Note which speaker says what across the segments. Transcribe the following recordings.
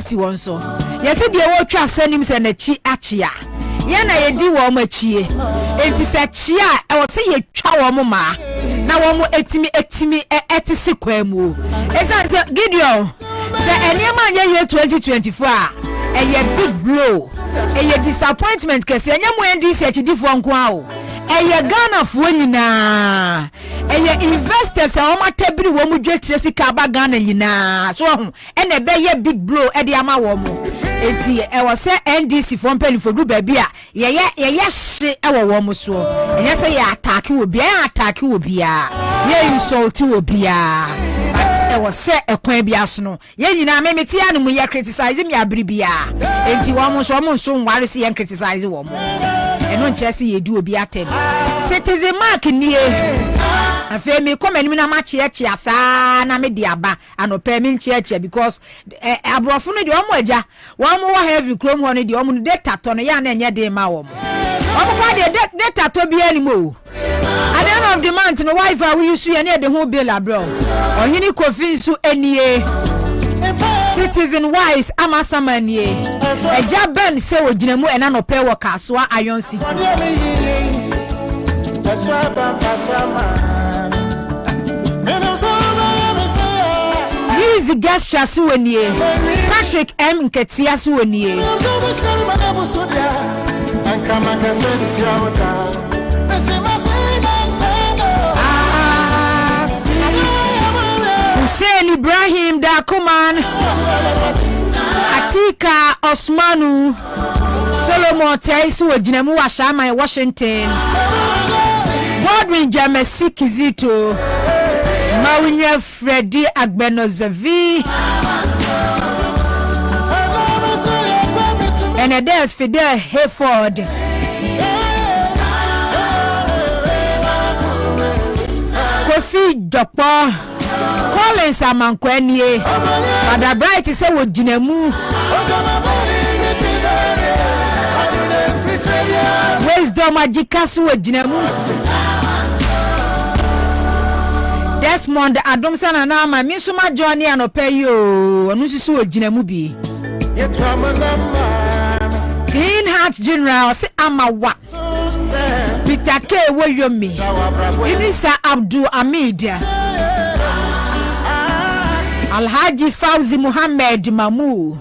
Speaker 1: NDC won so yes de wo twa sanim se na chi achia ye na ye di wo machie enti se chia e wo se ye twa wo ma na wo etimi etisi kwamu esa se Gideon se eniema anya ye 2024 a eye big blow eye disappointment kese anya mo NDC achidifo nko a o eye Ghana fo nyina eye investors a o matabiri wo mu dwetire sika ba Ghana nyina so ho ene be ye big blow e de ama wo mu enti e wo se NDC fo mpani fo group bia ye hye e wo mu so enye se ye attack wo bia ye insult wo bia but e wo se ekwan bia so no ye nyina me meti anu mu ye criticize me abiri bia enti wo mu so nware se ye criticize wo mu eno nchese ye du obi atem citizen mark nie afa mi komani na ma cheche asa na me diaba anopa mi cheche because abrofo no de omo aja wo mo heavy chrome ho no de omo data to no ya na enye de ma wo mo omo kwa de data to bia ni mo at the end of the month no wifi we use you na de ho bill abro ohini kofi su enie citizen wise amasamanie eja ben se woginamu ena no pe wo kasoa Iron City Easy gas chasuenie Patrick M Nketia suenie Hussein Ibrahim Dakuman Atika Osmanu Solomon Taisu wajinamu wa Shama Washington Godwin Jamesi Kizito Mawinye Freddy Agbenozavi Enedes Fidel Hayford Kofi Dokpo Collins Amankwenie Father Bright se wojinamu Wisdom Ajikasu wojinamu Desmond Adomsana na ma minsuma Johnny anopeyo onu susu wojinamu bi Clean Heart General se amawa Peter K Woyomi Inisa Abdul Hamid Alhaji Fauzi Muhammad Mamu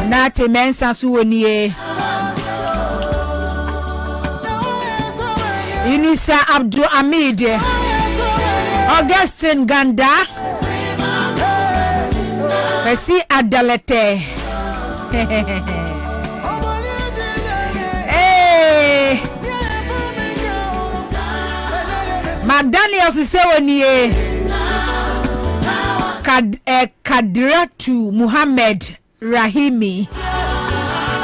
Speaker 1: Nate Mensa suwonie Inisa Abdul Hamid Augustine Ganda Pesi Adalete Hey Magdaniel Sisewonie Kadiratu Muhammad Rahimi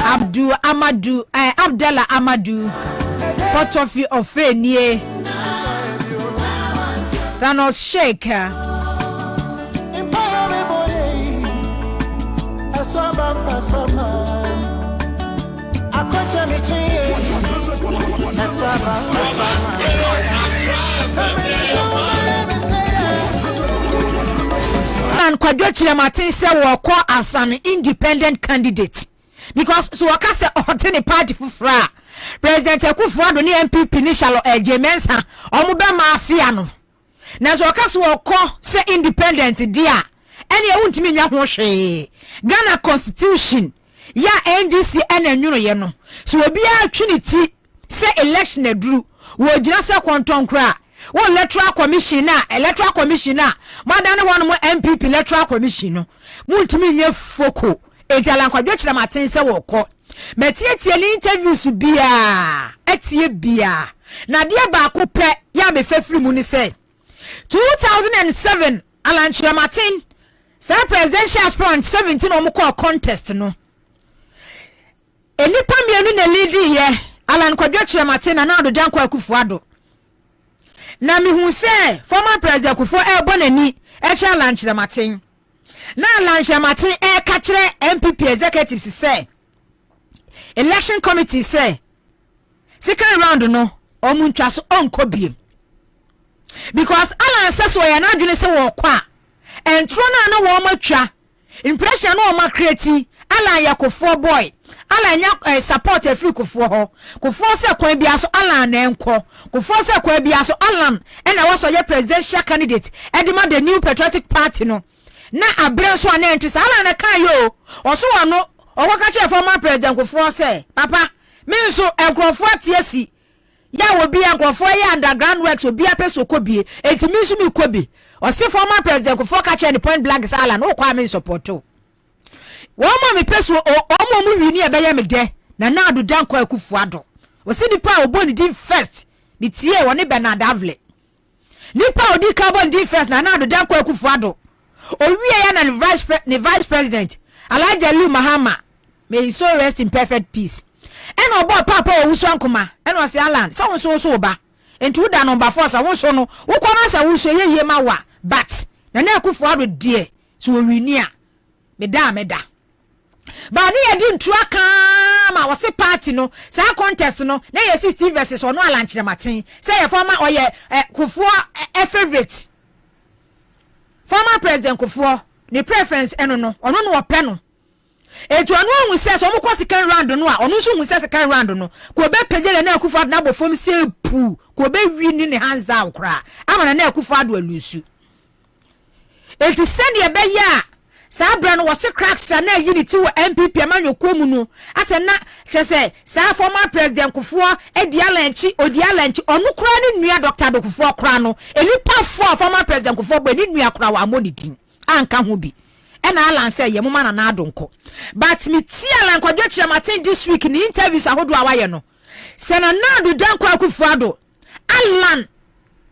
Speaker 1: Abdul Amadu Abdallah Amadu Potofi Ofenie Thanos Sheikh and Kwadwochire Martin say we call as an independent candidate because so waka say otene party fufra President Akufo-Addo ni MPP ni Shalo Ejemensa omo be mafia no na so waka so call say independent dia ene e wuntimi nya ho hwe Ghana constitution ya NDC ene nwuno ye no so obi a twiniti say election eduru wo gina say kontonkra wo electoral commission na madane won mo MPP electoral commission no muntimi nye foko etiala Kwadwochire Martin say wo ko metietie ni interviews bia etie bia na de ba ko pe ya be fafiri mu ni say 2007 Kwadwochire Martin say presidential aspirant 17 o mo call contest no enipa mienu na lead ye Kwadwochire Martin na Nana Dankwa Akufo-Addo na mi hu say former president Akufo bonani e cha Kwadwochire Martin na Kwadwochire Martin e ka kire MPP executives say election committee say second round no omuntwa so onko biem because Alan says we na adwene say wo kwa entro na wo matwa impression no ma create Alan yakofo boy Alan nya support afri kofo ho kofo se kwan bia so Alan na enko kofo se kwan bia so Alan na wo so ye presidential candidate edima the new patriotic party no na abre so ana enti sa Alan na kan yo oso wono okwaka che former president kofo se papa me nso enkrofo atiesi ya wo bia enkrofo ya underground works obi apeso kobie enti me nso mi kobi o se former president kofo ka che ni point blank sa Alan o kwa me support o Woma me peso omo mu wi ni ebeye me de na ado danko akufuado o se nipa oboni di first bitie woni Bernard Avle nipa odi carbon di first na ado danko akufuado o wie ya na vice president Alhaji Lu Mahama may he so rest in perfect peace and obo papa o wuso ankoma and o se Alan so so ba enti uda number 4 sa wo so no wo koma sa wo so ye ma wa but na akufuado die so wi ni a meda ba ni yedi ntua kama wo se party no sa contest no na ye 60 verses ono Alan Kyerematen say ye former oye Kufuor favorite former president Kufuor ni preference eno no ono no ope no etu ono hu se so mo ko second round no a ono so hu se second round no ko be pegele na Kufuor na bofom se pu ko be wi ni hands down kra amana na Kufuor do alusu eti send ye be ya sa bra no wose cracks na unity wo MPP amanwoko mu no ase na chese sa former president Kufuor odi alanchi onu kura ni nua Dr. Kufuor kura no elipa former president Kufuor gbe ni nua kura wa monidin anka ho bi ena Alan say ye moma na adonko but me ti Alan Kwadwo Kyerematen this week ni interviews ahodo awaye no se na ado danko Kufuor do Alan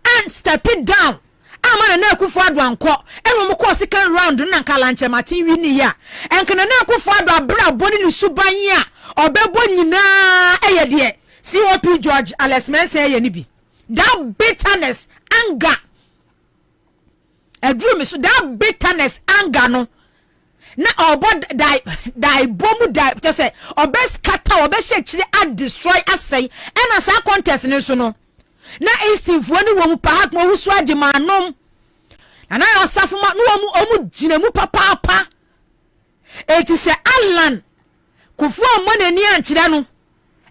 Speaker 1: and step it down amana na Kufuor do anko eno mo ko second round na Alan Kyerematen wi ni ya enkana na Kufuor do abra boni ni suban ya obebo nyina eye de COP George Alex Mensa eye ni bi that bitterness anger edru me so that bitterness anger no na obo dai bomu dai to say obes kata obehye kire a destroy asay ena sa contest ni so no na instinfo ni wo mu pa mo wusu agimanom ana osafo ma no omu gina mu papa eti se Alan Kufuor monani ankyira no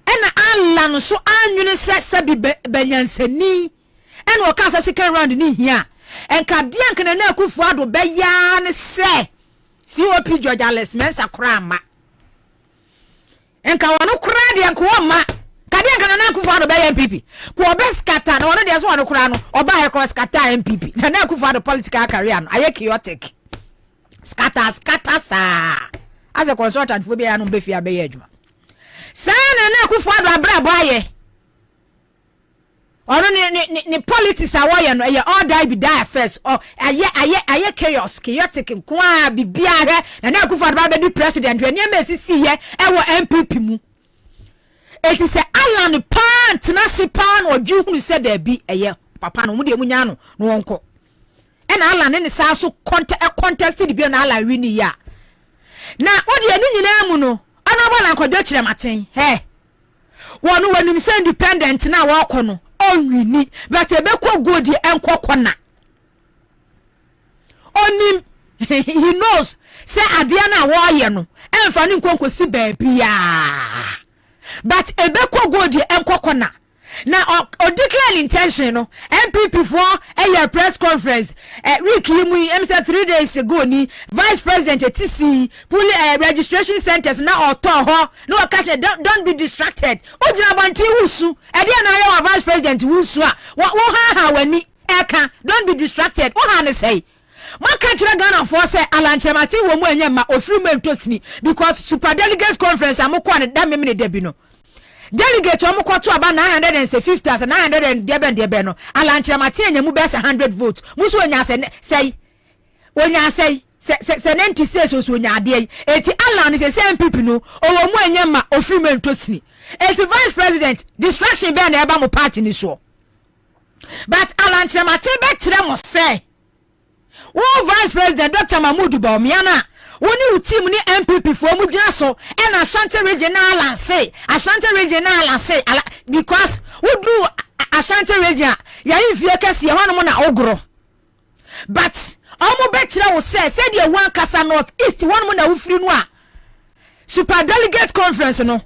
Speaker 1: ena Alan so anwene se bi banyansani ena o ka sa second round ni hia enka de ankana na Kufuor do beya ne se COP George Alex Mensa kura ma enka wono kura de enka wo ma kade ankana na Kufuor do beya MPP ko obeskata na wono de so wono kura no oba ye cross kata MPP na Kufuor do political career no aye chaotic scatter sa as a consultant for be anu be fi abeya adwuma sa na Kufuor do abrabo aye ono ni politics awoye no ye all die be die first or aye chaotic kwa bibia hwe na Kufuor do be di president we niam esisi ye ewo MPP mu eti se Alan pant na sipan odwu hunu se da bi eye papa no mu de munya no wonko ena Alan ne sa so contest di bi na Alan wini ya na odi eni nyina mu no ana bola Kwadwo Kyerematen he wonu wanim se independent na wako no onwini but ebekọ godi enkokona onim he knows say adia na woye no emfa ni nkonkosi baabia but ebekọ godi enkokona na o declare intention no MPP for a press conference week limu em say 3 days ago ni vice president TC pull registration centers na oto ho no catch don't be distracted ojina banti wusu e dia na ya vice president wusu a wo ha wani eka don't be distracted wo ha ne say maka kire Ghana for say Alan Kyerematen wo mu anyama ofiri mu entosini because super delegates conference amukọ ne da memene da bi no delegate omukoto aba 950 as 900 debe no Alan Kyerematen nyamu be 100 votes muso onya say 96 so onya ade eti Alan say MPP no owo mu anyama ofiri mentosini eti vice president distraction be na eba mo party ni so but Alan Kyerematen be kire mo say wo vice president Dr. Mahmoud Bawumia woni team ni MPP for mu gina so and Ashanti regional and say because we do Ashanti region ya ifie kese ye hono na ogro but omo be kire wo say de one kasa north east one mo na wo free no a super delegate conference no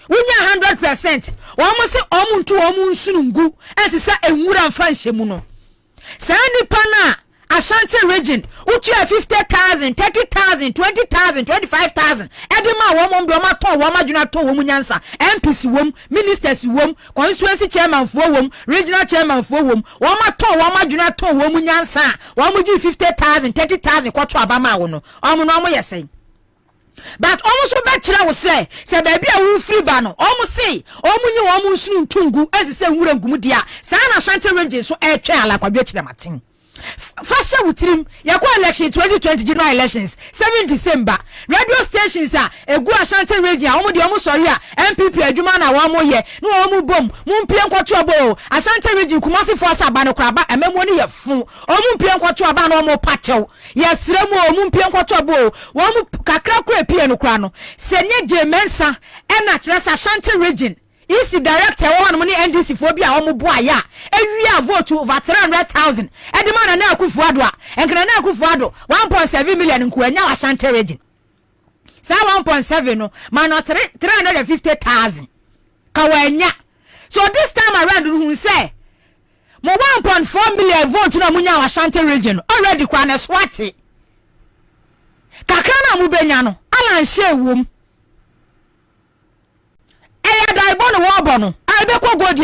Speaker 1: wunya 100% omo se omo ntu omo nsunungu ensisa enwura mfa nhemu no sa nipa na Ashanti region utu 50,000 30,000 20,000 25,000 edema wo mo do ma ton wo ma dwuna ton wo mu nyansa MPs wom ministers wom constituency chairman fo wom regional chairman fo wom wo ma ton wo ma dwuna ton wo mu nyansa wo mu gi 50,000 30,000 kwato abama wo no omo no omo yesen but omo so be kire wo say se ba bia wo free ba no omo say omo nyi wo mu nsunu ntungu ezise nwura ngum dia sa na Ashanti region so e twen ala kwadwe kire matin Fasha wutrim yakwa election 2020 general elections 7 December radio stations a egu Ashanti region omo de omo sori a MPP adwuma na wo mo ye no omo bom mu mpie nkwoto abo Ashanti region Kumasi force aba no kraba ememo ne ye fu omo mpie nkwoto aba na omo pachew ye sire mu omo mpie nkwoto abo wo mo kakra kra pie no kra no senye jemensa e na kire sa Ashanti region Isi director one money NDC for bia omo boa ya ewia vote over 300,000 edema na akufuado a enkana na akufuado 1.7 million nkuanya Ashanti region sa 1.7 no man 350,000 kawanya so this time around who say mo 1.4 million vote na munya Ashanti region already kwa na swati kakra na mu benya no ala nhye wom eya daibono wo bono ebekwa godi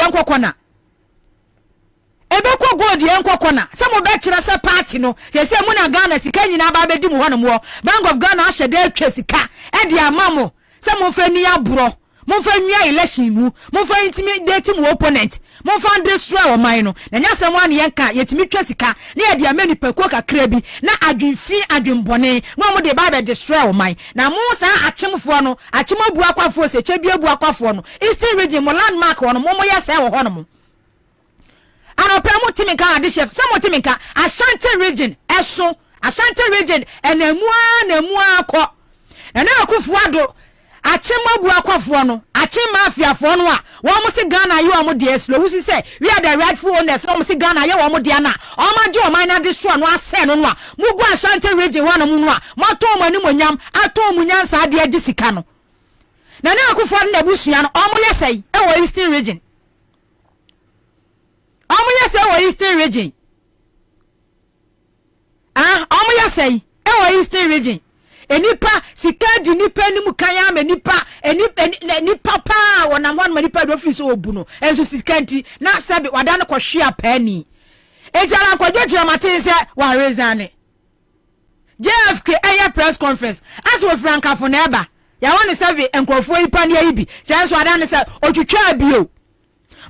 Speaker 1: enkokona se mo be kire se party no se mu na Ghana sika nyina ba bedi mu hono mo Bank of Ghana ahye de atwa sika e de amamo se mo fa ni aburo mo fa nwa election mu mo fa intimidate mu opponent mo fa destroy o man no na nya se mo an yenka yetimi twa sika na ye de amani pekuo kakra bi na adwinfi adwinbone no mo de ba be destroy o man na mo sa achemfo no achemabu akwafo se chebi abu akwafo no Eastern region mo landmark wono mo yesa wo hono mo anope mo timika ade chef se mo timika Ashanti region eso Ashanti region enemu akọ na akufuado achemabu akwafo no achema afiafo no a wo mo se Ghana ye wo mo de eslo wusi se we are the rightful owners no mo se Ghana ye wo mo de na o ma je o man na destroy no ase no a mugu Ashanti region wana mu no a mato mo ani monyam ato mo nyansa ade agi sika no na akufuado na busua no o mo yesai e wo Eastern region o mo yesai wo Eastern region o mo yesai e wo Eastern region enipa sikadi nipa nimu kanya me nipa enipa pa wona hwan ma nipa do free so obu no enso sikanti na sabe wada no kwhwe pani ejara kwadwejira matense wa rezane JFK aya press conference as we franka for neba ya woni sabe enkrofo ipa ne ayi bi senso wada ne se otwetwa bio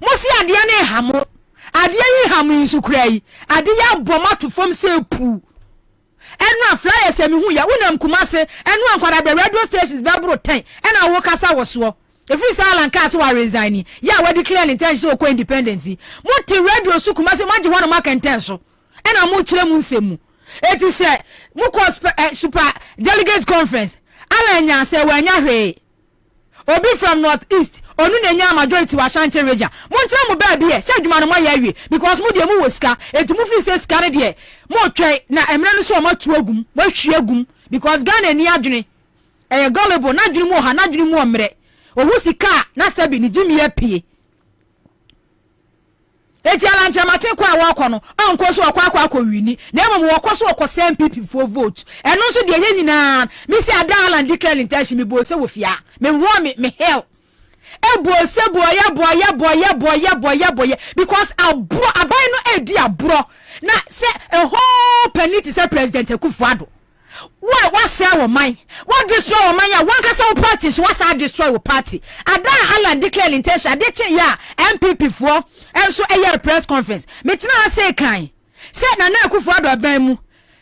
Speaker 1: musi ade ne hamo ade yi hamo insukura yi ade ya bomato fom se pu enu flyers emi hu ya wonam Kumase enu ankwara be radio stations be bro 10 ena wo kasa wo so efri silent cast wa resign ya we declare intention ko independence muti radio su Kumase maji hono makenten so ena mu kire mu nsemu eti se mu ko super delegate conference ala nya se wa nya hwe obi from north east onu na nya majority wa Ashanti region montra mu ba bia se adwuma no mo ya wie because mu de mu woska eti mu free se ska ne de mo twai na emre no so mo tu agum mo hwie agum because Ghana ni adwene gullible na adwene mu ha na adwene mu omre ohu sika na sabi ni jimi apie eti ala nche mate kwa wa no onko so akwa wini na emom wo koso okosa MPP for vote eno so de ye nyina mi si adala declare intention mi bo se wo fia me wo me hell ebo se boya because abai no edi abro na se a whole penalty say President Akufo-Addo what say wo man what destroy wo man ya one kasa wo party so what say destroy wo party ada ala declare intention de che ya MPP for enso eye press conference metina say kan say na Akufo-Addo aban mu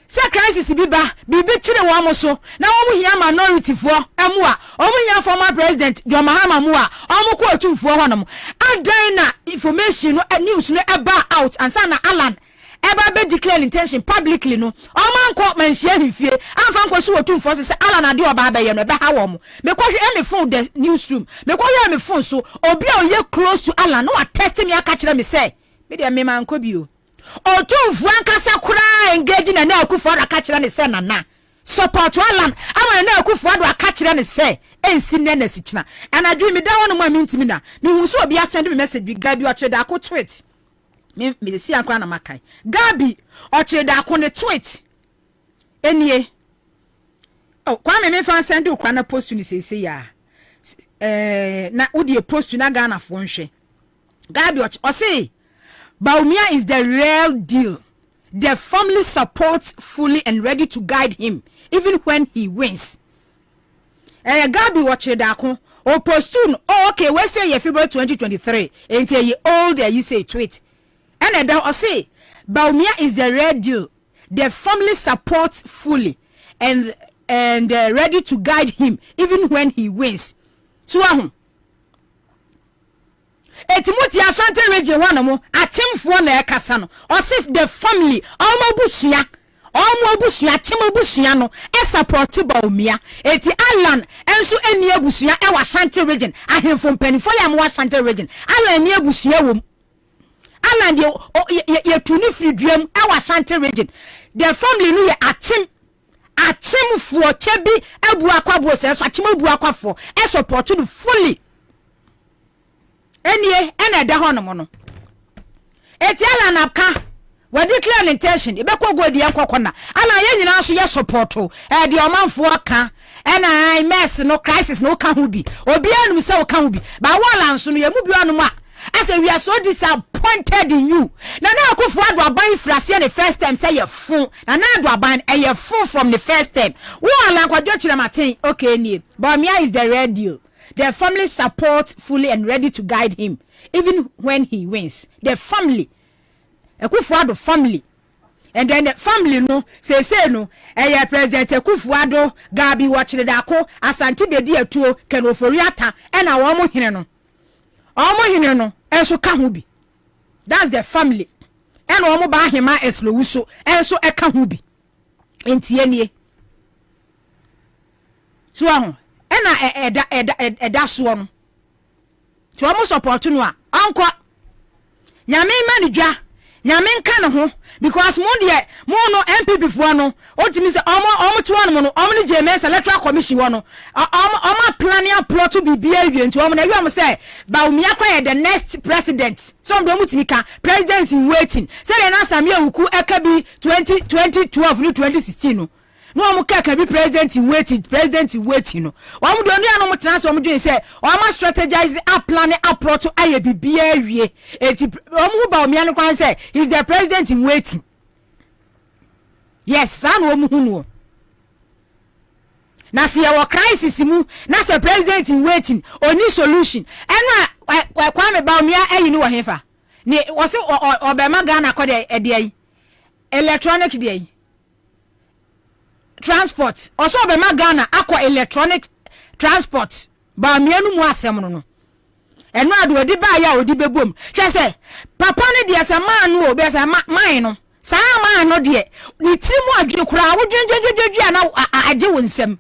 Speaker 1: say crisis bibi chire wo amoso na wo mu hia minority for emu a wo mu hia former president John Mahama mu a wo mu ko otumfo honom adan na information no news no eba out ansa na Alan eba be declare intention publicly no o man ko man share hifie amfa nko so otumfo se Alan ade oba ba ye no be ha wo mo me ko hwe me phone the newsroom me ko hwe me phone so obi a ye close to Alan no attest me aka kire me say me de me man ko bio otu vuankasa kura engage na Akufo-Addo aka kire ne se nana support Alan ama na Akufo-Addo aka kire ne se ensi ne na sichina anadwi me da wono ma mintimi na me hu so obi send me message bi Gabi o kire da ko tweet me si ankra na makai Gabi o kire da ko ne tweet enie kwa me fan send ukwa na post ni sese ya na odi post na Ghana fo nhwe Gabi o say Bawumia is the real deal. The family supports fully and ready to guide him even when he wins. Gabi watch dako o postun okay we say February 2023 until ye old you say tweet and then I say Bawumia is the real deal. The family supports fully and ready to guide him even when he wins. So Etimoti Ashanti region one mo achemfo na ekasa no osif the family omo busua chemobusua no e support Bawumia eti Alan enso eni abusua e wa Ashanti region ahemfo mpanifo ya mo Ashanti region Alan eni abusua wom Alan ye tuni friduam e wa Ashanti region the family no ye achemfo chebi abu akwabo se so achemobu akwafo e support no fully enie ena da hono mo no eti Alan apka we declare an intention e be kogodi enkokona Alan ye nyina so ye support de omanfo aka ena mess no crisis no ka hu bi obi anu se wo ka hu bi ba wala nso no ye mu bi anu ma ase we are so disappointed in you na Akufo-Addo aban frase the first time say ye fun na Addo aban ye fun from the first time wo Alan kwadwo kire maten okay nie Bawumia is the real deal. The family supports fully and ready to guide him, even when he wins. The family, Akufo-Addo family, and then the family no say no. President Akufo-Addo Gabi watch the dako Asante bedi etuo kenoforiata and our omo hine no enso ka ho bi. That's the family. And omo ba hima eslowuso enso e ka ho bi. Entie nie. So ahụ ena eda so no to omo support no a anko nyame manidwa nyame nka ne ho because mo no MPP fo no otimi se omo to one no omo ne JMS electoral commission wo no omo planning plot to be awie nti omo na wi am say Bawumia kwa the next president so do mutimi ka president in waiting say na Samia Wuku eka bi 2012 ni 2016 no omo ka bi president in waiting no omo do no mo tena so omo dwen say omo strategize a plan a plot to aye bibia awie eti omo Bawumia no kwan say he's the president in waiting. Yes san omo hunu na se ya crisis mu na se president in waiting oni solution enwa Kwame Bawumia ayi ni wo hefa ni wo se obema Ghana ko de ede electronic de transport also obema Ghana akwa electronic transport Bawumia nu mu asem no enu ado odi ba ya odi bebom che se papa ne de se man no be se man no sa man no de ni tirimu adwe kura wo dwendwendwendwe na aje wonsem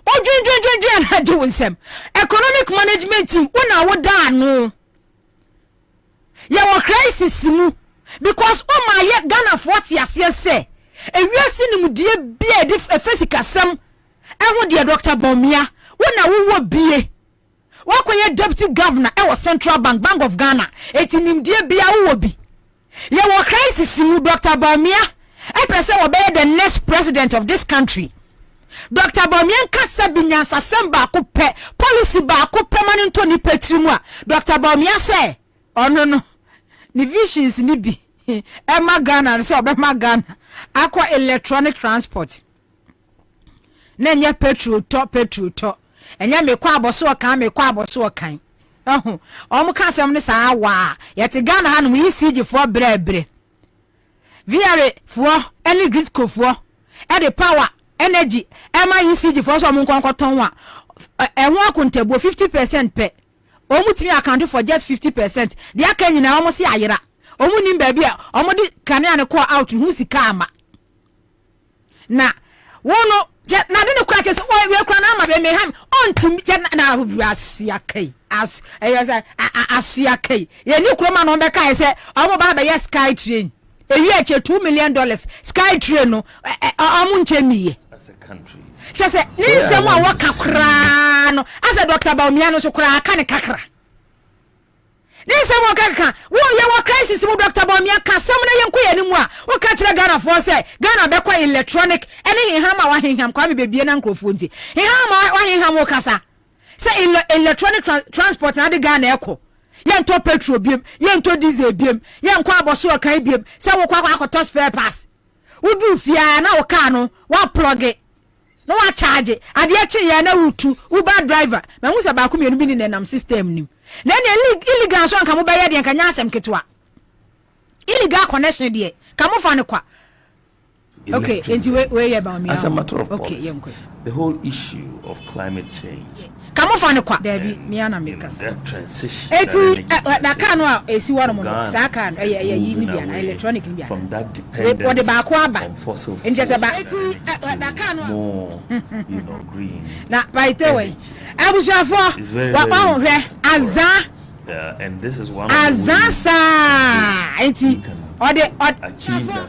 Speaker 1: odwendwendwendwe na aje wonsem economic management team una wo da no ya wo crisis mu because o ma ye Ghana 40 ase se ewiase ni mu die bia de efesika sem eho de Dr. Bawumia wona wo bie wakoye deputy governor e Central Bank of Ghana etinim die bia wo bi ye wo crisis mu Dr. Bawumia e pese wo be the next president of this country. Dr. Bawumia kasa binyansa semba ko pe policy ba ko permanent ni petrimu a Dr. Bawumia say ono no ni visions ni bi e ma Ghana say obe ma Ghana akwa electronic transport na nya petrol to enya me kwa aboso kan omo ka asem ne saa wa yete Ghana ha no ECG fo brebre viare fo any grid co fo e the power energy ema ECG fo so mo nkonkoton wa ehwo akontabo 50% pe omo timi account for just 50% de aka nyina omo se ayera omo nim ba bia omo de kane ane call out hu sika ama na wono na de ne kura ke so we kura na ma be me ham ontim na obi asia kai as asia kai ye ni kura ma no be kai se omo ba be yes sky train ewi eche $2 million sky train no omo nche miye
Speaker 2: as a country
Speaker 1: just say ni se mo waka kura no as a Dr. Bawumia no so kura aka ne kakra ni se mo kaka wo ye wo crisis mo Dr. Bawumia ka sem na ye nkoye ni mu a wo ka kire Ghana for say Ghana be kwa electronic ene hihama wa hiham kwa me bebie na nkrofo nti hihama wa hiham wo kasa say electronic transport na de Ghana eko ye nto petrol biem ye nto diesel biem ye nko aboso kan biem say wo kwa akoto spare parts wo du fia na wo ka no wa plug it no wa charge ade echi ye na wutu Uber driver ma hu se ba ko mienu bi ni nam system nim na illegal so anka mo be ye de anka nya asem ketwa illegal connection de ka mo fa ne kwa okay enti we ye ba mi
Speaker 2: as a matter of policy, the whole issue of climate change
Speaker 1: ka mo fa ne kwa David mi ana me kasa
Speaker 2: transition
Speaker 1: eti da ka no a esi wo no mo sa ka yi ni bia na electronic ni bia
Speaker 2: from that dependence
Speaker 1: what the ba ko aba
Speaker 2: enti
Speaker 1: se ba eti da ka no
Speaker 2: more green
Speaker 1: na by the way abusuafo wa pa ho hwe azan
Speaker 2: and this is one
Speaker 1: azasa enti ode
Speaker 2: achieve that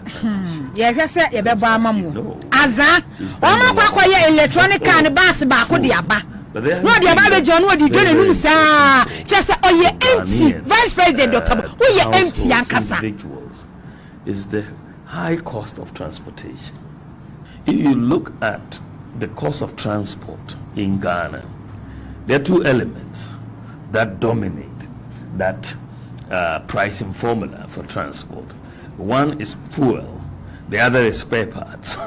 Speaker 1: ye hwe se ye be ba amamu azan o ma kwa ye electronic car ne bus ba ko de aba no de aba be jo no de dwene num sa chese oye empty vice president Dr. we ye empty yankasa
Speaker 2: is the high cost of transportation. If you look at the cost of transport in Ghana, there are two elements that dominate that pricing formula for transport. One is fuel, the other is spare parts.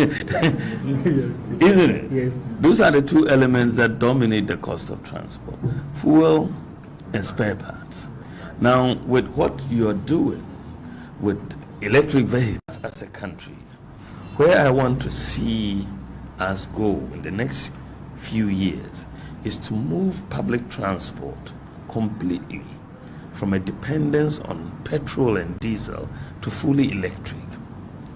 Speaker 2: Isn't it?
Speaker 3: Yes.
Speaker 2: Those are the two elements that dominate the cost of transport, fuel and spare parts. Now, with what you're doing with electric vehicles as a country, where I want to see us go in the next few years is to move public transport completely from a dependence on petrol and diesel to fully electric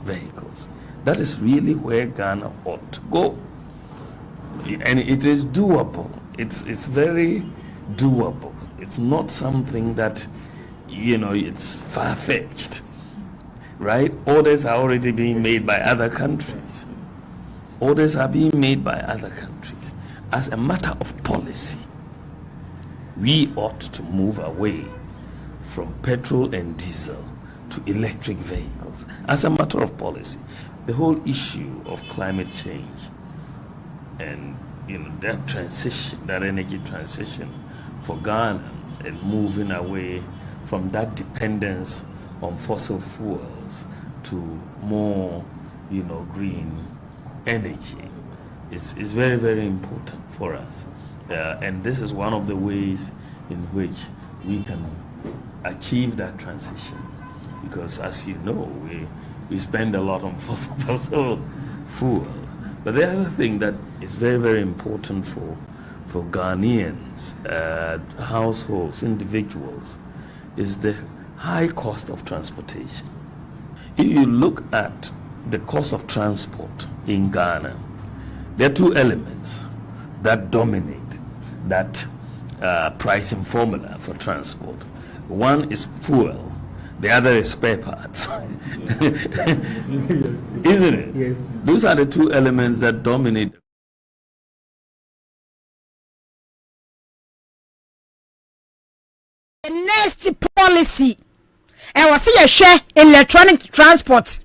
Speaker 2: vehicles. That is really where Ghana ought to go. And it is doable. It's very doable. It's not something that, it's far-fetched. Right? Orders are already being made by other countries. Orders are being made by other countries. As a matter of policy, we ought to move away from petrol and diesel to electric vehicles. As a matter of policy, the whole issue of climate change and that transition, that energy transition for Ghana and moving away from that dependence on fossil fuels to more, green energy is very, very important for us. And this is one of the ways in which we can achieve that transition. Because as you know, we spend a lot on fossil fuels. But the other thing that is very, very important for Ghanaians, households, individuals, is the high cost of transportation. If you look at the cost of transport in Ghana, there are two elements that dominate that pricing formula for transport. One is fuel, the other is spare parts. Isn't it?
Speaker 3: Yes.
Speaker 2: Those are the two elements that dominate.
Speaker 1: The next policy I was see a share electronic transport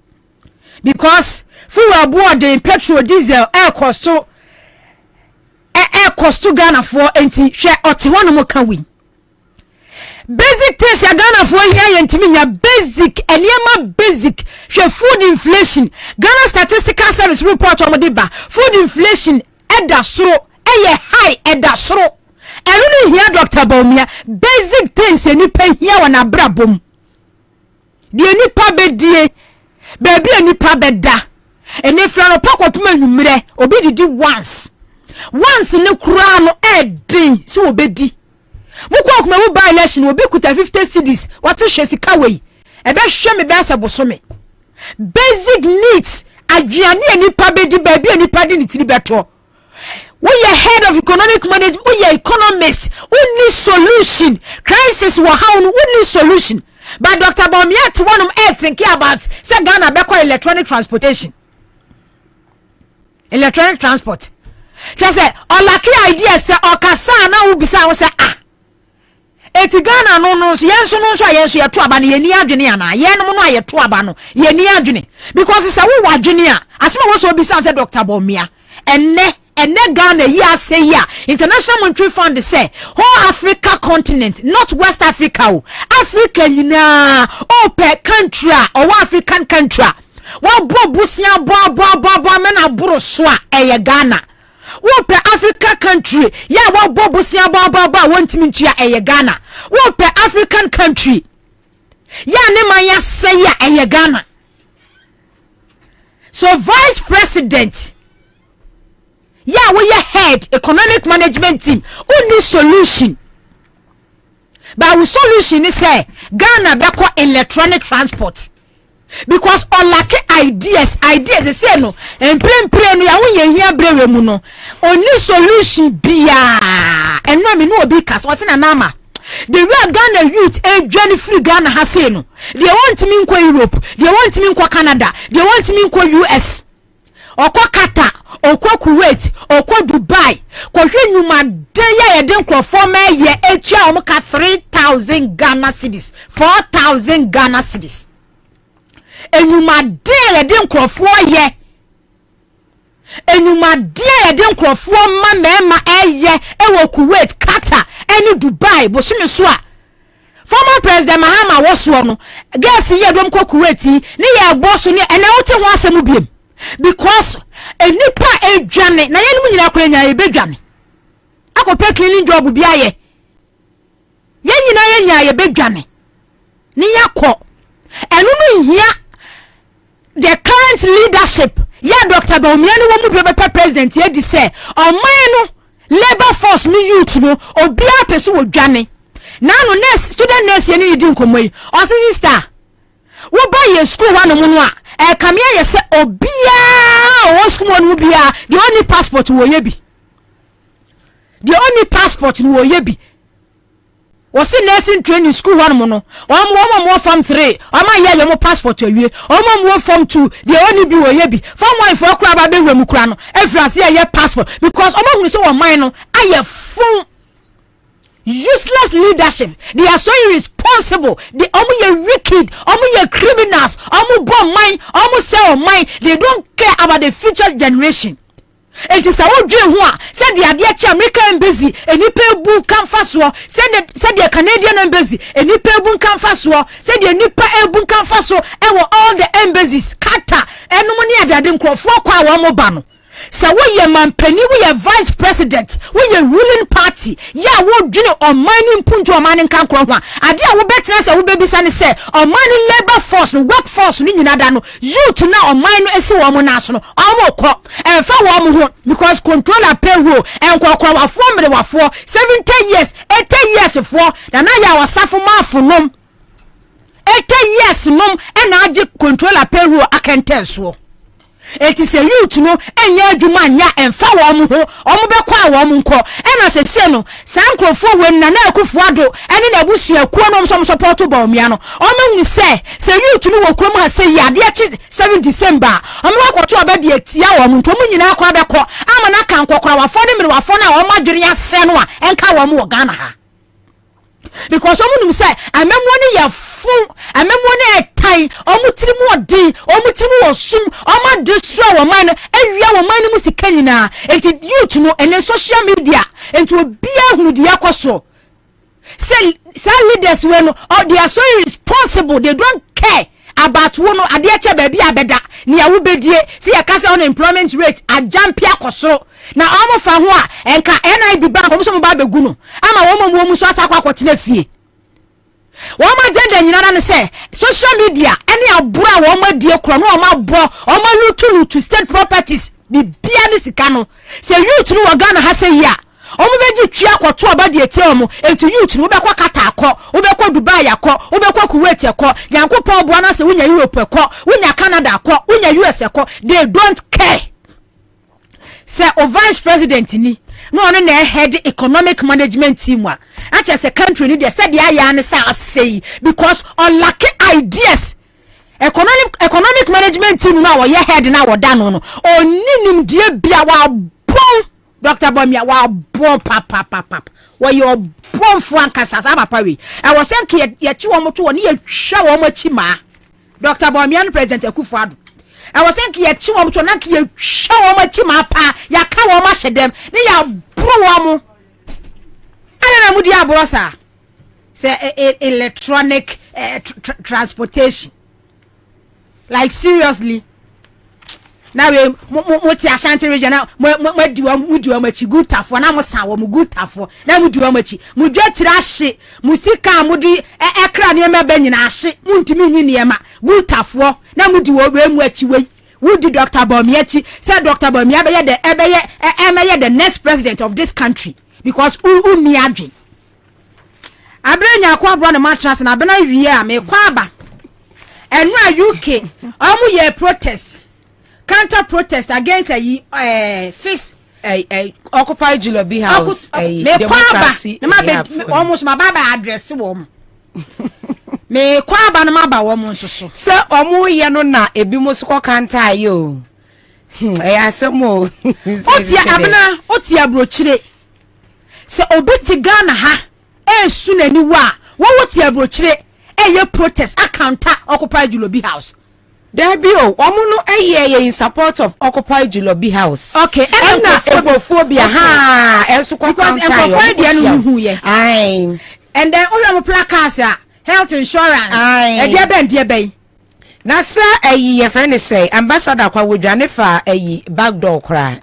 Speaker 1: because fuel board the petrol diesel air cost to Ghana for enti share oti one mo can win basic things ya Ghana for here yentimi ya basic eliema basic share food inflation Ghana Statistical Service report on the food inflation eda soro high eda soro eruni here Dr. Bawumia basic things enipa here wana brabom die nipa bedie baby enipa beda enifra no pakopuma nwumre obi didi once ne kura no edin si obedi mukwa kuma bu buy election obi kuta 50 cedis what hwe sika wei ebe hwe me be asabosome basic needs adwane anipa bedi baabi anipa de ne tiri beto we are head of economic management, we are economists, we need solution. Crisis wa how we need solution. But Dr. Bawumia to one of thinking about say Ghana beko electronic transportation. Electronic transport. Just say olaki idea say okasa na wo bisa wo say eti Ghana no yenso ye to aba ne yeni adwene ana ye no no aye to aba no yeni adwene because say wo wadwene a asema wo so bisa say Dr. Bawumia ene Ghana here say here International Monetary Fund say whole Africa continent, not West Africa, Africa yina per country or African country wa bo busia bo men aburo so a Ghana wo per Africa country ya wa bo busia bo wantimi ntua e Ghana wo per African country ya ne man ya say ya e Ghana. So vice president yeah, we are head economic management team. We need solution. But our solution is say Ghana beko electronic transport. Because all like ideas they say no. And plan ya we here brewe mu no. Only solution biya. And no me no be cast what's in a nama. The real Ghana youth a journey free Ghana has say no. They want me in Europe. They want me in Canada. They want me in US. Okwa Qatar, okwa Kuwait, okwa Dubai. Kwa nyuma deya ye den krofo me ye etia omuka 3,000 Ghana cedis, 4,000 Ghana cedis. Enyuma deya ye den krofo ye. Enyuma deya ye den krofo ma eye ewo Kuwait, Qatar, eni Dubai, bosumi soa. Former President Mahama woso no. Guess ye dom ko Kuwait ni ye boso ni ene wote ho asemu biem. Because a nipa a jane na yenu nyina kwenya e bedwane akope cleaning job bia ye nyina yenya ye bedwane ni yakọ enu no hia the current leadership ya Dr. Bawumia ni wo mu be president ye di say oman no labor force ni youth no obia pese wo dwane na no nurse student nurse ye ni di nkomoyi o sister wo ba ye school wa no mu no a kamia ye se obia o school no bia the only passport wo ye bi the only passport wo ye bi wo se nursing training school wa no no o form 3 o ma ye mo passport awie o mo form 2 the only bi wo ye bi form 1 for kura ba be wemu kura no efrase ye passport because o ma hunu se wo man no aye full useless leadership. They are so irresponsible. They are wicked, criminals, bomb mind, sell mind. They don't care about the future generation. It is our dream. Said the idea American embassy, and you pay book come fast. Said the Canadian embassy, and you pay book come fast. Said the Nipa book come fast. And all the embassies, Qatar, and no money at the Dinko for Kwamobano. So we are man penny, we are vice president, we are ruling party. Yeah, we do on mining punto or mining can come. I dear we better say we baby son say on mining labor force, workforce, ni nadano. You to now on mine is one national. I'm crop and for one because control a payroll and kwa form they were for 70 years, 80 years for the now suffer more for num 80 years num and I control a payroll. I can tell so. It is a youth no enya adwuma nya emfa wo mu ho omo be kwa wo mu nko e na se no sankrofo wen na akufo ado ene na busu akuo no so support Bawumia no omo hu se youth no wo krom ha se yade achi 7 December omo akoto obedi atia wo mu nto mu nyina akwa be ko ama na kan kokora wafo ne mere wafo na omo adwere ya se no a enka wo mu wo Ghana ha. Because omunum say amemwoni ya fun amemwoni etai omutirimu odin omutirimu osum oma destroy wo man awia wo man mu sika nyina enti youth no ene social media enti obia hunu de yakoso say leaders we no they are so irresponsible, they don't care about wono ade eche ba bia beda ne awu bedie see ya kase unemployment rate ajampia kosoro na omo fa ho a enka NIB bank omo so mo ba begu no ama wo mo so asakwa akotena fie wo ma gender nyina na ne say social media ene abura wo ma die kro no o ma bo o ma lutu state properties bibia ne sika no say youth no Ghana ha say ya omo beji twia kwoto obade ete omo enti youth no be kwa kata akọ obekọ Dubai akọ obekọ Kuwait akọ yankopon bo na se wonya Europe akọ wonya Canada akọ wonya US akọ they don't care. Say o vice president ni no one na head economic management team a acha se country ni dey said ya ne sa say because on lack ideas economic management team na wo ye head na wo da no oninim die bia wa bon Dr. Bawumia wa bon papa wo yo bon fu ankasa sa papa we e wo sem ke ye chi wo moto wo ne ye hwa wo machi ma Dr. Bawumia no president Akufo-Addo I was saying ye chi wo moto na ke ye hwa wo machi ma pa ya ka wo ma hyedem ne ya bro wo mo ana na mudi abro sa say electronic transportation like seriously now we moti Ashanti region na mudi wa machi gutafo na mo san wo mu gutafo na mudi wa machi mudwa tira hye musika mudi ekra ne ma ba nyina hye muntimi nyi ne ma gutafo na mudi wo mu achi we wudi Dr. Bawumia chi say Dr. Bawumia be ye the next president of this country because uni adwen abrenya kwa bro na matras na bena wie a me kwa aba enu a UK omu ye protest counter protest against fix
Speaker 3: Occupy Julobi House
Speaker 1: democracy na ma almost my baba address wo me kwa aba na ma ba wo mo nsoso
Speaker 3: se omu ye no na ebi mo so kanta yo asemo
Speaker 1: otia brochire se obeti Ghana ha su nani wa wo wotia brochire ye protest counter Occupy Julobi House
Speaker 3: Debio, omuno eye in support of Occupy Julobi House.
Speaker 1: Okay,
Speaker 3: and na egophobia ha enso kwa
Speaker 1: because egophobia dey no hu ye. Aye. And then all placards health insurance.
Speaker 3: Aye.
Speaker 1: E dey ben.
Speaker 3: Na sa ye friend say ambassador kwa wodwane fa backdoor kra.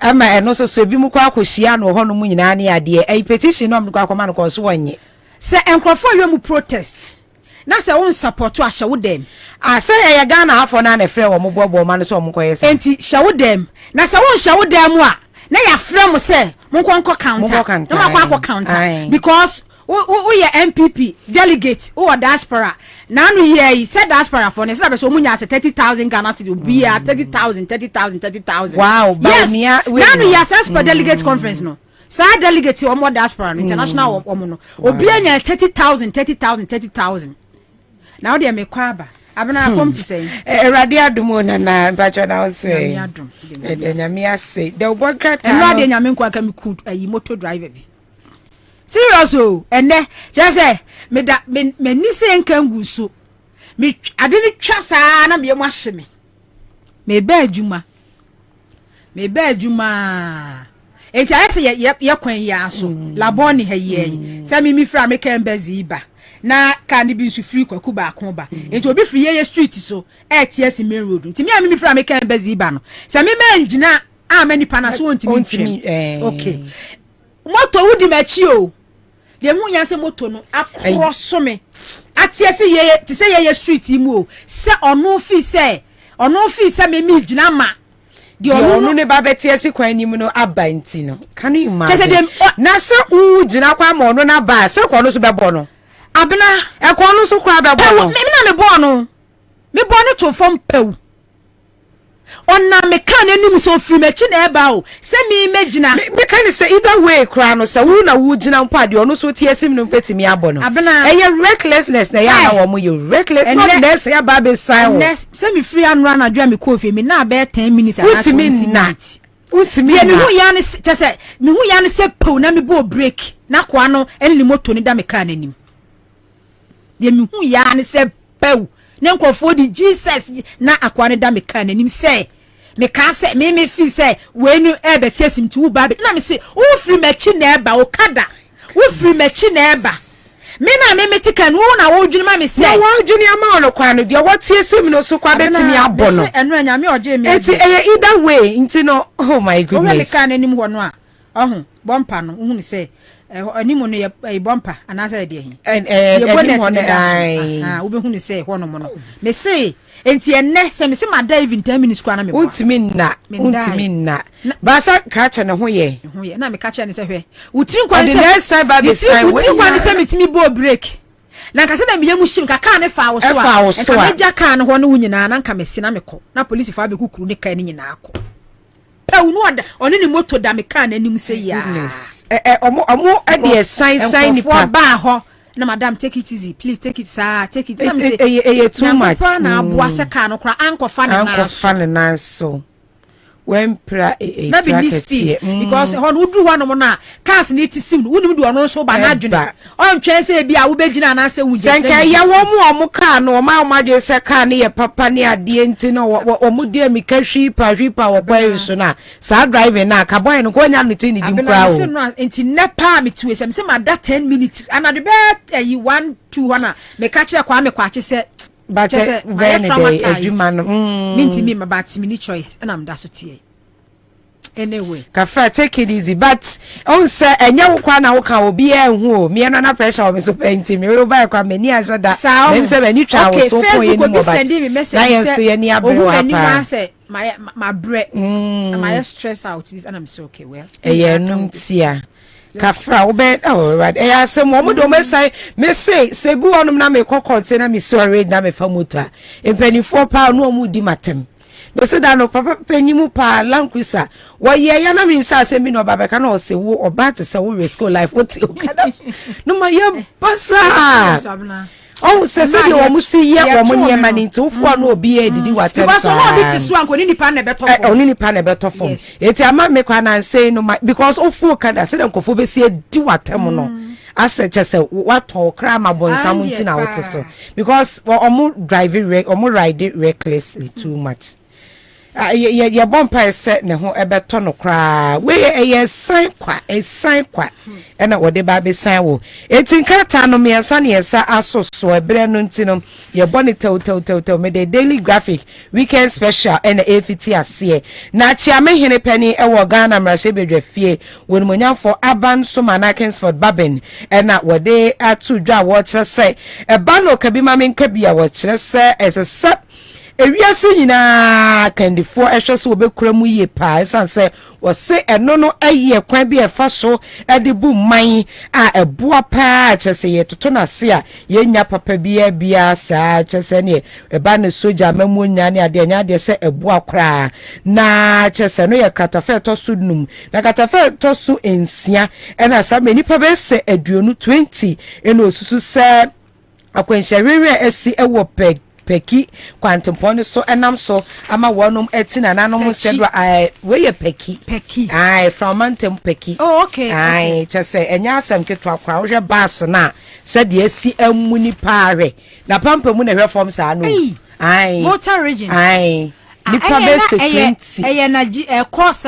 Speaker 3: Ama eno so ebi mu kwa akohia no ho no mu nyina ne ade petition no mkwa akoma no ko so wonye.
Speaker 1: Say enkrofo we mu protest. Na say won support a hye wo dem
Speaker 3: say ye Ghana afọ na na frɛ wo mo bobo ma no so mo koye say
Speaker 1: enti hye wo dem na say won hye wo dem a na ya frɛ mo say mo nko counter na ma counter because we ye MPP delegate we diaspora na no ye say diaspora for ne say be so mo nya say 30,000 Ghana cedi obi a 30,000
Speaker 3: wow
Speaker 1: Bawumia na no ye say delegate conference no sa delegate o mo diaspora international o mo no obi anya 30,000 now they me kwaba abena come to say
Speaker 3: erade adumo na bacho na so nyame ase the obograta
Speaker 1: erade nyame nkwa ka me could ayi motor driver bi serious o ene just say me da me ni se nka nguso me ade ni twa saa na me mu ahye me ba adwuma enti ayese ye kwan ya so laboni ha ye say me fra me kan bazi ba na kan bi nsu free kwaku ba ko ba enti obi free ye street so ts main road ntimi a me fra me kan bazi ba no say me ngina a mani pana so ntimi okay moto wudi machi o de hu ya se moto no akroso me ats ye ti say ye street mu o se ono fi say me ngina ma
Speaker 3: di onu ne ba betiesi kwan nim no aba nti no can you imagine na se gina kwa ma onu na ba se kwa no so bebo no
Speaker 1: abena
Speaker 3: e kwa no so kwa bebo no
Speaker 1: me na me bo no to fom pew onna me kan anim so firi machi na eba o se me magina
Speaker 3: me kan say either way kra no se wu na wu gina mpa de onu so tiesim no petimi abo no eye recklessness na ya na wo mo ye reckless not less ya ba be sign
Speaker 1: se me free anra na dwa me kofi me na be 10 minutes and
Speaker 3: 20 minutes
Speaker 1: me hu ya ne se me hu ya ne se po na me bo break na kwa no eni moto ni da me kan anim de me hu ya ne se po ne nkofo di Jesus na akwa ne da me kan anim se me ka se me fi se we nu e be tesim ti wo ba be na me se wo free machi na eba o kada wo free machi na eba me na me metika no na wo dwuni ma me se
Speaker 3: wo dwuni ama ono kwa no de wo tiesim no so kwa betimi abo no
Speaker 1: enu anyame oje me
Speaker 3: eti either way nti no oh my goodness
Speaker 1: wo me kan anim ho no a ohun bompa no hu ni se animu no ye bumper anasa de hin
Speaker 3: bonnet
Speaker 1: wo be say ho no mo no me say enti enne se me se ma da even 10 minutes kwa na me
Speaker 3: untimi nna ba sa krache ne ho ye
Speaker 1: na me kache ne se hwe utiri kwa
Speaker 3: ne se
Speaker 1: utiri kwa ne se metimi bo break na nka se na me yamu shim ka car ne fa wo so a ka me ja car ne ho no nyina na nka me si na me ko na police fa be kukuru ne car ne nyina akọ unu oda oni ni moto da me car na nim se ya
Speaker 3: omo ade sign ni pa
Speaker 1: ba ho na madam take it easy please take it sir take it na me
Speaker 3: say too much
Speaker 1: na aboa se car no kra anko fa ne
Speaker 3: na so when pra
Speaker 1: na be this speed because hon udu hwan mo na cars ni ti sim wonu du ono so ba na adwene on twen se bia wo begina na se wuje
Speaker 3: senka ya wo mu car no ma dwe se car ne ye papa ne ade enti no wo mu de mi ka hwipa wo boy so na sa driving na ka boy no ko nya no ti ni dim kwa wo
Speaker 1: enti ne pa me tu se ma that 10 minutes and the bet 1 2 wana me ka kire kwa me kwa che se
Speaker 3: but very day adwuma no
Speaker 1: minti me ma bat me ni choice and am da so tie anyway
Speaker 3: kafa take it easy but on say enya wo kwa na wo ka obi ehu o me no na pressure o me so penti me we buy kwa me ni ajoda me say me ni twa wo so ko ye ni mo but na ye so ye ni abre wa pa
Speaker 1: my bread my stress out and I'm so okay well
Speaker 3: num tia kafra wo be right asem wo do me say se bu onum na me kokot na me sorry na me fa moto a empanifo pa no mu di matem be se da no papa panyimu pa lankusa wo ye ya na me say asem bi no baba ka na o se wo oba te se wo risk life what o kada no ma ye basa oh se se wo mu si ye wo mu ne mani to fo na obi e didi watem
Speaker 1: because no bi ti so anko ni nipa na beto fo
Speaker 3: oni nipa na beto fo eti ama me kwa na say no because ofu kada se den kofo be si di watem no ase chese wato kra ma bonsam ntina wote so because omo ride recklessly too much ye bompa ese ne ho ebeto no kra we ye sign kwa ena wode ba be sign wo etinkrata no me esa ne esa asoso ebre no ntino ye boni tew me the daily graphic weekend special ena AFT ase na chiame hene pani ewo Ghana mrahye bedwafie wonmonyafo aban so manakensford baben ena wode atu dwa wo kire se eba no kabi ma menka bia wo kire se esese ewiase nyina kandifo ehwe so obekura mu ye pa esanse wo se eno no aye kwan bi efa so ede bu man a eboa pa chese ye toto na se a ye nya papa bia sa chese ne eba ne soja mamu nya ne ade se eboa kra na chese no ye kratafe to so num na kratafe to so ensia ena sa me nipa be se aduonu 20 ena osusu se akwanhyerere esi ewo peki kwantempone so enam so ama wonum etina nanom sedwa we ye peki from mantem peki
Speaker 1: oh okay
Speaker 3: chese enya asem ketwa kwa wo hwe bus na sede esi amuni paare na pampa mu na hwe form sa no
Speaker 1: Volta region
Speaker 3: nipa best 20
Speaker 1: na course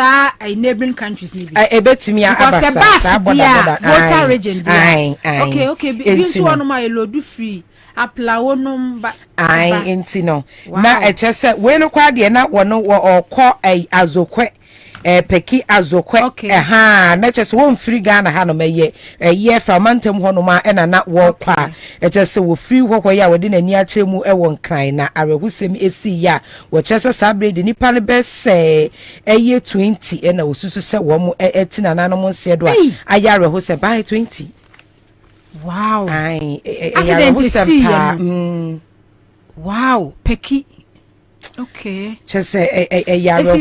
Speaker 1: neighboring countries ni bi
Speaker 3: ebetimi abasa
Speaker 1: boda Volta region okay bi so one ma elodu free apply wonum ba
Speaker 3: enti no na echese we no kwa de na wono okọ azokwe peki azokwe na echese won free Ghana ha no meye from mantem ho no ma na wo kwa echese wo free hokọ ya wode na ni ache mu won kran na arehusem esi ya wo chese sabrede nipa ne be se 20 na osusu se wo mu etina nanom nse do aya arehusem by 20
Speaker 1: wow
Speaker 3: accident see
Speaker 1: wow peki okay
Speaker 3: chese yaro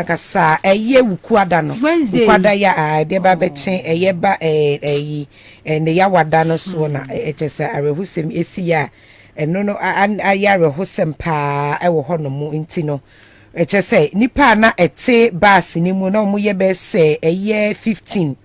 Speaker 3: kasa eye wukuada no wukuada ya de ba bechen eye ba ne ya wada no so na chese arehusem esi ya eno no ayare hosem pa ewo ho no mu ntino chese nipa na ete bus ni mu na mu ye be se eye 15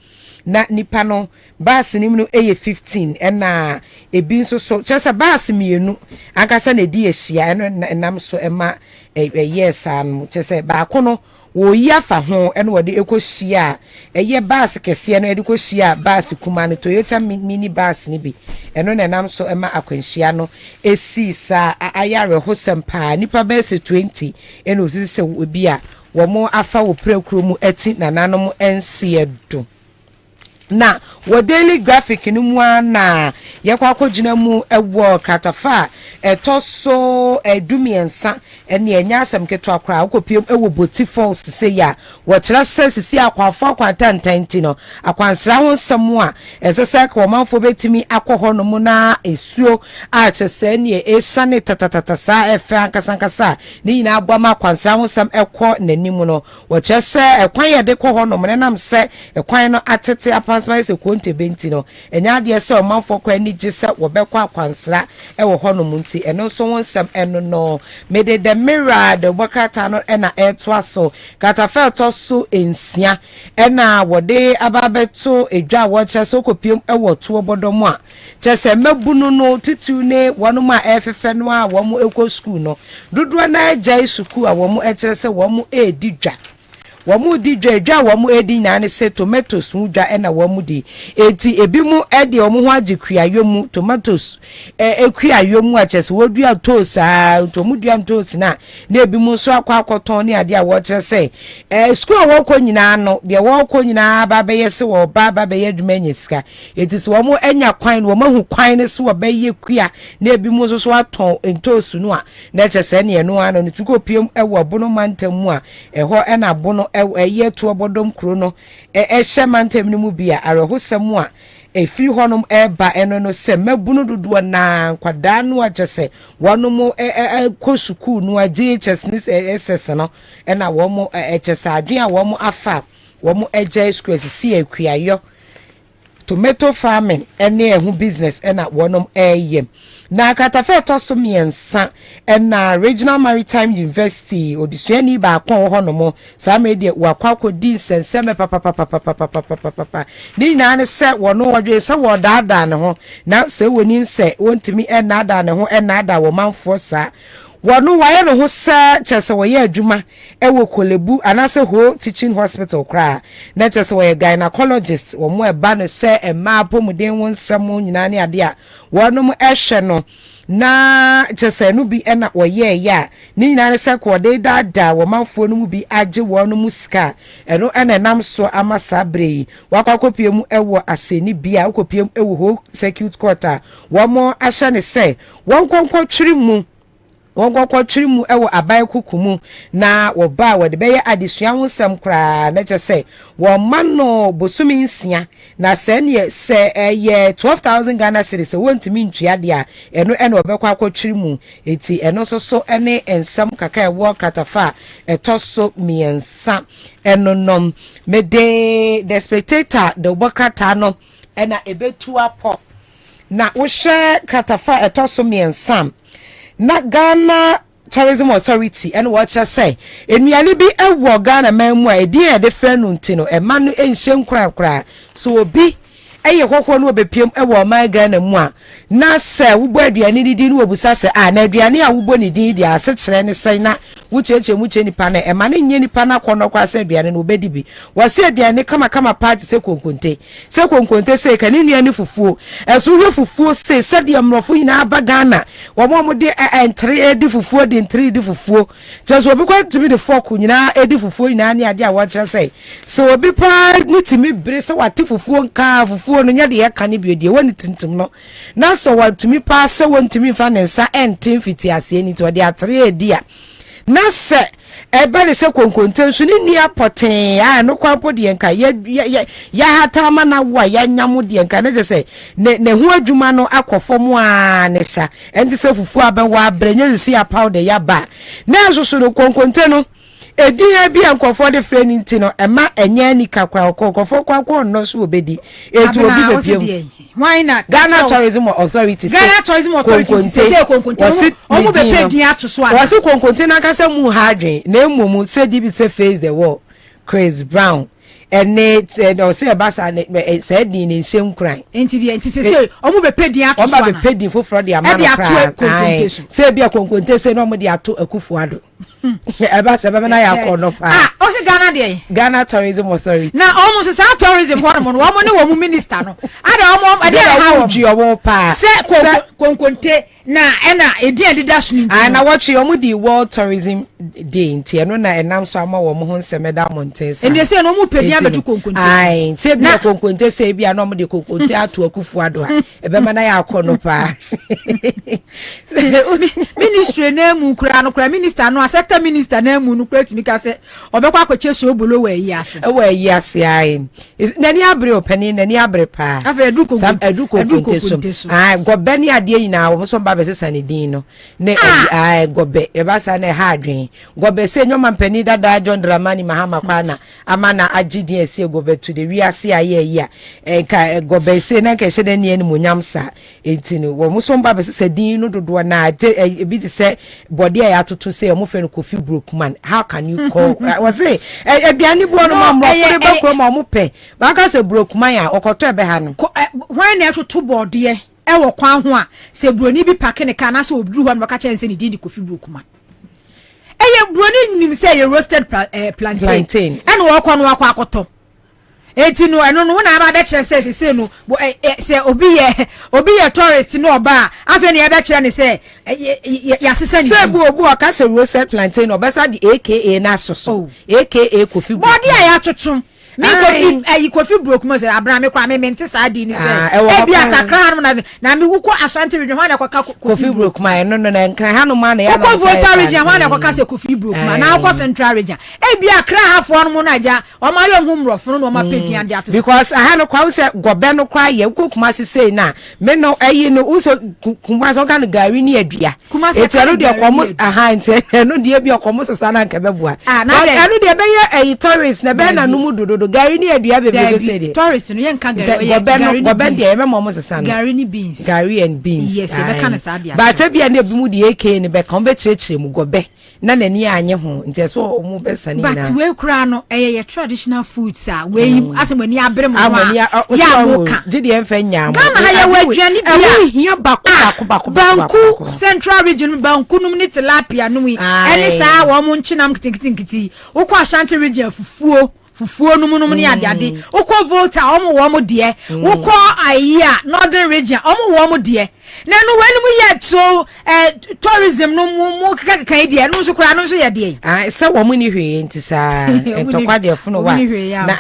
Speaker 3: na nipa no bus ni mu eye 15 ena ebi nso so chese bus mienu akasa na di ehia eno nam so ema yes chese ba kono wo yafa ho eno wode ekohia eye bus kese no ede kohia bus kuma no Toyota mini bus ni bi eno na nam so ema akwanhia no esi sa ayare hosem pa nipa bus 20 eno osisi se obi a wo mo afa wo prekuro mu eti na nanom ense edo na wo daily graphic ni mu na ye kwa kogina mu ewo kratafa etoso edumiensa ene enya asem keto akra akopiem ewo boti falls se ya wo kira sesisi akwafo akwantantanti no akwansra ho nsem a esese ka omanfo betimi akọhọ no mu na esuo a chese ne esane tatatata sa efe ankasankasa ni nyina aboma akwansra ho nsem ekọ nanim no wo chese ekwan ye de kọhọ no menam se ekwan no atete apansma se konte benti no enya de se omanfo kwa ni gise wo bekọ akwansra ewo hɔ no munti eno so won sam eno no mede the mirror the wakata no ena eto aso katafa to so ensia ena wode ababeto edwa wo kyese kopiem ewo to obodom a kyese mabunu no titu ne wono ma efefe no a wo mo ekɔ school no dodo na agya school a wo mo ekyerese wo mo edidwa wamu di dwa wamu edi nyane se tomatoes mudwa ena wamu di eti ebi mu edi omu ho agikuayo mu tomatoes ekuayo mu achese wodua toast to mudua toast na ebi mu so akwakoton ne ade a wo kire se school wo kɔ nyina no de wo kɔ nyina ba beye se wo ba beye adwuma nyesika eti se wamu enya kwan wo mahu kwan ne se wo beye kua na ebi mu so aton toast no a na achese ne eno ano ne tuko piem ewo bono mantam mu a ɛhɔ ena bono eye to obodom kro no ehye mantem ni mu bia arehosam a efiri honom eba eno no se mabunu dodo na kwada no agese wonom ko sukuu no GHS ni SS no na womo echesa adwen a womo afa womo eje school si akuayo tomato farming ene ehu business na wonom eye na katafe to so miensa na Regional Maritime University odisuani ba akon ho no mo sa media wakwa di nsenseme papa ni na ne se wono wodwe se wodada ne ho na se woni se wontimi na ada ne ho na ada wo manfo sa wono waye no ho sa chese wo ye adwuma ewo kolebu anase ho teaching hospital kra na chese wo ye gynecologist wo mo eba no se ema pomuden won nsam nyina ne ade a wono mo ehwe no na chese no bi na wo ye ya ni nyina ne se ko de dada wo manfo no mu bi age wono mu sika eno nam so amasa brei wakakopie mu ewo aseni bia wakopie mu ewo ho circuit court wo mo ahye ne se won konkon twiri mu wongokwo twirimu ewo abai kukumu na wo ba wo de beye adesua ho sam kra na chese wo mano bosumi nsia na se ne se ye 12,000 Ghana cedis wontimi ntua de a eno obekwa akotwirimu eti eno so ene ensam kaka ewo katafa etoso miensa eno nom mede the Spectator the bokata no ena ebetu apo na wo hye katafa etoso miensa na Ghana Tourism Authority and what I say enuane bi ewo Ghana mamu a edin e de frɛ no ntino e ma no enhye nkra so obi eye hwehwo no obepiem ewo ma Ghana mu a na sɛ wobɔ aduane didi no obusa sɛ na aduane a wobɔ ne din di ase kyerɛ ne sɛ na wucheche muche nipa na ema ne nye nipa na kono kwa se aduane no obedi bi wase aduane kama party se konkonte se kanini ni fufuo eso hwe fufuo se de amrofo nyina aba Ghana wo mo de entry edi fufuo de entry di fufuo just obi kwa timi de fork nyina edi fufuo nyina ne ade a wo kire se so obi pa ni timi bre se wate fufuo nka fufuo no nya de ye kane bi de woni tintim no na so wa timi pa se wontimi fa ne nsa enten fiti ase ni to de atre edi a na se ebele se konkonte nso ni nia poten a no kwapo de nka ya hata ma na wa ya nyamo de nka na je se ne ho adwuma no akofom a ne sa enti se fufu abewa abrenye si ya powder ya ba na so so konkonte no edin bi ankofo de frɛ ni nti no ema enya ni kakwa okofo kwakwo no so obedi etu obi bebiem
Speaker 1: why not
Speaker 3: Ghana Tourism Authority
Speaker 1: say konkonte omo be pay din atoso a
Speaker 3: wase konkonte na kasa mu hadwen na emom se di bi se face the wall Chris Brown ene no se basa se di ni nsem kran
Speaker 1: enti se omo be pay din atoso
Speaker 3: a omo be pay din foforo de amana kran se bia konkonte se no omo de ato Akufo-Addo eba se bebe na ya kono pa
Speaker 1: o se Ghana de
Speaker 3: Ghana Tourism Authority
Speaker 1: na almost sa tourism ho no wo ne wo minister no ada omo ade ha wo
Speaker 3: ji omo pa
Speaker 1: se konkonte na ena edi adida so nti
Speaker 3: na watch omo di World Tourism Day nti eno na enam so ama wo mo ho nsɛmɛda mountains
Speaker 1: ende se no mu pedi abetu konkonte
Speaker 3: ai nti bi konkonte se bi na omo de konkonte ato akufu ado a ebe ma na ya kono pa
Speaker 1: ministry na mu kura no kura minister no sector minister na mu no kura timi ka se obekwa akwache so obolo wa yi ase
Speaker 3: ai nani abre opani nani abre pa
Speaker 1: afa edu
Speaker 3: konkonte so ai gobe ni ade nyina wo so ba be sesa ne din no ne ai gobe e ba sa na ha adwen gobe se nyoma mpani dada John Dramani Mahama kwana amana agidi ese gobe to the wi ase aye yi a ka gobe se na ka hye ne ni munyam sa enti no wo so ba be sesa din no dodo na ebi ti se body a atoto se mo fe no Kofi Brookman. How can you call was say aduani bo no ma mo ba kro ma mo pe ba ka se Brookman a okoto ebe ha no
Speaker 1: when na atoto body e wo kwan ho a se broni bi pake ne ka na se obduru ho no ka chen se ni di Kofi Brookman eye broni nim se ye roasted plantain and wo kwan wo akoto eti no eno no na aba be kire se no se obi ye tourist no oba afa ne ya be kire ne se ya sesa ni
Speaker 3: se bu obu o ka se roasted plantain obesa di aka na soso aka Kofi
Speaker 1: body ya totum mi Kofi Brookman se Abraham kwa me mente sa di ni se ebi asakra na mi wuko Ashanti region ho na kwaka
Speaker 3: Kofi Brookman no na nkran ha no ma na ya
Speaker 1: na Volta region ho na kwaka se Kofi Brookman na kwa Central region ebi akra ha fo no na ja o ma yo humrofo no ma pedian de ato
Speaker 3: because ha no kwa se gobe no kwa ye kokuma sesei na me no ayi no uso kuma so kan gari ni adua etero de komo ente no de bi komo sesa na nka bebua eno de be ye tourist na be na numu dodo gari ni adua bebe se de
Speaker 1: tourist no ye nka gari
Speaker 3: gobe de be mo sesa na
Speaker 1: gari ni beans
Speaker 3: gari and beans
Speaker 1: yes e be kan sa dia
Speaker 3: but bia na ebi mu de AK ni be kan be chirechire mu gobe na nani anye ho nti so mu be sani na
Speaker 1: but we kura no ye traditional foods a we asemani abre mu ya boka
Speaker 3: gidi enfa nyam
Speaker 1: Ghana ha ye wadwani bia
Speaker 3: hia bako
Speaker 1: Banku Central region Banku num ni tilapia num eni saa wo mo nchinam kitinkiti ukọ Ashanti region fufuo num ni ade ukọ Volta wo mo de ukọ Aya Northern region wo mo de na no wani mu ye so tourism no mu kan de no so kura no so ye de
Speaker 3: se wo mo ni hwe nti saa entokwa de funo wa na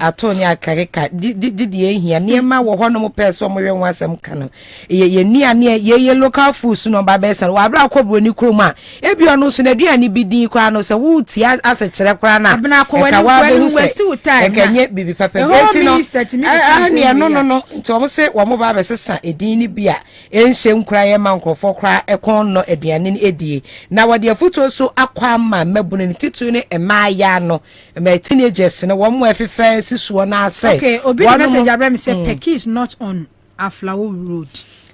Speaker 3: ato ni akareka di ehia niema wo ho no mo person mo hwe asem kan ye nuane ye local foods no ba be se wa bra akobro ni krom a ebi ono so na duane bi din kwa no se wo ti ase kire kra na
Speaker 1: ka wa waste time
Speaker 3: kenye bibi papa enti no no nti wo se wo mo ba be sesa edin ni bia enhye nkura ye ma nkrofo kra ekon no aduane ni edie na wode afuto so akwa ma mabunu ni titu ne emaya no ma teenagers no wo mo afefa sisuo na ase
Speaker 1: okay obi message Abraham say Peki is not on Aflawo road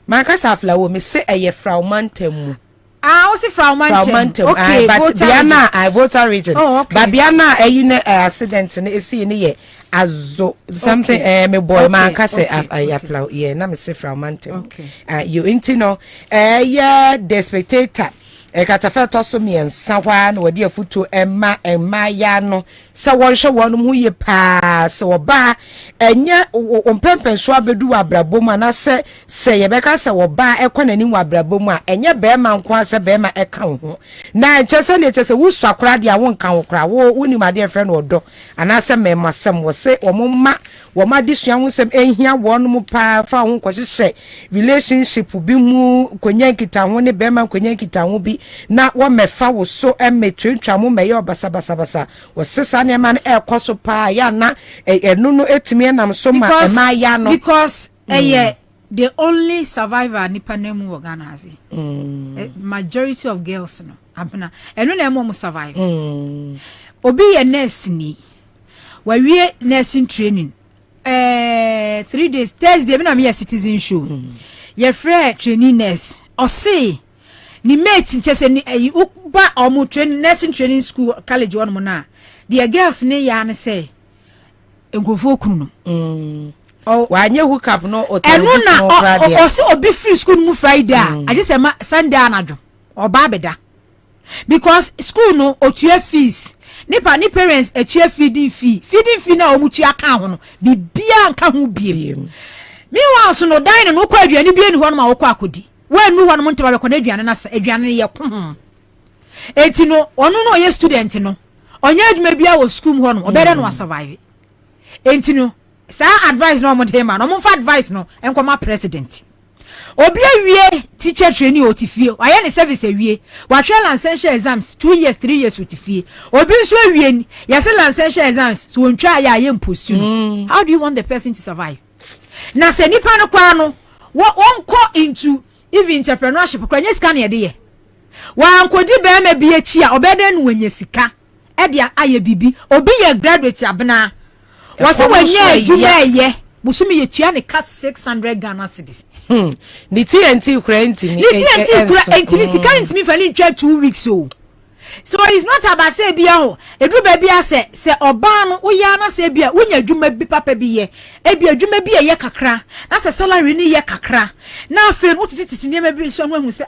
Speaker 3: Mankasa Aflawo me say eye Fraumantam
Speaker 1: o si Fraumantam
Speaker 3: okay but Biana I Volta region but Biana ayi ne accident ne esi ne ye azo something me boy Mankasa Aflawo yeah na me say Fraumantam you intino yeah the spectator ekatafa toso miensa hwa na wadi afuto emma ya no se wonhwe wonum hu ye pa se oba enye ompempen so abedu abrabom ana se yebeka se oba ekwanani wa abrabom a enye be ma nko se be ma eka ho na chese ne chese wusu akora de awon kan okora wo unimade efre no odo ana se memasem wo se omma wo ma disua ho sem ehia wonum pa fa ho kwhye relationship bi mu konya kita ho ne be ma konya kita ho bi na wo mefa wo so emetwetwa mo meye obasa wo sesa ne ma na ekoso pa ya na enu no etimi enam so ma ema ya no
Speaker 1: because the only survivor nipa nemu Ghana has majority of girls no abena enu na emo survive obi ye nurse ni wa wie nursing training 3 days Thursday bi na me citizen show ye free training nurse o see ni mate nchese ni ba omo training nursing training school college one mo na the girls ne ya ne say engofo kunu no
Speaker 3: wanye hook up no
Speaker 1: enu na o se obi free school mu Friday a aje se ma Sunday anadwo oba beda because school no otua fees nipa ni parents etua feeding fee na omutua ka ho no bibia nka ho biem me wa so no dan no kwa aduane bi eni ho no ma wo kwa akodi wa nu ho no ntaba be kwa aduane na aduane ye ko ho eti no ono no ye student no onya adwuma bia wo school ho no obere no survive enti no sa advice no mo de ma no mo fa advice no enkoma president obi awie teacher training otifie aye ne service awie wa hwe licensure exams 2 years 3 years otifie obi nso awie ni yes licensure exams so wontwa aye impost no how do you want the person to survive na se nipa no kwa no won ko into even entrepreneurship kwa nya sika na yede ye wa ankodi be ma bi achi a obede no wanya sika e dia aye bibi obi ye graduate abena wose wanya adwuma ye busumi ye tua ne cut 600 Ghana cedis
Speaker 3: ni TNT kura ntimi
Speaker 1: ntimi sika ntimi fa ni ntwa 2 weeks so it's not about say bia ho edu ba bia se oba no uya na se bia wonya adwuma bi papa bi ye e bia adwuma bi ye kakra na se salary ni ye kakra na afi no tititi ne ma bi so no hu se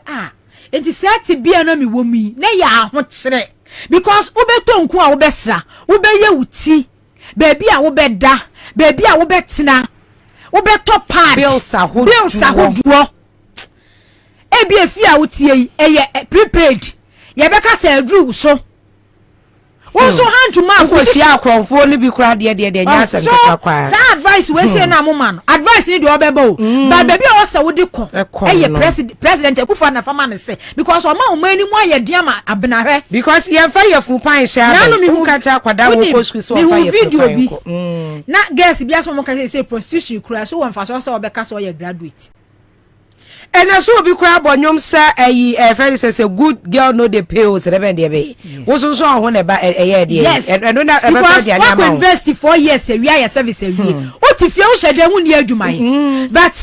Speaker 1: enti set bia na mi wo mi na ya ho kire because ubeto nku a ubesra ubeye wuti baby a wobeda baby a wobetena wobeto pad bills ahoduo ebi efi a wotie eye prepaid ye beka say adru so wonso hantuma
Speaker 3: akosia akronfo ne bi kura de nya asem kakwa
Speaker 1: sa advice we say na moma no advice ni de obeba but baby a wose wodi ko eye president Akufo na fama ne say because o ma mani mu aye de ama abenahwe
Speaker 3: because ye fa ye fu pan sha ba no ka cha kwada wo ko school so fa ye video bi
Speaker 1: na girls bi aso mo ka say prostitution kura so won fa so obeka so ye graduate
Speaker 3: ena so obi kwa abonyom sa friend says a good girl no the pills reben de be wo so so ho na ba eye de eno na e ba dia na ma
Speaker 1: invest 4 years we are service we o ti fie wo shede hu ne adwuma but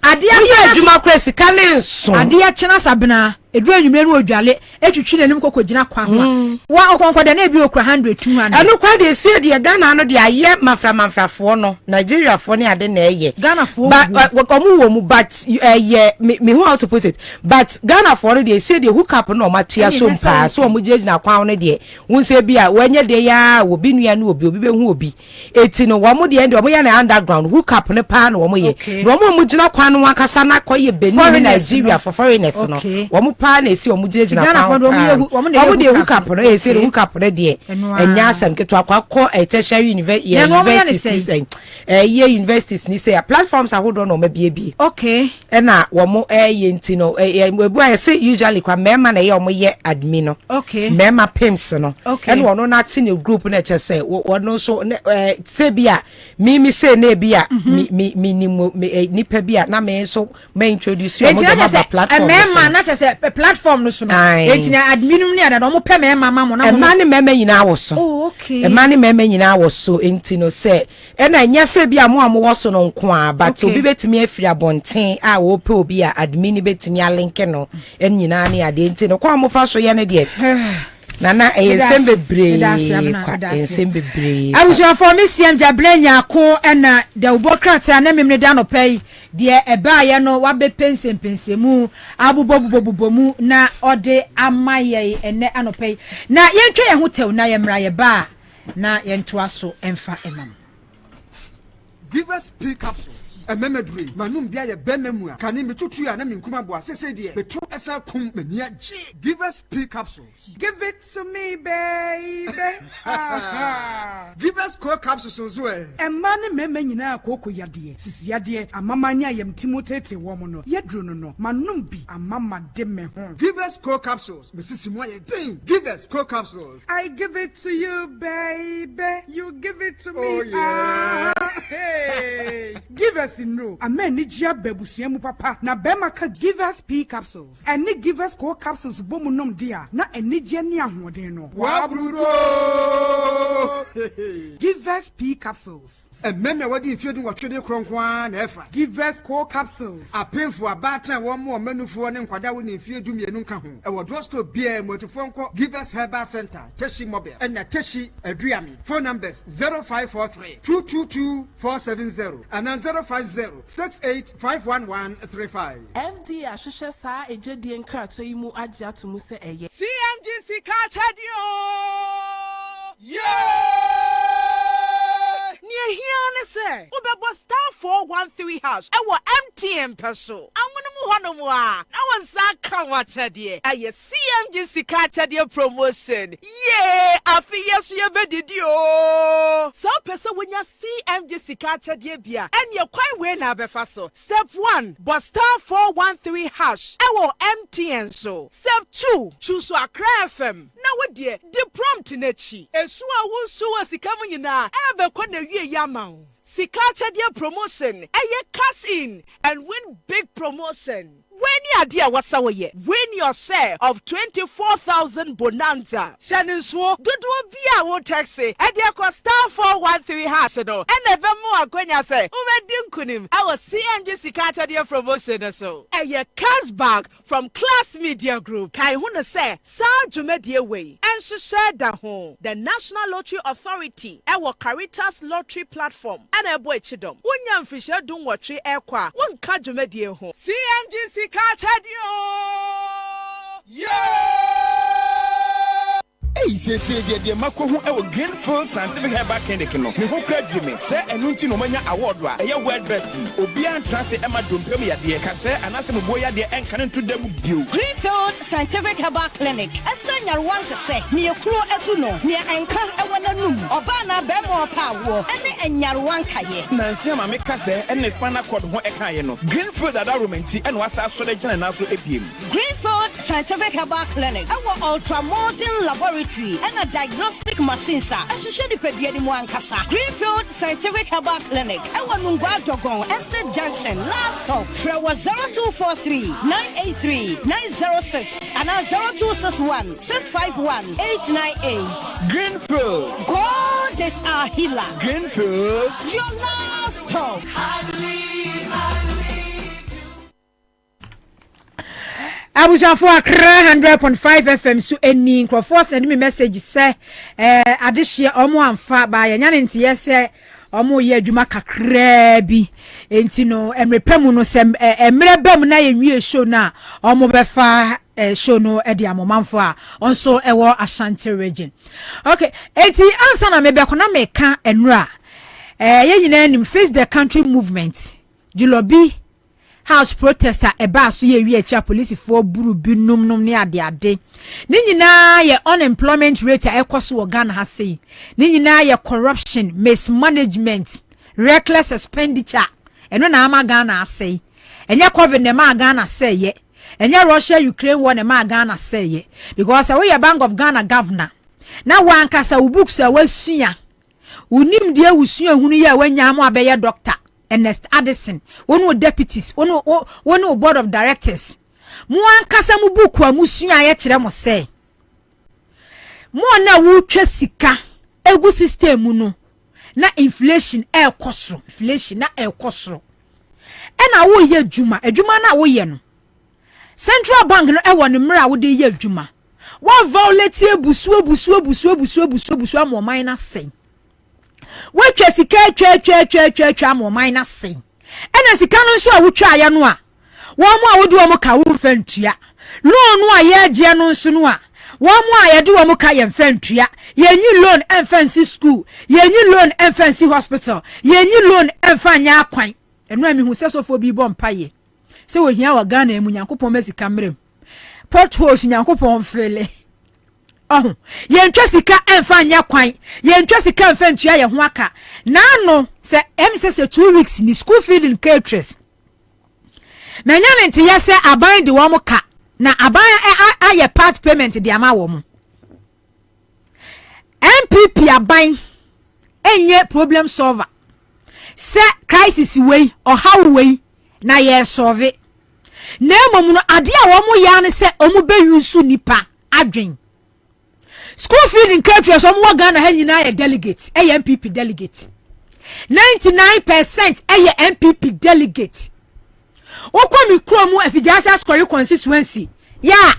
Speaker 1: adia
Speaker 3: sa adwuma kwa sika ne nso
Speaker 1: adia chena sabena edu anwumre no odwale etwitwi nanim kokogina kwa ho wa okonkoda na bi okura 100 200
Speaker 3: eno kwa de sie de Ghana no de aye mafrafo no Nigeria fo ne ade na eye
Speaker 1: Ghana fo
Speaker 3: but omu wo mu but me how to put it but Ghana fo no de sie de hook up no matia so mpa so omu jejina kwa no de wonse bi a wanye de ya obi nua na obi be hu obi eti no wo mu de omu ya na underground hook up ne pa no wo mu ye wo mu jina kwa no akasa na koye Benin Nigeria for foreigners no wo mu pa na esi omu jejina kwa wo de hook up no esi de hook up ne de enya asem keto akwa tertiary universities universities ni say platforms ahodo no mabie
Speaker 1: okay
Speaker 3: na wo mo ye ntino ebu I say usually kwa mema na ye omo ye admin no
Speaker 1: okay
Speaker 3: mema pimps no and wono na te ne group na che say wono so say bia mi say na bia mi nipa bia na me so me introduce you mo platform
Speaker 1: mema na che say platform no so no etina admin ni ada no mo pe mema mama na
Speaker 3: mo ne mema nyina wo so
Speaker 1: okay
Speaker 3: e mani mema nyina wo so ntino say e na nya say bia mo wo so no nko a but obi betimi afiri abonten a wo pe obi a admin betimi a link no en nyina ne ade ntino kwa mo fa so ye ne de nana ensembe bre
Speaker 1: abusu for me siem jablenya ko na de ubokrata na memne da no pay de eba ye no wa be pensempensemu abubobubomu na ode amaye ene anopay na yentwe ye ho tew na ye mra ye ba na yentoa so emfa emam
Speaker 4: Give us P capsules. A memedry. Manum bia ye benmemua. Kani metutu ya na minkuma bo asese de. Betu esa kum mania G. Give us P capsules.
Speaker 5: Give it to me, baby.
Speaker 4: Give us core capsules so e.
Speaker 5: E mane meme nyina akoko yade. Sisi yade amamanya yem timotete wo mo no. Yedru no no. Manum bi amama de me ho.
Speaker 4: Give us core capsules. Mrs. Moye ding. Give us core capsules.
Speaker 5: I give it to you, baby. You give it to me.
Speaker 4: Oh yeah.
Speaker 5: Hey. Give us no. Amen ni jia bebusiemu papa. Na bema ka give us P capsules. Eni give us core capsules bomu nom dia. Na eni je ni ahoden no.
Speaker 4: Wa brudo.
Speaker 5: Give us P capsules.
Speaker 4: E meme wadi infiedu watwede kronkwan na efa.
Speaker 5: Give us core capsules.
Speaker 4: Apemfo abatan wo mo manufo ne nkwada wo ne infiedu mienu nka ho. E wo drugstore bia motufo nko Give us Herbal Center, Teshi Mobile. And na Teshi Aduami. Phone numbers 0543 222 470 and 05 050-68-51135.
Speaker 6: FD ahwehwɛ saa ejedi nkrato yi mu agye ato mu sɛ ɛyɛ
Speaker 1: CMGC Kachadio! Near here, sir. Ubebo star 413 hash. Ewo MTN peso. Amunumu no one saka watadie. Aye CMGC Kachadio promotion. Yeah, afi yesu ye bedidio. So peso when ya CMGC Kachadio bia. And ye quite way na befaso. Step 1, but star 413 hash. Ewo MTN so. Step 2, choose Accra FM. Now what dear, the prompt nechi. Esua wusu sikamu yina. Ebe kone yamau. Sika Chadia promotion. Eye cash in and win big promotion. When you idea what's our year, win your share of 24,000 bonanza. Shannon Swo, do via won't taxi. And your cost star 413 hash and never more when you say, Umedinkunim, our CMG Sika Chadia promotion so. A cash bag from Class Media Group. Kai Huna say, Sa Jumedia Way. And she shared the home. The National Lottery Authority, our Caritas Lottery Platform. And a boy chidom. Unyam Fisher don't watch airqua. One Kajumedia home. CMG Kachadio! Yeah!
Speaker 7: Hey, say the Mako who our Greenfield Scientific Herbal Clinic no. Me who crave me. Say enunti no manya award wa. Eya world best. Obian transe Emma Dumpemi ya de ka say anase mo boya de enkan to dem bio.
Speaker 8: Greenfield Scientific Herbal Clinic. Esa nyarwan te say ne ekuro etu no. Ne enkan ewana num. Oba na be mo pa wo. Ene enyarwan kaye.
Speaker 7: Na nsia ma me ka say ene spinal cord ho eka ye no. Greenfield ada romenti ene wasa so de gina na so ebiem.
Speaker 8: Greenfield Scientific Herbal Clinic. Our ultra modern laboratory and a diagnostic machine sir. Ehhehwe ni pedua ni mu ankasa. Greenfield Scientific Herbal Clinic. Ewa Nungwa Dogon Estate Junction last stop. Fra was 0243 983 906 and 0261 651 898.
Speaker 7: Greenfield.
Speaker 8: God is our healer.
Speaker 7: Greenfield.
Speaker 8: Your last stop.
Speaker 1: Abusafo Accra 100.5 FM so eni nkrofo send me message say adehye omo amfa ba ya nyane ntiye say omo ye adwuma kakra bi enti no emrepam no se emrebam na yenwie show na omo befa show no e dia momamfo a onso ewo Ashanti region. Okay, enti ansa na mebeko na meka enura ye nyina nim face the country movement Julobi house protester eba so ye wi echa police for buru bi nom ne ade ni nyina ye unemployment rate ekoso wo Ghana ha sei ni nyina ye corruption mismanagement reckless expenditure eno na ama Ghana asei enye covid ne ma Ghana sei ye enye Russia Ukraine war ne ma Ghana sei ye because we ye Bank of Ghana governor na wankasa wo books a wasua unim de awusua hunu ye wanya am abeye doctor Ernest Addison, one of deputies, one of board of directors. Mwan kasa mu buku a musua ye kire mo say. Mo na wu twasika egu system mu no. Na inflation kosoro, inflation na kosoro. E na wo ye adwuma na wo ye no. Central Bank no wo ne mra wo de ye adwuma. Wo violate busu mo minus say. Wetwa sika twa mo minus say. Ena sika no so a wotwa ya no a wo mo a wode wo mo ka wo mfantua loan no a ye agye no so no a wo mo a ye de wo mo ka ye mfantua yenyi loan emfancy school yenyi loan emfancy hospital yenyi loan emfanya akwan eno ami hu sesofo bi bo mpaye se wo hia wa Ghana emu Nyankopon mesika mrem potholes Nyankopon fele oh yentwa sika emfanya kwan yentwa sika emfantua ye ho aka na no se emsese 2 weeks ni school feeding caterers menya nti yese aban de wo ka na aban aye part payment de ama wo mo MPP aban enye problem solver se crisis way or how way na ye solve na emom no ade a wo mo ya ne se omo be yusu nipa adwen school feeding caterers omo Ghana ha nyina ye delegate MPP delegate 99% MPP delegate Okwami kromu efijasa score constituency ya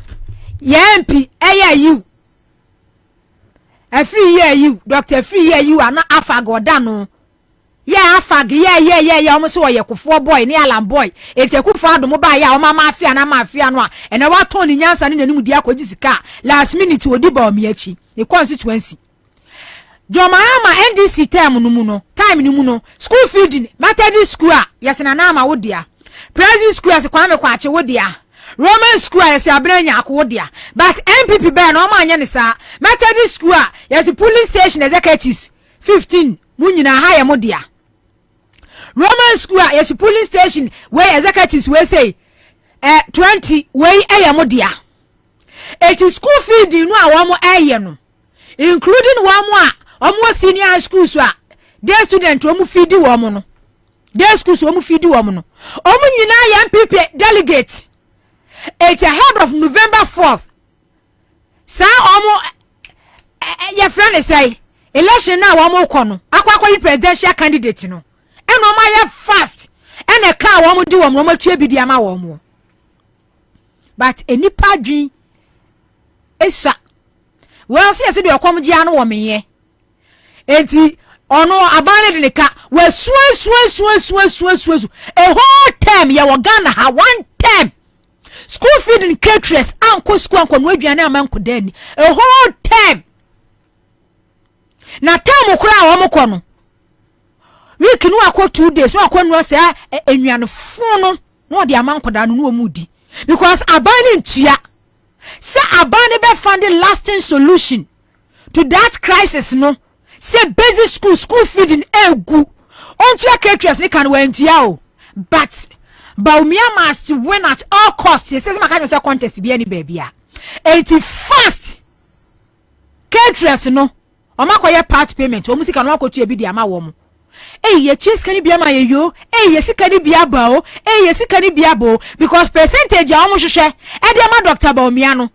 Speaker 1: MP you free year you Dr. free year you ana afagoda no Yeah, fag, yeah, almost so ye kufo boy, ni alam boy. It's a good father mobile, ya, oma mafia na mafia no. And I want Tony Nyansa in the new diako jisika. Last minute to dibo miechi. The constituency. Jomama NDC term numuno. Time numuno. School feeding. Methodist school. Yes, na nama wodia. Private school as kwame kwache wodia. Roman school as abrenya akwodia. But MPP ban no ma anya ne sa. Methodist school yes police station executives 15 munyina higher modia. Roman school yes police station where executives we say 20 we modia. It is school feeding no awamo no. Including one more senior high school so day student omu feed woman no. Day schools omu feed woman no. Omu nyina MPP delegate. It's ahead of November 4th. Sa omu your friend say election na womu kono. Akwa presidential candidate no. And omu ya fast. And a car womu di womu tue bi di ama womu. But any padri esa. Well see say dey kom gia no wo menye. Enti ono abane de neka we su a whole term ye wo Ghana ha one term. School feeding caterers anko school anko no aduane amanko dani a whole term. Na term kura wo mko no. Week no akọ 2 days no akọ no say ennuane fun no de amanko da no omudi because abane ntua. Say abane be find a lasting solution to that crisis no. Say basic school feeding egu. Onto caterers ni kan wentia o. But Baumia must win at all costs. He says, "Maka say contest be any baby a." 81st caterers no. Omakoye part payment. Omu sika no akotu ebi di ama wo mu. Ye chase kan bi ama ye yo. Ye sika ni bia ba o. Ye sika ni bia bo because percentage a omu hwehwe. E di ama Dr. Baumia no.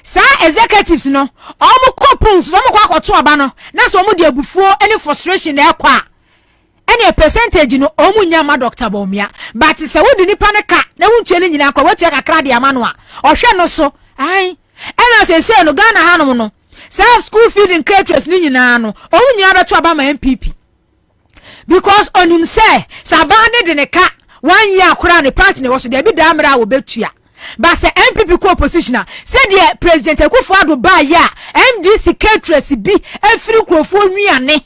Speaker 1: Sa executives no. Omu couples omu kwa akoto aba no. Na so omu di abufuo any frustration na ekwa. Any percentage no omu nyama Dr. Baumia but se wodi nipa ne ka na wuntua ne nyina kwa watua kakra de ama no a ohwe no so ai ena se no Ghana hanom no self school feeding caterers ni nyina no omu nyina beto aba ma MPP because onum say sabane de ne ka 1 year akura ne party ne wo so de bi da amra wo betua but se MPP ko opposition say the president Akufo-Addo ba ya MDC caterers bi afiri krofo nuane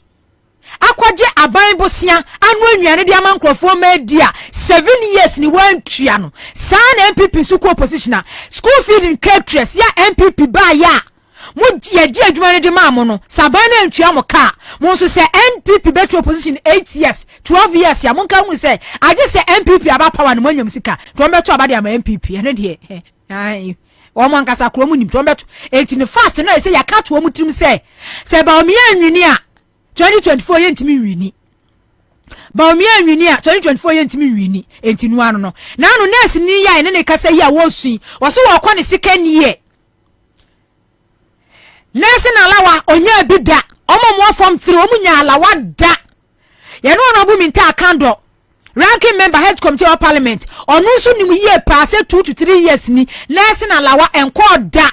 Speaker 1: akwaje aban bosia anu anuane de amankrofo media 7 years ni wantua no saa na MPP su ko opposition school feeding caterers ya MPP ba ya mo je adwuma ne de maamo no saban na antua mo ka mo so se MPP better opposition 8 years 12 years ya mo kan hu se age se MPP aba power no manyam sika to beto aba de ama MPP ene de ai wo mo ankasa kro mu nim to beto enti ne fast na se ya ka to mu trim se Baumia anwini a 2024 yentimi nwini. Baumia nwini a 2024 yentimi nwini. Enti nu anu no. Na anu nurse ni ya ene ne kasa yi a wo sui. Wo so wo kɔ ne sika nie. Nurse na lawa onya bi da. Omo mo form 3 omu nya alawa da. Ye no no bu mi nta kando. Ranking member head committee of parliament. Onu so nim ye pa se 2 to 3 years ni. Nurse na lawa enko da.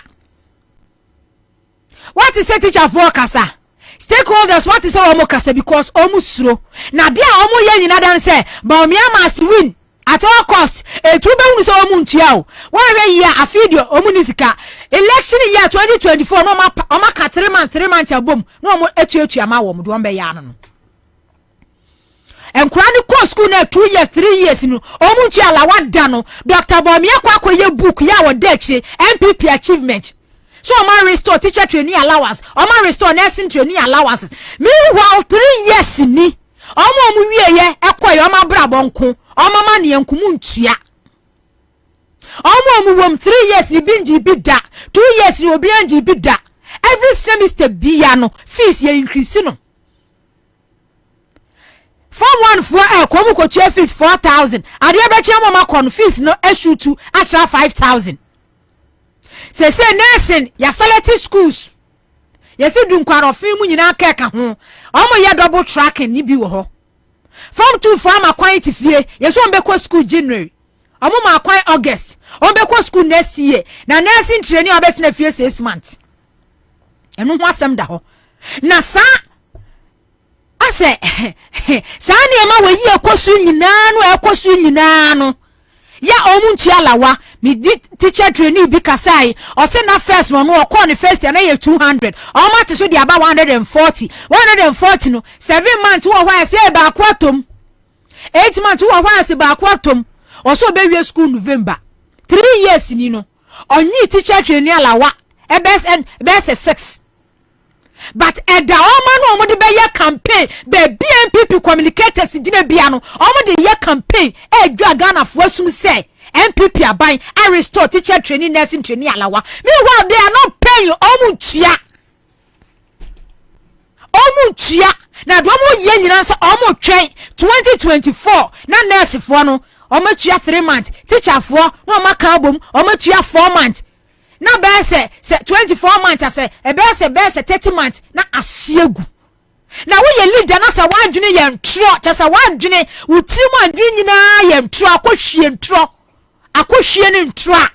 Speaker 1: What is teacher for kasa? Stakeholders what is omo kasa because omu suro na dia omu ye nyina dan say Baumia must win at all cost e tu be hu so omu ntua o one year afidio omu nisika election year 2024 no ma ka 3 months abom no omu etuetu ama wo mu do ombe ya no enkura ni ko school na 2 years 3 years no omu ntua la wada no Dr. Baumia kwa akoye book ya wo da chi MPP achievement. So man restore teacher training allowance. Man restore nursing training allowances. Meanwhile 3 years ni. Omo wie ye ekoye oma brabo nko. Oma ma ne yankumu ntua. Omo wom 3 years ni binji bi da. 2 years ni obi anji bi da. Every semester biya no fees ye increase no. Form 1 for ko mu ko tue fees 4,000. Ade be che mo ma kon fees no issue to atra 5,000. Say nursing ya salary schools. Ya se dunkwaro film nyina keka ho. Omo ya double tracking ni bi wo ho. Form 2 for am akwan tifie. Ya so mbekọ school January. Omo ma akwan August. Ombekọ school next year. Na nursing training obetina fie 6 months. Enu ho asem da ho. Na sa se sani ema we yi ekosu nyina no ekosu nyina no ya omuntu alawa mi teacher trainee bi kasai o se na first one no call the first na ye 200 o ma te so di aba 140 no 7 months wo hwa se ba kwatom 8 months wo hwa se ba kwatom o so be wie school November 3 years ni no onyi teacher trainee alawa best 6 but eda oma no omo de be ye campaign be BNPP communicators gina bia no omo de ye campaign edwa Ghana fo asum say MPP aban I restore teacher training nursing training alawa meanwhile they are not paying omo tua na do omo ye nyina so omo twen 2024 na nurse fo no omo tua 3 months teacher fo no maka bom omo tua 4 months na bese 24 months ase bese 30 months na asiegu na wo ye leader na sa wadwene ye ntro chasa wadwene utimu adwene nyina ye ntro akohwie ne ntro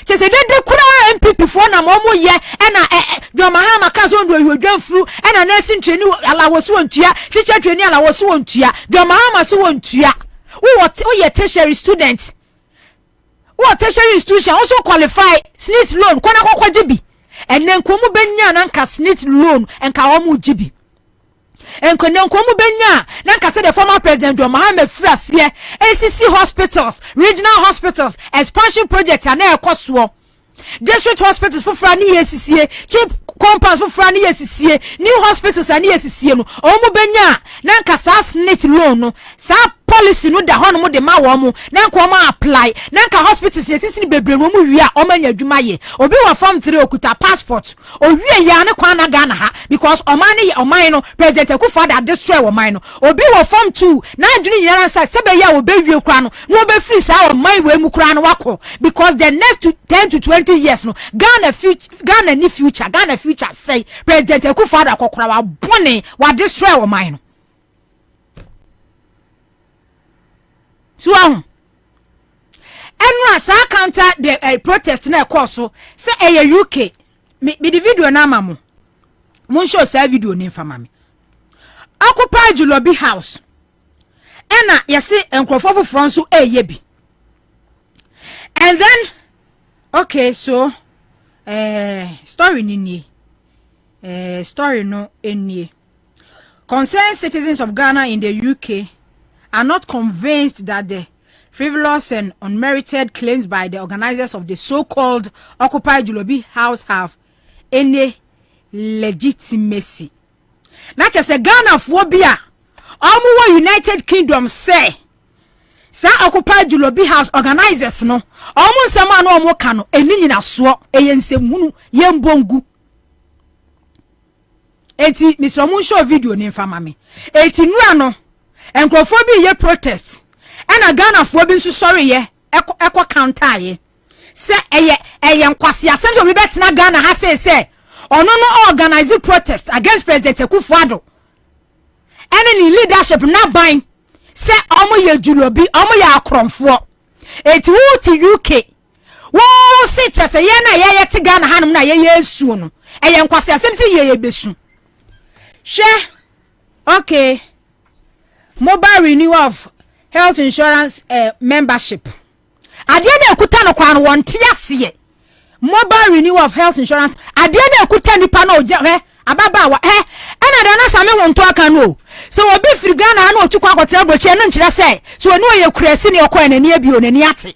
Speaker 1: chese dede kura MPP fo na mo ye na do mahama kazo ndo yodwanfuru na nursing training alawo so ntua teacher training alawo so ntua do mahama so ntua wo ye tertiary student what tertiary institution also qualify SNIT loan kwana kokwa jibi enen komu benya na nka SNIT loan enka omu jibi enkonen komu benya na nka se the former president Mohamed Frasie ACC hospitals regional hospitals expansion project na ekoso district hospitals for frani ACC cheap compounds for frani ACC new hospitals ani ACC no omu benya na nka sa SNIT loan no sa policy no da hono mo de ma wo mu na nko ma apply na nka hospitals yesisi ni bebre no mu wi a o manya adwuma ye obi wa form 3 okuta passport o wi ya ne kwa na Ghana ha because o man ye o man no president Akufo da destroy o man no obi wa form 2 na adwuni nyara sa sebe ya o be wi kura no no be free sa o man we mu kura no wako because the next 10 to 20 years no Ghana future say president Akufo da kokora wa bone wa destroy o man no so enu asa counter the protest na ekoso se UK me the video na mamo mon show sa video ni mfa mame Occupy Julobi house ena yesi enkrofo fronso bi and then okay so story ni story no enie concerned citizens of Ghana in the UK are not convinced that the frivolous and unmerited claims by the organizers of the so-called Occupy Julobi house have any legitimacy. Not just a Ghana phobia. Omo United Kingdom say Occupy Julobi house organizers no. Omo sama no omo kano eni nyina so eyensemmunu yembongu. Eti Mr. Omo show video ni mfa mame. Eti nura no enkrofo ye protest ena Ghana fo bi nso sorry ye eko counter ye se eye nkwase asem so bi betina Ghana ha se ono no organize protest against President Akufo-Addo ene ni leadership na ban se omo ye Julobi omo ye akromfo eti wo ti UK wo se chese ye na ye ti Ghana hanum na ye esuo no eye nkwase asem se ye besu she okay mobile renewal of health insurance membership adie na ekuta no kwa no wonte ase mobile renewal of health insurance adie na ekuta nipa na oje ababa wa ena da na same wonto aka no so obi firi Ghana na otukwa akote aboche no nkire se so onu oye kurasi ne okọ enani abi onani ate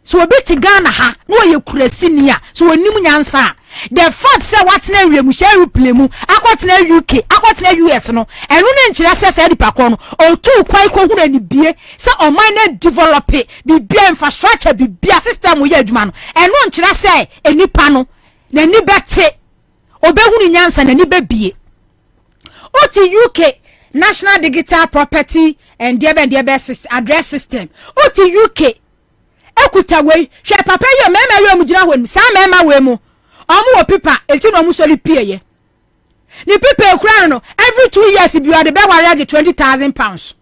Speaker 1: so obi ti Ghana ha na oye kurasi ni a so onim nyansa the fact say what na wiemu share play mu akotena UK akotena US no enu ne nkire se dipa ko no otu kwai ko hu na ni bie se o man na develop bibia infrastructure bibia system ye adwuma no enu nkire se enipa no na ni bete obehu ni nyansa na ni bebie oti UK National Digital Property and Diebe Address System oti UK ekuta we hwe papa yo mema yo mu gina ho ni sa mema we mu omo wo pipa enti no mu soli pie ye ni pipa ekura no every 2 years bi ade be ware de 20,000 pounds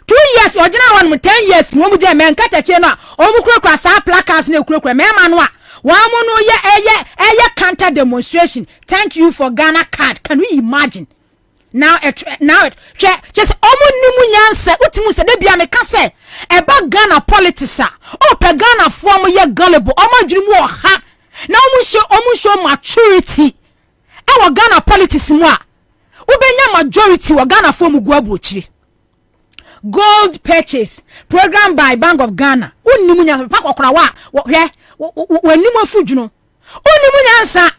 Speaker 1: 2 years ogina won mu 10 years mo mu je men kata che no omo kura sa placards na ekura mema no a Wamono ye counter demonstration. Thank you for Ghana card. Can we imagine? Now just omo nimu nyanse utimu se de bia me ka se e ba Ghana politics a o pe Ghana form ye gullible omo dwumu oha na omo show maturity e wo Ghana politics mu a ubenya majority wo Ghana form gu abrochiri. Gold purchase program by Bank of Ghana unimu nyanse pa kokora wa hwe wanimu afudwuno unimu nyansa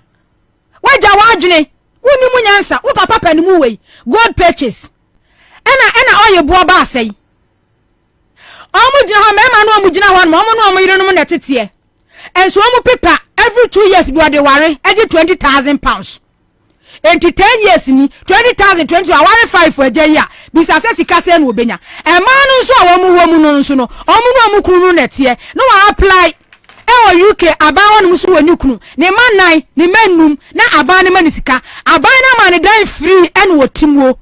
Speaker 1: waja wadwene unimu nyansa wo papa panimu wei gold purchase ena oye buo ba asai omu gina ho mema no omu gina ho no omu no omu yire no na tete enso omu paper every 2 years bi ode ware edi 20,000 pounds enti 10 years ni 20,000 20 aware 5 for ejeya bisa se sika se no obenya ema no nso omu ho mu no nso no omu no omu kunu na tie no wa apply ewo UK aban no musu wani kunu ne man ne manum na aban ne manisika aban na man dan free ene wotimwo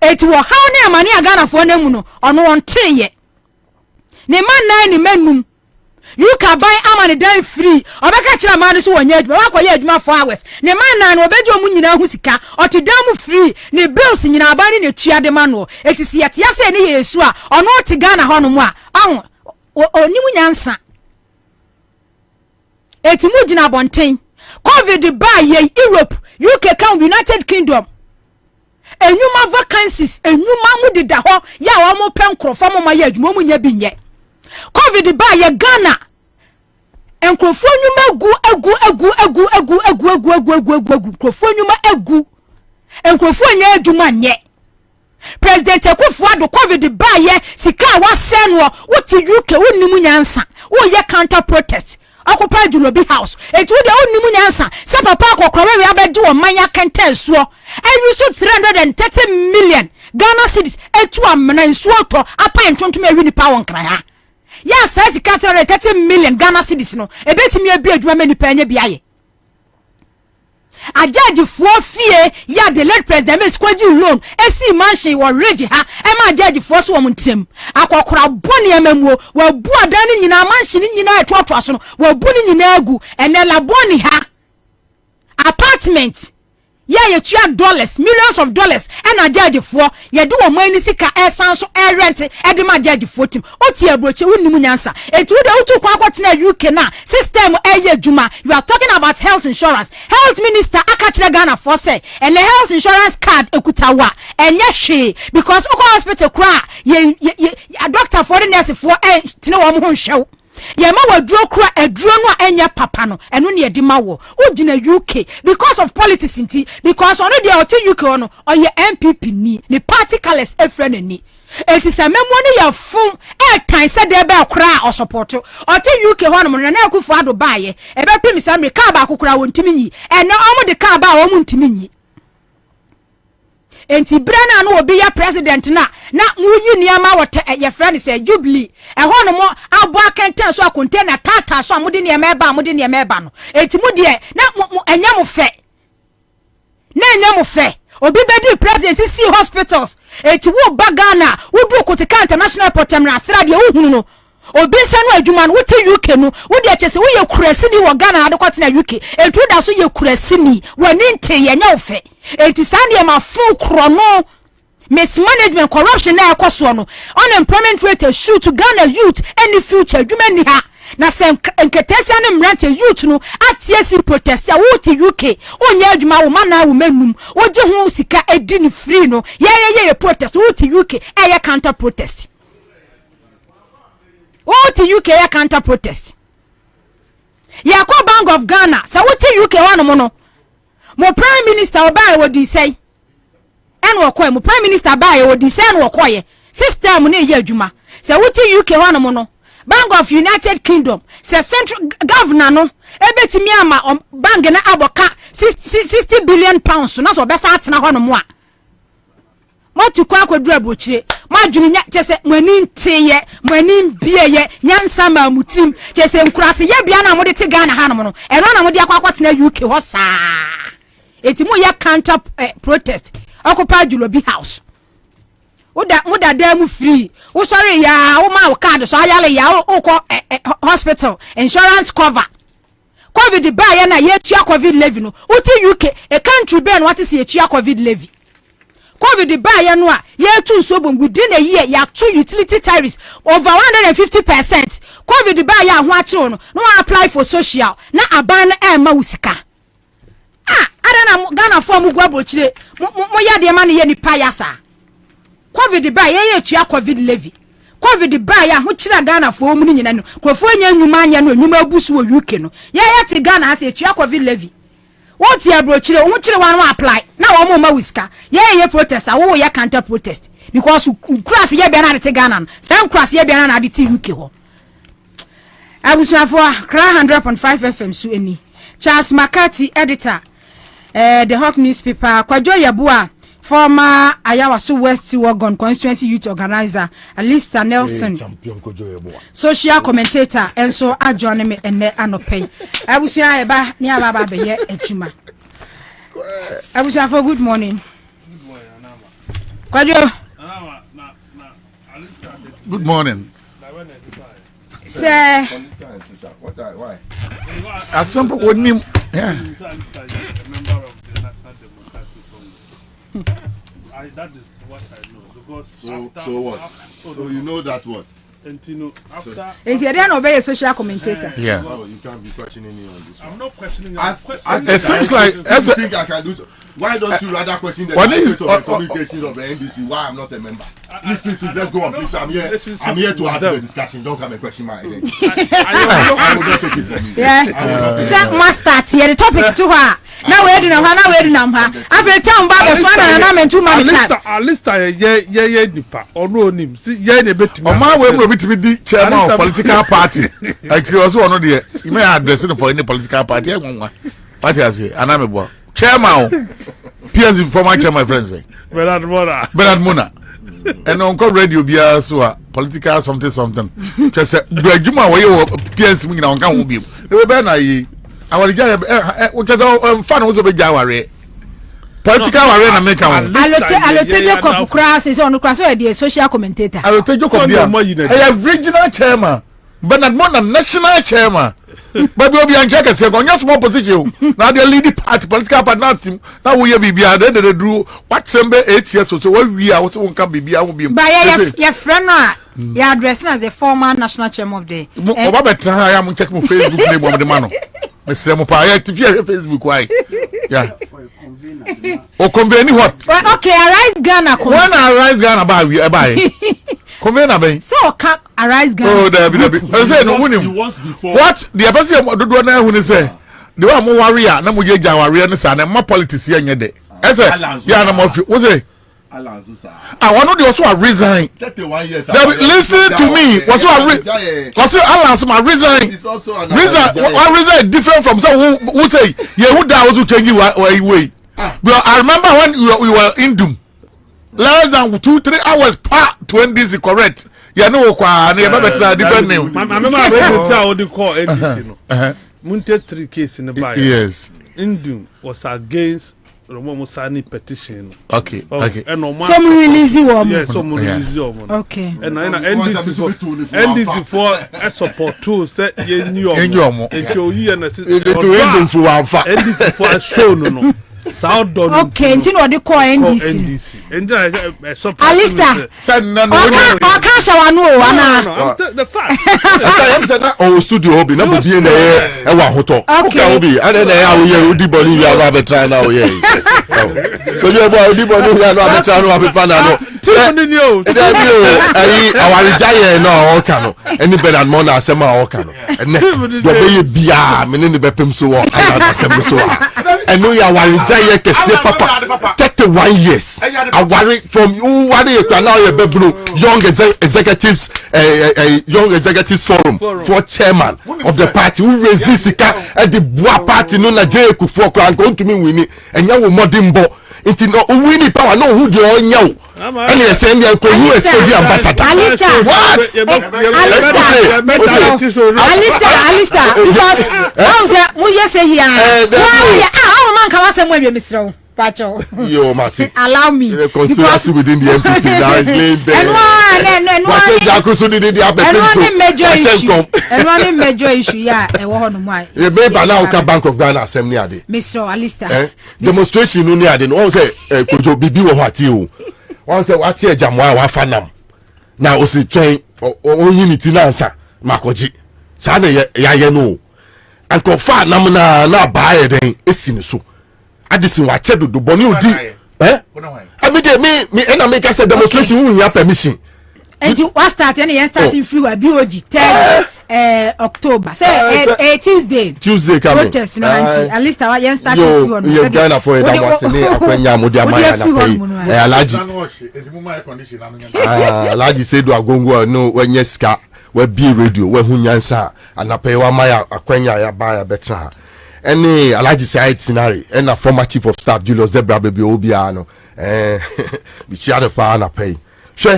Speaker 1: eti wo haw ne amane agana fo na mu no ono wonte ne man ne manum UK aban amane dan free obeka kira man so wonya adwuma wakoye adwuma 4 hours ne man no obejo mu nyina hu sika otidamu free ne bills nyina aban ne tua de mano eti si yate ase ne Yesu a ono te Ghana ho no mu a onimu nyansa eti mu gina bonten COVID ba ye Europe UK kan United Kingdom enyuma vacancies enyuma mu deda ho ya wo mo penkrofo mo ma ya adwuma mu nya binye COVID ba ye Ghana enkrofo nyuma egu krofo nyuma egu enkrofo nya adwuma nye President Akufo-Addo COVID ba ye sika wa senwo wuti UK wonimu nyansa wo ye counter protest Occupy Julobi House. Etu de onimu nyansa. Se papa akokora we abeji wo manya kenta suo. And you so 330 million Ghana cedis etu amena nsuo to apa entontom ewi ni pa won kran ha. Ya says 330 million Ghana cedis no. Ebetimi abi adwuma mani pa anya biaye. A judge for fear ya the late president me squaji loan esi mansion wo rege ha e ma judge for so wo ntem akokora boni amamuo wo bu adan ni nyina mansion ni nyina etoto so no wo bu ni nyina agu ene la boni ha apartment ye tua dollars millions of dollars and a judge for ye do wo man ni sika esan so rent e de ma judge for tim oti abroche wonimu nyansa etu de utu kwa kwatena UK na system eye djuma. You are talking about health insurance. Health minister akachire Ghana for say and the health insurance card ekutawa enye hwe because oko hospital kra ye doctor for the nurse for tine wo mo hwew ye ma waduro kura aduro no enya papa no eno ne yedi ma wo ugina UK because of politics inti because ono de oti UK ono oye MPP ni party colors efre ni eti se memmo ne ya fun tan se de be kura o support oti UK ho no na Akufo-Addo baaye e be pem se America ba akukura won timinyi ene omo de ka ba wo mun timinyi enti brana no obi ya president na muyi niama wote ye friend say Jubilee e ho no mo abo akenten so container tata so amode niama eba no enti mu de na enya mo fe obi bedi president see hospitals enti wo bagana wo du Kotika International Portamra thra de wo hunu no obi sanu adwuma no wote UK no wo de chese wo ye kurasi ni wo Ghana ade kwatena UK enti da so ye kurasi ni wani nte ye nya wo fe enti sande ma fu krono mismanagement corruption na ekoso no unemployment rate shoot to Ghana youth any future adwuma ni ha na se nketesi ane mrante youth no atiesi protest ya wo te UK onya adwuma wo mana wo manum wo je ho sika edi ni free no ye protest wo te UK eye counter protest what UK ya counter protest yakwa Bank of Ghana sa what UK wano mono mo prime minister obaye wodi say en wokoy mo prime minister baye wodi say en wokoy system ne ye adwuma sa what UK wano mono Bank of United Kingdom sa central governor no ebetimi ama bank na aboka 60 billion pounds na so besa atena ho no mo a matu kwa kwadru abochire madwini nya chese mwani nteye mwani bieye nyansa ma mutim chese nkurase ye bia na mode te Ghana ha no no eno na mode akwakotena UK ho saa etimu ya counter protest Occupy Julobi House muda dem free wo sorry ya wo ma wo card so ayale ya wo ko hospital insurance cover COVID ba ya na ye tua COVID levy no uti UK a country ben what is ye tua COVID levy COVID ba ya no a ye tu so bom within a year ya two utility tariffs over 150%. COVID ba ya ho ache no apply for social na aban na ma usika ada na Ghana for mu guabrochire mo ya de ma ne ye nipa ya sa COVID ba ye tua COVID levy COVID ba ya ho kira Ghana for mu nyina no krofo anya nwuma anya no nwuma abusu wo UK no ye te Ghana ase tua COVID levy what ya brochire wo kire wan apply na wo mo ma usika ye protest wo ye counter protest because class ye bia na te Ghana no same class ye bia na de te UK ho abusuafo Kra 100.5 FM su eni Charles McCarthy editor the Hawk newspaper Kwajo Yabua former Ayawaso West Wagon constituency youth organizer Alistair Nelson social commentator enso adjourn me ene anopay abusua eba ni ababa be ye adwuma abusua for good morning Kwajo
Speaker 9: good morning
Speaker 1: sir
Speaker 9: why at some point with me
Speaker 10: that is what I know because
Speaker 9: so what? So you know that what?
Speaker 10: And you know after
Speaker 1: is you don't obey a social commentator.
Speaker 9: Yeah. No, you can't be questioning me on this one.
Speaker 10: I'm not questioning.
Speaker 9: It seems like
Speaker 7: you think I can do so. Why don't you rather question the communications of the NDC? Why I'm not a member? Please, let's go on. Please, I'm here to have the discussion. Don't come and question my identity. I will not take it from you.
Speaker 1: Yeah. Set master here the topic to her. Now we're doing now we're doing after town baba swana na mentu mama
Speaker 10: Alistair ye nipa ono nim si ye na betumi
Speaker 9: o ma we mo betumi di chairman of political party actually also ono de you may address it for any political party enwa party as anamebo chairman PS former chairman friends
Speaker 10: Bernard
Speaker 9: Mona and on call radio bia so political something just say do adwuma we PS mu nyina on kan ho biem e be na yi our guy fan was be jaware political warrior na make am
Speaker 1: alote Jacob Kras is on Kras the social commentator
Speaker 9: alote Jacob dia regional chairman Bernard Mona national chairman but we be an check say go nya small position na the leading party political party na team na we hear bibia they do what sembe 8 years so we are also can bibia wo bi
Speaker 1: but your friend you addressing as the former national chairman of the
Speaker 9: oba betra ya mo check mo Facebook name of the man Mr. Mopaya TV Facebook why yeah o convene what
Speaker 1: okay Arise Ghana
Speaker 9: when Arise Ghana buy convene ben
Speaker 1: so cap Arise Ghana
Speaker 9: oh there be say no wunim what the person dodo na hu ni say the one mo warrior na mo je warrior ni sa na ma politics ye nye de ese ya na mo fi wo say I want to also resign.
Speaker 7: 31 years.
Speaker 9: Listen to me. Also Alan my resign.
Speaker 7: It's also an
Speaker 9: resign different from so who say who that also change way. But I remember when we were in Doom. Less than 2-3 hours part 20 is correct. You know kwa na different name.
Speaker 10: I remember I read how they call NDC no. Munte 3 case in the Bible.
Speaker 9: Yes.
Speaker 10: Indum was against Musani petition.
Speaker 9: Okay.
Speaker 1: Some release you
Speaker 10: yes, some release you
Speaker 1: okay.
Speaker 10: And NDC for support too say ye new and you and NDC for show no.
Speaker 1: Okay, ntino odi call NDC. Alistair. Oka shawanu ana.
Speaker 10: The fact.
Speaker 7: I'm saying na studio obi na bodi na e wa hoto. Okay obi ana na ya we odi boni ya ba betra na o ye. Ko je bo odi boni ya no betra no abepa na no. Ayi awari jaye no o ka no. Any Bernard Mona asema o ka no. Ene do be ye bia me ne bepem so wo ana asem so a. Enu ya awari jaye kese papa 31 years. Awari from who wari e kwa na o ye bebru young executives forum for chairman of the party who resist at the Boa party no na J Kufuor kwa going to me wini enya wo modimbo inti no wini power no who dey onya wo and you say you ko US the ambassador what
Speaker 1: Alistair because we say here man ka wasem we misro Pacho.
Speaker 11: Yo, Marty.
Speaker 1: Allow me.
Speaker 11: The conspiracy within the MPP now is laying bare.
Speaker 1: And one major issue, yeah, and one why.
Speaker 11: The Banana Bank of Ghana Assembly ade.
Speaker 1: Mr. Alista.
Speaker 11: Demonstration no near the one say Kojo Bibi wo hati o. One say what here jamwa wa fanam. Na o si train o unity na answer makoji. Sa na ya no. Anko fa nam na baaye den esini so. Adisi wa chedo do boni odi. Every day me and I make a demonstration we have permission.
Speaker 1: And you was starting free wa BOG 3 October. Say Tuesday coming. Protest no anti. At least our yen starting free on.
Speaker 11: You Ghana for that was ne akwanya mo dia maya na pay. Alaji. Alaji say do agongo no wenye sika we be radio we hunyansa anapay wa maya akwanya ya ba ya betra. Any Alaji side scenario and a former chief of staff Julius Zebra baby Obiano which other pa na pay. She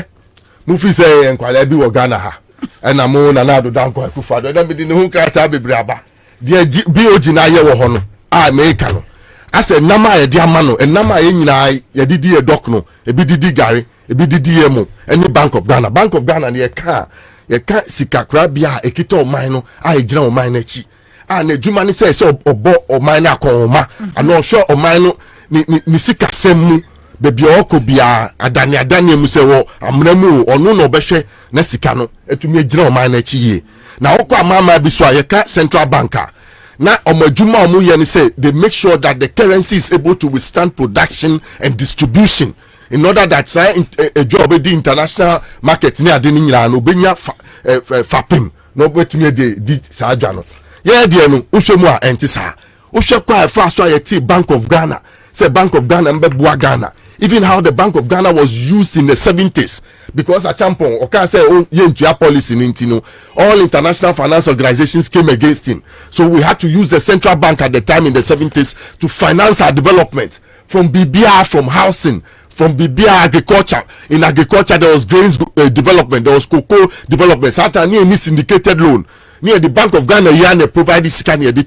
Speaker 11: Mufi say enkwale bi wo Ghana ha and amo na na do danko akufado na be hu krata bebre aba de BOG na ye wo ho no a America no ase nama ye de ama no enama ye nyina ye didi ye dok no e bi didi gare e bi didi ye mo any Bank of Ghana na ye ka sika kra bia ekita o man no a e gina o man na chi na juma ni say obo o man na akoma ana sure o man no ni sika semu bebi oko bia adani mu se wo amramu onu no behwe na sika no etumi agina o man na chiye na oko amama bi so ayeka central banker na omajuma omu ye ni say they make sure that the currency is able to withstand production and distribution in order that say a job the international market ni ade ni nyira no benya fapim no betumi de saadwa no ye de no uhwemu a entisa uhwe kwa fa so ayeti Bank of Ghana say Bank of Ghana mbebua Ghana. Even how the Bank of Ghana was used in the 70s, because a champon, or can say, oh, yeah, policy in Intino, all international finance organizations came against him. So we had to use the central bank at the time in the 70s to finance our development from BBR, from housing, from BBR agriculture. In agriculture, there was grains development, there was cocoa development. Satan near syndicated loan. Near the Bank of Ghana, Yane provided scan near the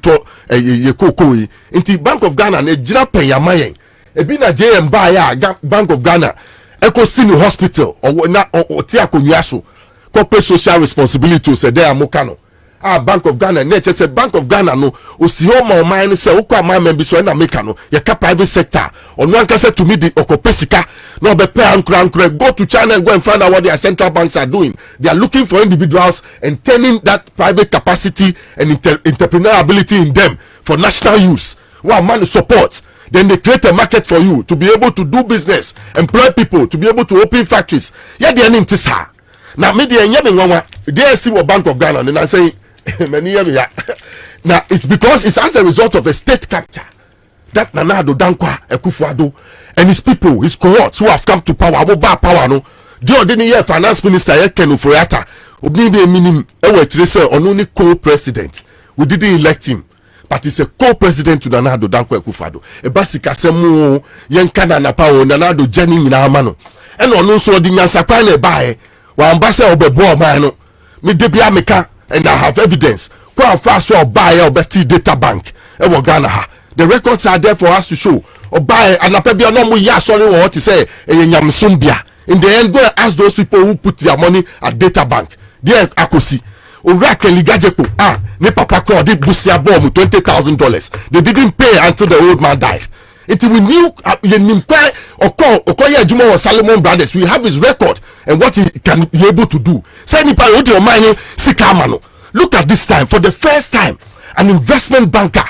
Speaker 11: cocoa. Into Bank of Ghana, ne jirapen yamayen. Ebi na JM ba ya Bank of Ghana Eco Senior Hospital or tia kunyaso corporate social responsibility say there amokano Bank of Ghana na say Bank of Ghana no osi o ma man say okwa man member so na make no ya ka private sector onu anka say to me the okopesika no be pay ankra go to China and go and find out what their central banks are doing. They are looking for individuals and turning that private capacity and entrepreneurial ability in them for national use. Wow, man support. Then they create a market for you to be able to do business, employ people, to be able to open factories. Yeah, they are in Tisa. Now, me they see what Bank of Ghana, and I say, now it's because it's as a result of a state capture that Nanado Dankwa Ekufuado and his people, his cohorts who have come to power, power no. The ordinary finance minister Kenu Furiata, Obnibe minim ewe Teresa only co-president. We didn't elect him. But it's a co-president to Nanado Dankwa Ekufuado. E basika semu yenkana na pawo Nanado Jenny na amano. Eno no so di nyansa kwa na bae. Wa ambase obebo man no. Me debia meka and I have evidence. Kwa fa so obae obeti data bank. E wo Ghana ha. The records are there for us to show. Obae anapebia no mu ya sorry what to say e nyamsumbia. In the end, go and ask those people who put their money at data bank. There akosi. Orakeli gajepo ne papa called it busia bomb $20,000. They didn't pay until the old man died. Until we knew Okoye Juma or Salomon Brothers, we have his record and what he can be able to do. Look at this time. For the first time, an investment banker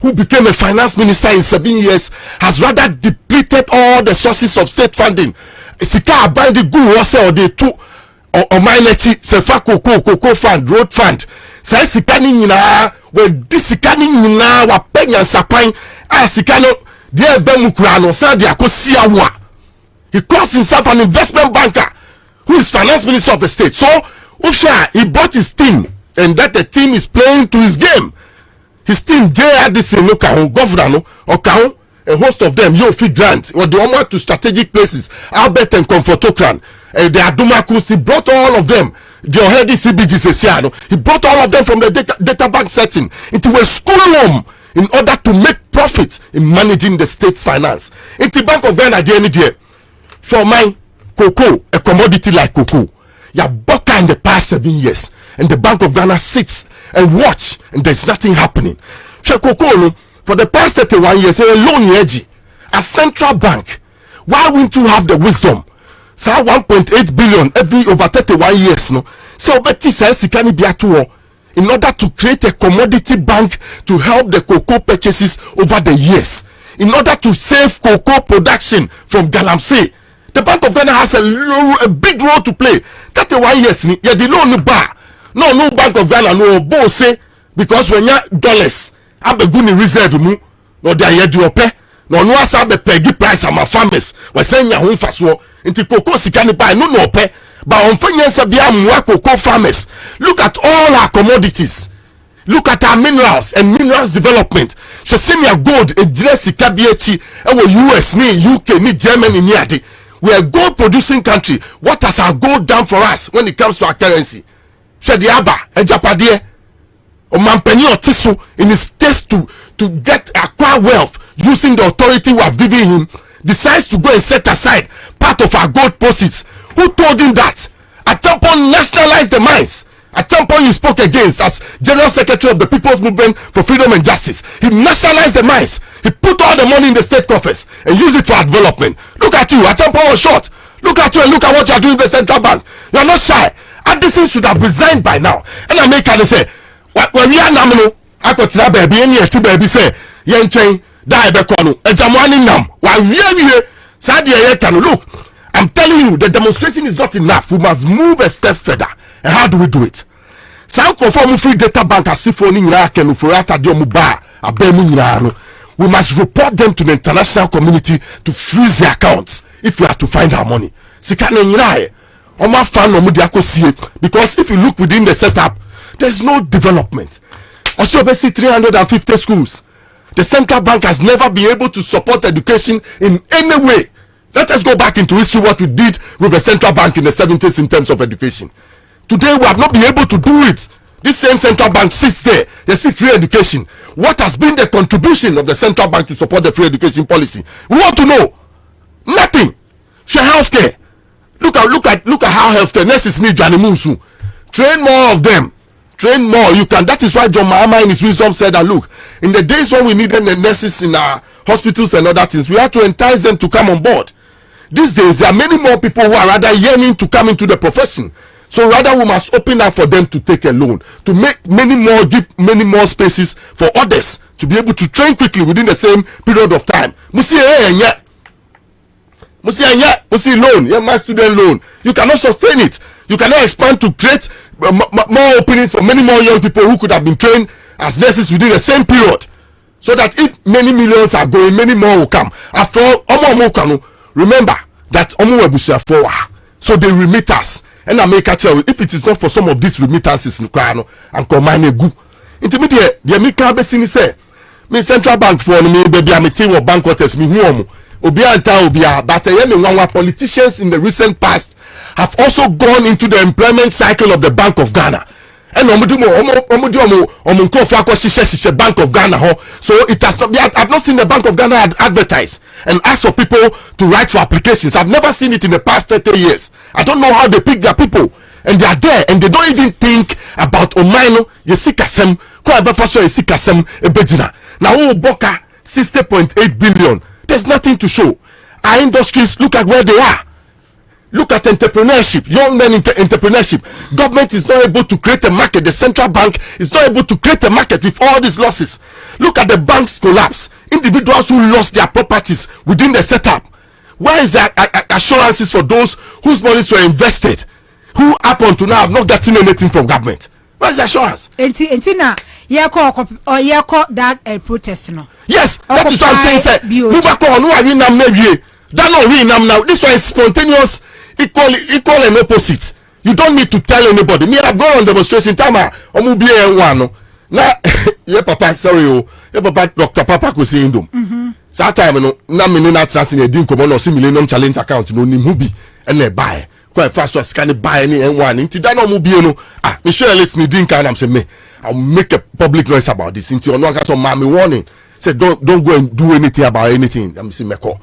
Speaker 11: who became a finance minister in 7 years has rather depleted all the sources of state funding. Sika abandi gu wase or they took or minechi sefa cocoa fund, road fund. Say sikani nyina we disikani nyina wa penya sakwan sikano dia bemukura no sa dia kosia wa. He calls himself an investment banker who is finance minister of the state. So Usha, he bought his team and that the team is playing to his game. His team JRDC no kahun governor no or kahun a host of them you fit grant or the one to strategic places Albert and Comfortocran the Adumakus, he brought all of them. The already CBG he brought all of them from the data bank setting into a school room in order to make profit in managing the state's finance. In the Bank of Ghana, for my cocoa, a commodity like cocoa, ya boka in the past 7 years, and the Bank of Ghana sits and watch, and there's nothing happening. For cocoa, for the past 31 years, a loan edgy, a central bank. Why wouldn't you have the wisdom? So 1.8 billion every over 31 years, no. So Betty says he can be at war in order to create a commodity bank to help the cocoa purchases over the years, in order to save cocoa production from Galamsey. The Bank of Ghana has a big role to play. 31 years, yeah, the loan bar. No Bank of Ghana, no boss say, because when you dollars, I be good reserve mu, no they are do pay. No asa be pay price ama farmers. We say nya ho faso. Inti cocoa sika ni buy no pay. But on finance bia mwa cocoa farmers. Look at all our commodities. Look at our minerals and minerals development. So senior gold e jire sika biechi e US ni UK ni Germany ni ade. We are a gold producing country. What has our gold done for us when it comes to our currency? Shedi aba ejapade o mampani otiso in his taste to get acquire wealth using the authority we have given him, decides to go and set aside part of our gold proceeds. Who told him that? At some point, nationalize the mines. At some point, you spoke against as General Secretary of the People's Movement for Freedom and Justice. He nationalized the mines. He put all the money in the state coffers and used it for development. Look at you. At some point, was short. Look at you and look at what you are doing with the central bank. You are not shy. Addison should have resigned by now. And I make her say, when we are nominal, I could try baby and yet baby say, young train, die bekono, a jamani nam, while we are here, Sadia can look. I'm telling you, the demonstration is not enough. We must move a step further. And how do we do it? Some conform free data bank as if only we must report them to the international community to freeze their accounts if we are to find our money. Because if you look within the setup, there's no development. Also, basically 350 schools. The central bank has never been able to support education in any way. Let us go back into history what we did with the central bank in the 70s in terms of education. Today we have not been able to do it. This same central bank sits there. They see free education. What has been the contribution of the central bank to support the free education policy? We want to know. Nothing. Share healthcare. Look at how healthcare nurses need Janimunsu. Train more of them. Train more. You can. That is why John Mahama in his wisdom said that look, in the days when we needed the nurses in our hospitals and other things, we have to entice them to come on board. These days there are many more people who are rather yearning to come into the profession. So rather we must open up for them to take a loan, to make give many more spaces for others to be able to train quickly within the same period of time. Musi loan, my student loan. You cannot sustain it. You cannot expand to create more openings for many more young people who could have been trained as nurses within the same period. So that if many millions are going, many more will come. After all, remember that so they remit us. And I make a tell you, if it is not for some of these remittances in Krano and command a good intermediate, the American Basin say, me central bank for me, baby, I'm a team of banqueters, me home. Obia and Taubia, but one politicians in the recent past have also gone into the employment cycle of the Bank of Ghana. And Bank of Ghana. So it has not. I've not seen the Bank of Ghana advertise and ask for people to write for applications. I've never seen it in the past 30 years. I don't know how they pick their people, and they are there, and they don't even think about Omaino Yesikasem. Now Boka 60.8 billion. There's nothing to show. Our industries, look at where they are. Look at entrepreneurship, young men entrepreneurship. Government is not able to create a market. The central bank is not able to create a market with all these losses. Look at the bank's collapse. Individuals who lost their properties within the setup. Where is the assurances for those whose monies were invested, who up until now have not gotten anything from government? Where's the assurance? Entina,
Speaker 1: you call that a protest no?
Speaker 11: Yes, that is what I'm saying. Now this one is spontaneous, equal and opposite. You don't need to tell anybody. Me, I've gone on demonstration time. I'm be one. Now, yeah, Papa, sorry, yeah, Papa, Dr. Papa, could see him. So time, no, na me no trust in a dim common or Millennium Challenge account. No, ni mubi and they buy. Quite fast was scanning buy any and one. Into that no mubi no. Me sure listen me drink and I'm saying me. I'll make a public noise about this. Into your no some mommy warning. Said don't go and do anything about anything. I'm saying meko.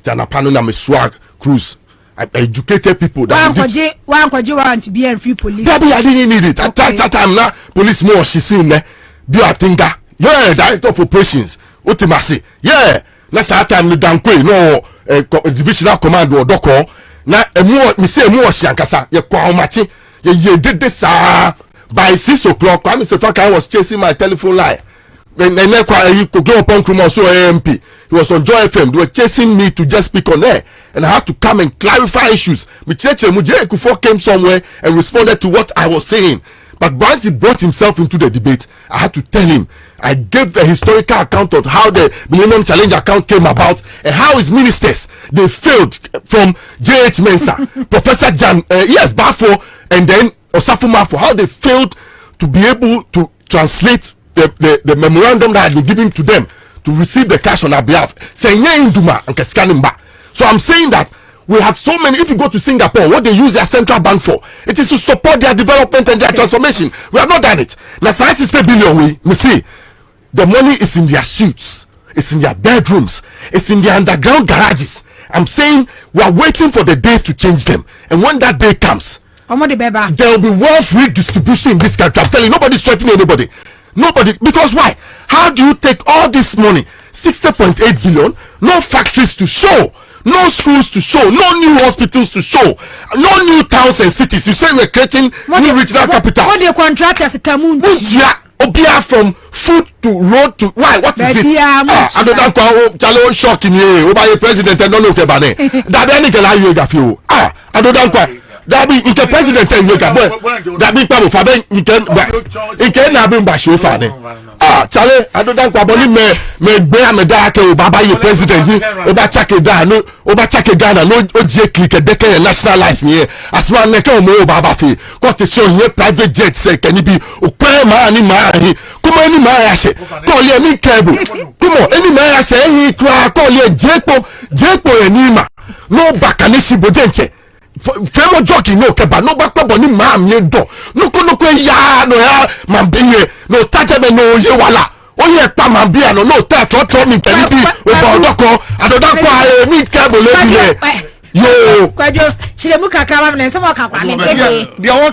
Speaker 11: Jana pano na me swag cruise. I educated people that
Speaker 1: one want to be a free police.
Speaker 11: I didn't need it. At that time now, police more she seen there. Be a thinker. Yeah, director of operations. Ultimacy. Yeah. Let's that time no dankwe no divisional command or doko. Na me say more shankasa. Ye kwa omachi. Ye did this by 6 o'clock. I was chasing my telephone line. When I could go upon Kruma so AMP. He was on Joy FM. They were chasing me to just speak on air. And I had to come and clarify issues. Mujere Kufuor came somewhere and responded to what I was saying. But once he brought himself into the debate, I had to tell him. I gave a historical account of how the Millennium Challenge account came about and how his ministers, they failed from J.H. Mensah, Professor Jan, Bafo, and then Osafo Mafo, how they failed to be able to translate the memorandum that had been given to them to receive the cash on our behalf. So I'm saying that we have so many. If you go to Singapore, what they use their central bank for, it is to support their development and their transformation. We have not done it. Now, 60 billion, we see the money is in their suits, it's in their bedrooms, it's in their underground garages. I'm saying we are waiting for the day to change them, and when that day comes, there will be wealth redistribution in this country. I'm telling you, nobody's threatening anybody. Nobody. Because why? How do you take all this money, 60.8 billion, no factories to show, no schools to show, no new hospitals to show, no new towns and cities? You say we're creating new regional capitals.
Speaker 1: What the contractors come
Speaker 11: Obia from food to road to why? What is it? I don't know. Chalo shocking you. Oba president and don't look about it. That any can I you gafio. I don't know. That be the president and you can. That be Pablo Faben. You can have been by show for Chale, I don't know. Boni me bear me dark. Baba you president. Oba chake da no. Oba chake Ghana no. Oje click a decade national life here. As one neke omo Baba fi. Got to show here private jet say can it be okwe ma ani ma hi. Come any ma ya she. Call ye me cable. Come on any ma ya she he try call ye jekpo enima. No bakanishi bojenche. Femo jockey no keba no bakpo boni ma mi do. No ko ya no ya mambiye no taje me no ye wala. Oye pa mambia no ta tro mi teri bi oba odoko adodako mi cable le yo
Speaker 1: kwajo chiremu kakra ma nse mo kakwa ne kebe
Speaker 9: the one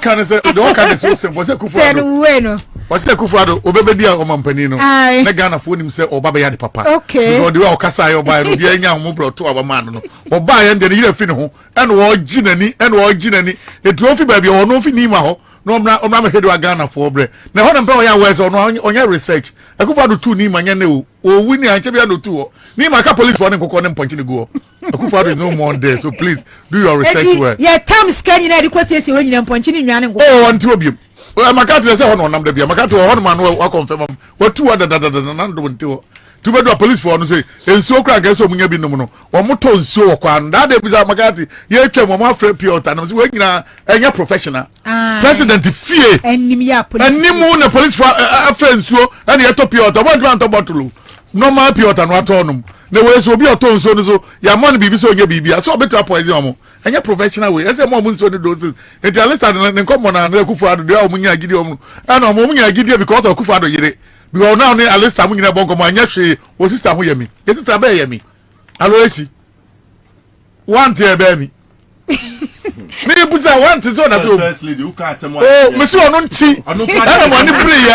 Speaker 9: can say simple say Kufuor
Speaker 1: tenu we no
Speaker 9: what's the Kufuor obebedi a omampani no na Ghana fo nim say oba be ya de papa because the way okasa yo ba no bia nya ho bro to aba man no oba ya ndene yire fi ne ho ene wo ginani etu ofi ba bia ono fi ni ma ho no omra me hedo Ghana fo bre na ho na mpa ya wese ono onya research Kufuor tu ni ma nya ne o wini anche bia no tu o ni ma ka police for ne kokko ne mponchi ne go Kufuor is no more there, so please do your research well.
Speaker 1: Yeah, Tom's can you know the question is when you punch in your
Speaker 9: oh, on two of you. Well, Makati say on number bia. Makati on man will confirm. What two other nandu to be do police for no say enso kra ga so munya bi no no. Wo moto nso kwa nda de bisa Makati ye twa mo ma free pure ta no say we nyina enya professional. President fie.
Speaker 1: Enim ya police.
Speaker 9: Enim na police for afre nso na ye to pure ta. What do want bottle? Normal pure ta no atonum. Na we so bi oton so no so ya man bibi so onye bibi so better poison omo enye professional way ese mo nso ni do enti alisa ne nkomo na Kufuor do omo nya gidi omo na omo nya gidi because of Kufuor yire because now ni alisa mo nyina bonko mo anya hwe o sister ho yemi e sister be yemi alo echi want e be mi me buza want so na so
Speaker 11: first lady who can say mo
Speaker 9: me so no nti na mo ni pray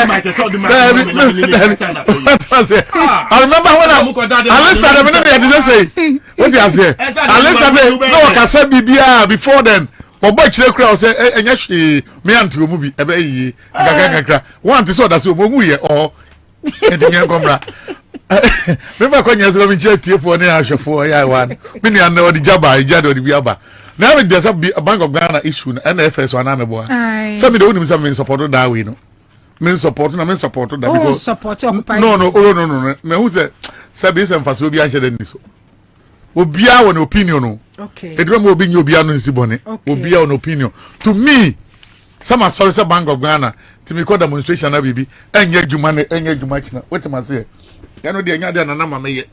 Speaker 9: I remember when Alisa the minute they say what you say Alisa no ka say bibia before then obo chire kra say enya hwe me anti omu bi ebe yi gagagagra want so that so omu ye o edin komra me ba kwanya so me chire tiefo ne ahwefo ya wan me nua na odi jaba ijado odi biaba na me dey say Bank of Ghana issue na NFS wana me boa so me dey woni me say me support that way no me support that because
Speaker 1: support occupy
Speaker 9: no me who say be some faso bi anche den so obia won opinion no
Speaker 1: okay
Speaker 9: edwe mo obi nyobia no nsi bone obia won opinion to me some sorry say Bank of Ghana to me call demonstration na bibi enye djuma china wetin ma say ya no de enya de na ma me ye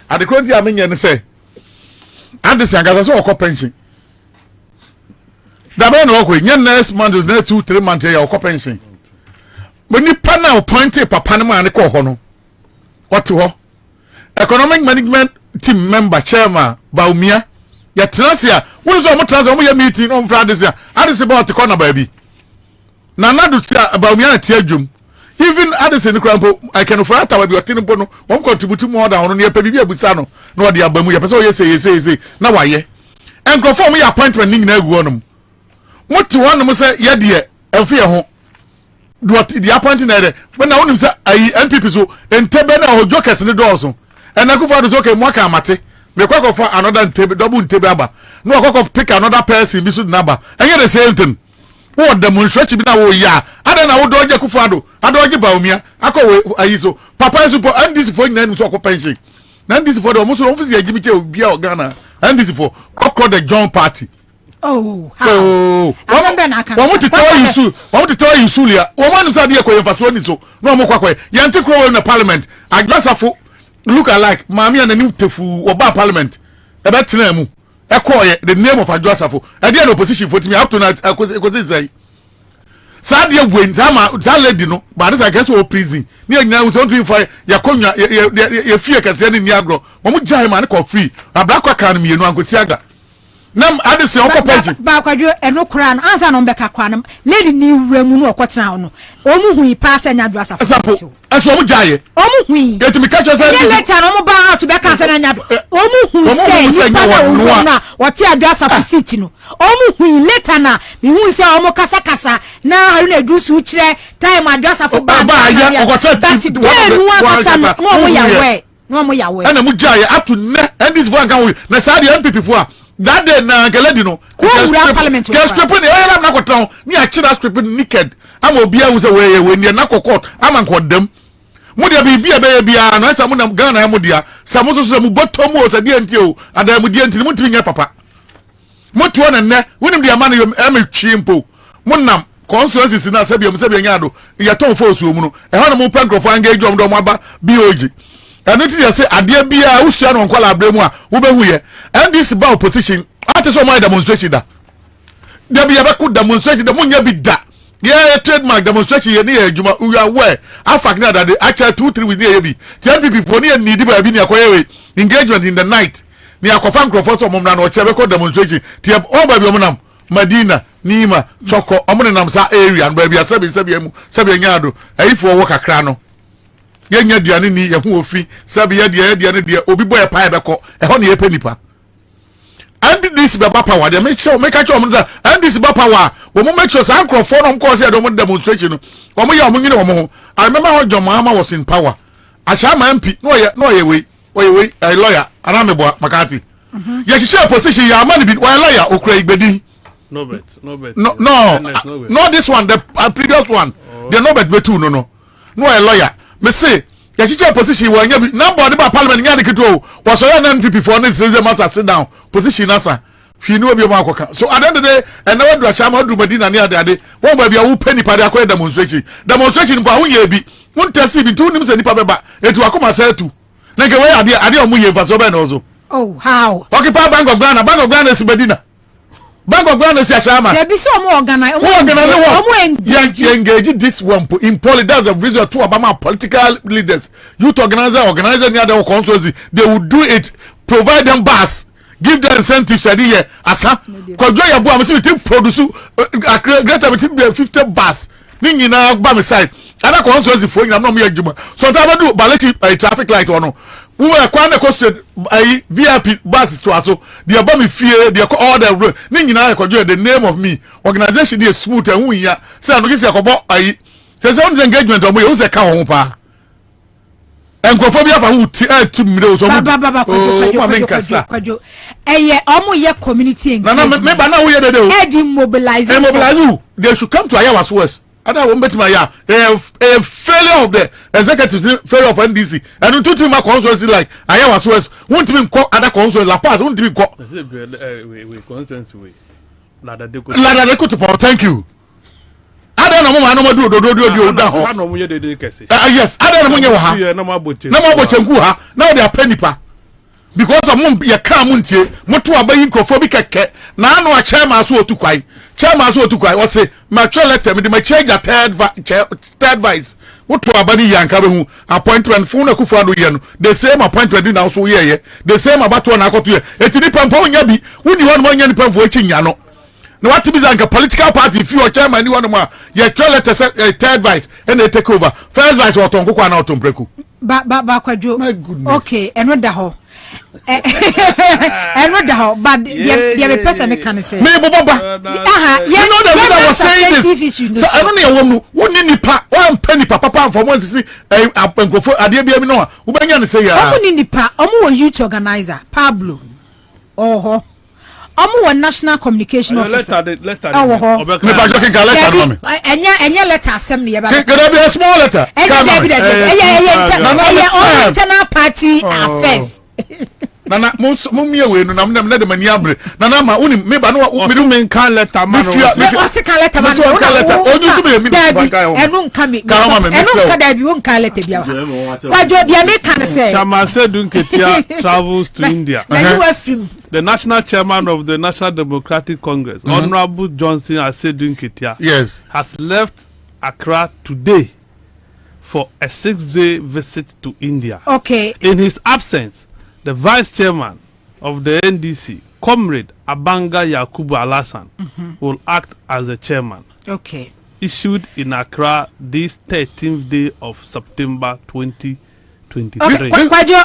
Speaker 9: adekronti amenye ne say andese angasa so okọ pension da be no okọ nya next month is next 2-3 months ya okọ pension when you pan out 20 papa no man ko ho no what ho economic management team member chairman Baumia ya transia won so mo transia mo ya meeting on Friday sia adise about the corner baby na nadu tia Baumia na tia dwum even adise ni krampo I can for ata we otin bo no won contribute more than ono ne pa bibia busa no na odi abamu ya pese o yese na waye enkrofo mo ya appointment ni nyina agu onum mo ti wonu mo se ye de emfe ye ho do the appointment there when na wonu se ayi NPP so entebe na ho jokers ni do so enakufa do so okay mo aka amate me kwakọ for another ntebe double ntebe aba no kwakọ pick another person bisu number enye the same thing wo demonstrate bi na wo ya ada na wo do je kufa do adoje Baumia akọ ayi so papa so NDC for nyina so akọ pension na NDC for do mo so office ya gimi che obi a Ghana NDC for kokro the John party
Speaker 1: oh
Speaker 9: wo mo tetawa yusulia wo manu sa de ko yefaso ni so no mo kwakọ ya ntikro na parliament agbasafo look alike mami and new tefu oba parliament ebe tena mu ekoye the name of Ajosafo e dey in opposition for me up to now because say sad ye when that lady no but this I guess o prison ni nyina we don't for ya konwa ye fie kase ni agro mo jai man ko free abakwa kan mi enu ankosi aga nam adese okopage
Speaker 1: ba kwadwo eno kura no ansa no mbeka kwa no lady ni wuramu no okotena no omu hui pass anya Ajosafo
Speaker 9: eso mo jaye
Speaker 1: omu hui
Speaker 9: etimi ka cho say
Speaker 1: later no mo ba to beka asa anya omu hui say ni pa na woti Ajosafo city no omu hui later na mi hu say omu kasa na haru na edusu kire time Ajosafo ba
Speaker 9: ya okotati
Speaker 1: no mo yawe
Speaker 9: ana mo jaye up to and this one can we na say the MPP for that day na geledi no
Speaker 1: parliament
Speaker 9: ke striping e na koton ni a chira striping naked am obi a wo say we ni na kokot am nkodam mu de bibia be bia no esa mu na Ghana mu dia sa mu so mu botom o sa die nti o ada mu die nti mu timi nya papa mu to na ne wonim dia man yo am twimpo mu nam constituency na sabia mu sabia nya do ya ton fo osuo mu no e ho na mu pankrofo engage om do mo aba BOG and it is say adie bia usua no nkwala abremu a wo behu ye and this ba opposition ate so my demonstration da bia be ku demonstration da munya bi da yeah trademark demonstration ye ne adwuma we are where afak na that actually 2-3 with the bi TNPP for ne need ba bi ne akoye engagement in the night ni akofa nkrofo so momna na o chebe ko demonstration tie o ba bi omnam Madina Nima Choko omne nam sa area and ba bia sabi mu sabi nyaado ayifo wo kakra no yenya duane ni ye hu ofi sabi ye de ne de obi boy pie beko e ho ne ye panipa and this be power de make sure make sure omza and this be power wo mo make sure san crofo no ko se de mo demonstration no wo mo ye mo nyine wo mo I remember when John Mahama was in power achama MP no ye we a lawyer Aramebo Makati ye chiche position ya man bi wa lawyer okura igbedi
Speaker 10: no
Speaker 9: this one the previous one the no bet betu no a lawyer me say ya chiche position wa nya bi number de ba parliament nya de kito was so ya NPP for ne say master sit down position asa fi ni obi o makoka so at the end of the day and now do achama do Medina ni ade won ba bia wo pani pa de akoy demonstration ba wo ye bi won test bi tu nim se nipa beba etu akoma sa tu na ke we ade o mu ye fa so be na ozo
Speaker 1: oh how
Speaker 9: occupy Bank of Ghana is Medina Bank of Ghana is achama
Speaker 1: there be so more organize
Speaker 9: engage this one in politics. That's the reason to Obama political leaders youth organizer near the constituency they will do it, provide them bus, give them incentives here asa kodjo ya bo am say we produce greater 50 bus ni nyina gba me side ana constituency for nyina no me adwuma so ta do ballet traffic light ono we kwa na cost VIP bus to aso they aba me fie they all the ni nyina kodjo the name of me organization dey smooth and hu ya say no kisi akobo ayi say on engagement omo you say ka ho pa enkophobia fa hu ti mire so
Speaker 1: kwadwo eye omo ye community engagement
Speaker 9: na me ba na wo ye dede o
Speaker 1: e mobilize
Speaker 9: they should come to Ayawas West ada wo mbeti ma ya a failure of the executive failure of NDC and to my constituency like Ayawas West won't even call other constituency La Paz won't even call
Speaker 10: we constituency we Lada
Speaker 9: Deko to power thank you ada na mo ma no do da ho
Speaker 10: na mo ye de kese
Speaker 9: yes ada na mo nye wo ha na mo abochenku ha na they are penny pa because of mum ye ka muntie moto abayi nkrofo bi keke na anu a chairman so otukwai what say my letter me the change a third vice what to abani yanka be hu appointment phone na kufu ado ye no the same appointment now so ye the same about one akoto ye etini pampo nya bi woni ho no nya ni pampo echi nya no na what be zanka political party if you chairman ni one ma ye letter third vice and they take over first vice what on kokwa na otompreku
Speaker 1: ba kwadwo okay eno da ho eno da ho but the person me can say
Speaker 9: me baba you know the way I was saying this so I don't know woni nipa o mpa nipa papa for one see apenkofo ade bia mi no wo banya ne say ya
Speaker 1: woni nipa omo youth organizer Pablo oho omo national communication officer
Speaker 10: letter
Speaker 9: me ba jokin ka letter no me
Speaker 1: enya letter asem ne ye ba
Speaker 9: can be a small letter
Speaker 1: internal party affairs
Speaker 9: nana mumie we no nam na de mani abre nana ma uni me ba no
Speaker 10: me do men kan letter man
Speaker 1: o se kan letter man
Speaker 9: o kan letter o ju me mi
Speaker 1: enu nka me enu nka da bi won kan letter bia kwajo dia me kan say
Speaker 10: Chama Sedun Ketia travels to India. The national chairman of the National Democratic Congress, Honorable Johnson Asedun Ketia, has left Accra today for a 6-day visit to India.
Speaker 1: Okay.
Speaker 10: In his absence, the vice chairman of the NDC, Comrade Abanga Yakubu Alasan, will act as the chairman.
Speaker 1: Okay.
Speaker 10: Issued in Accra this 13th day of September 2023.
Speaker 1: Kwajo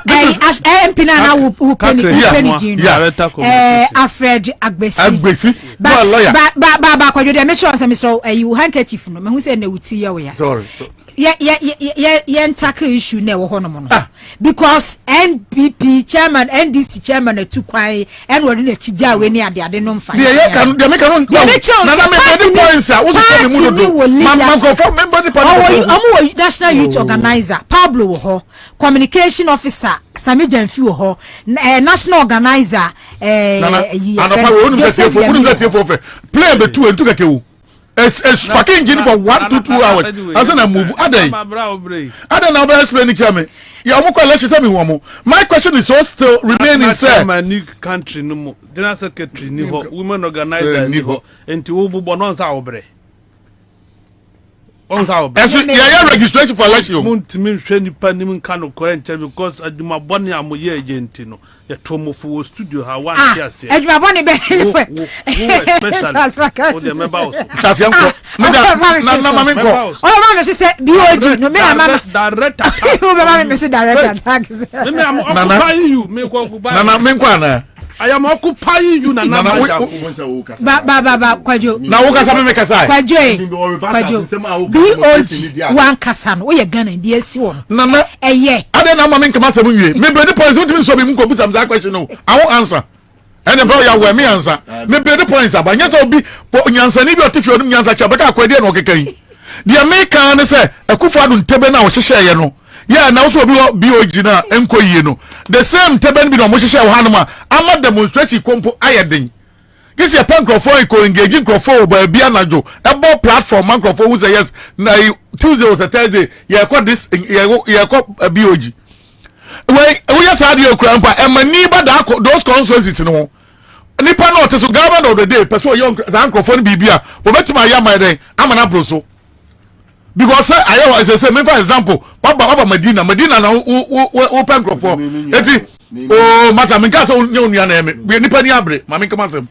Speaker 1: MP na who penny Alfred Agbesi. Ba kwajo dey make sure say me so you handkerchief no me hu say na wuti ye we ya.
Speaker 9: Sorry.
Speaker 1: Ye tackle issue na wo hono no because NPP chairman NDC chairman atu kwai en wori na chija we ni ade no mfa
Speaker 9: ye kan de make no na me body points a wo so me mu do man go for member the party
Speaker 1: omo national youth organizer Pablo wo ho communication officer Sami Janfi wo ho national organizer
Speaker 9: play be two and two keke it's fucking engine for 1 to 2 hours. As I move, I don't know about explaining to me. Yeah, my question is all still remaining, sir.
Speaker 10: My new country, no more. General Secretary, women organizer, and to Ubu Bonons Aubre.
Speaker 9: Registration for election.
Speaker 10: Muntimin Sheni Panimin Kano current because I do my bonny amoye gentino. The Tomo for studio, how one years.
Speaker 1: And my bonny she said, BOG, no matter
Speaker 9: director.
Speaker 10: I am occupying you na
Speaker 1: kwajo
Speaker 9: na wo kasa me kasa
Speaker 1: kwajo BOG wan kasa no ye Ghana ndi esi wo
Speaker 9: na
Speaker 1: eye
Speaker 9: ade na ma me nkama asem wie me be the points what me so me computer am that question no I won't answer and bro ya we me answer me be the points abanya so bi nyansa ni bi otifi onum nyansa cha beka akwade na okekan dia me kan ne se akufo adu ntebe na wo hyehye ye no yeah now so BOG na enko yie no the same teben bi no mo hyehye wo hanoma ama demonstration kompo ayeden this is a microphone ko engage microphone ba bia najo ebo platform microphone who say yes na Tuesday or Thursday ye ko this ye ko BOG we ya sa dey okura mpa e mani ba da those constituencies no nipa no to so government of the day person young microphone bibia wo betima ya ma den amana broso because I say me for example Baba Medina na open microphone eti oh mata me kasa onye na eme nipa ni abre ma me kama sem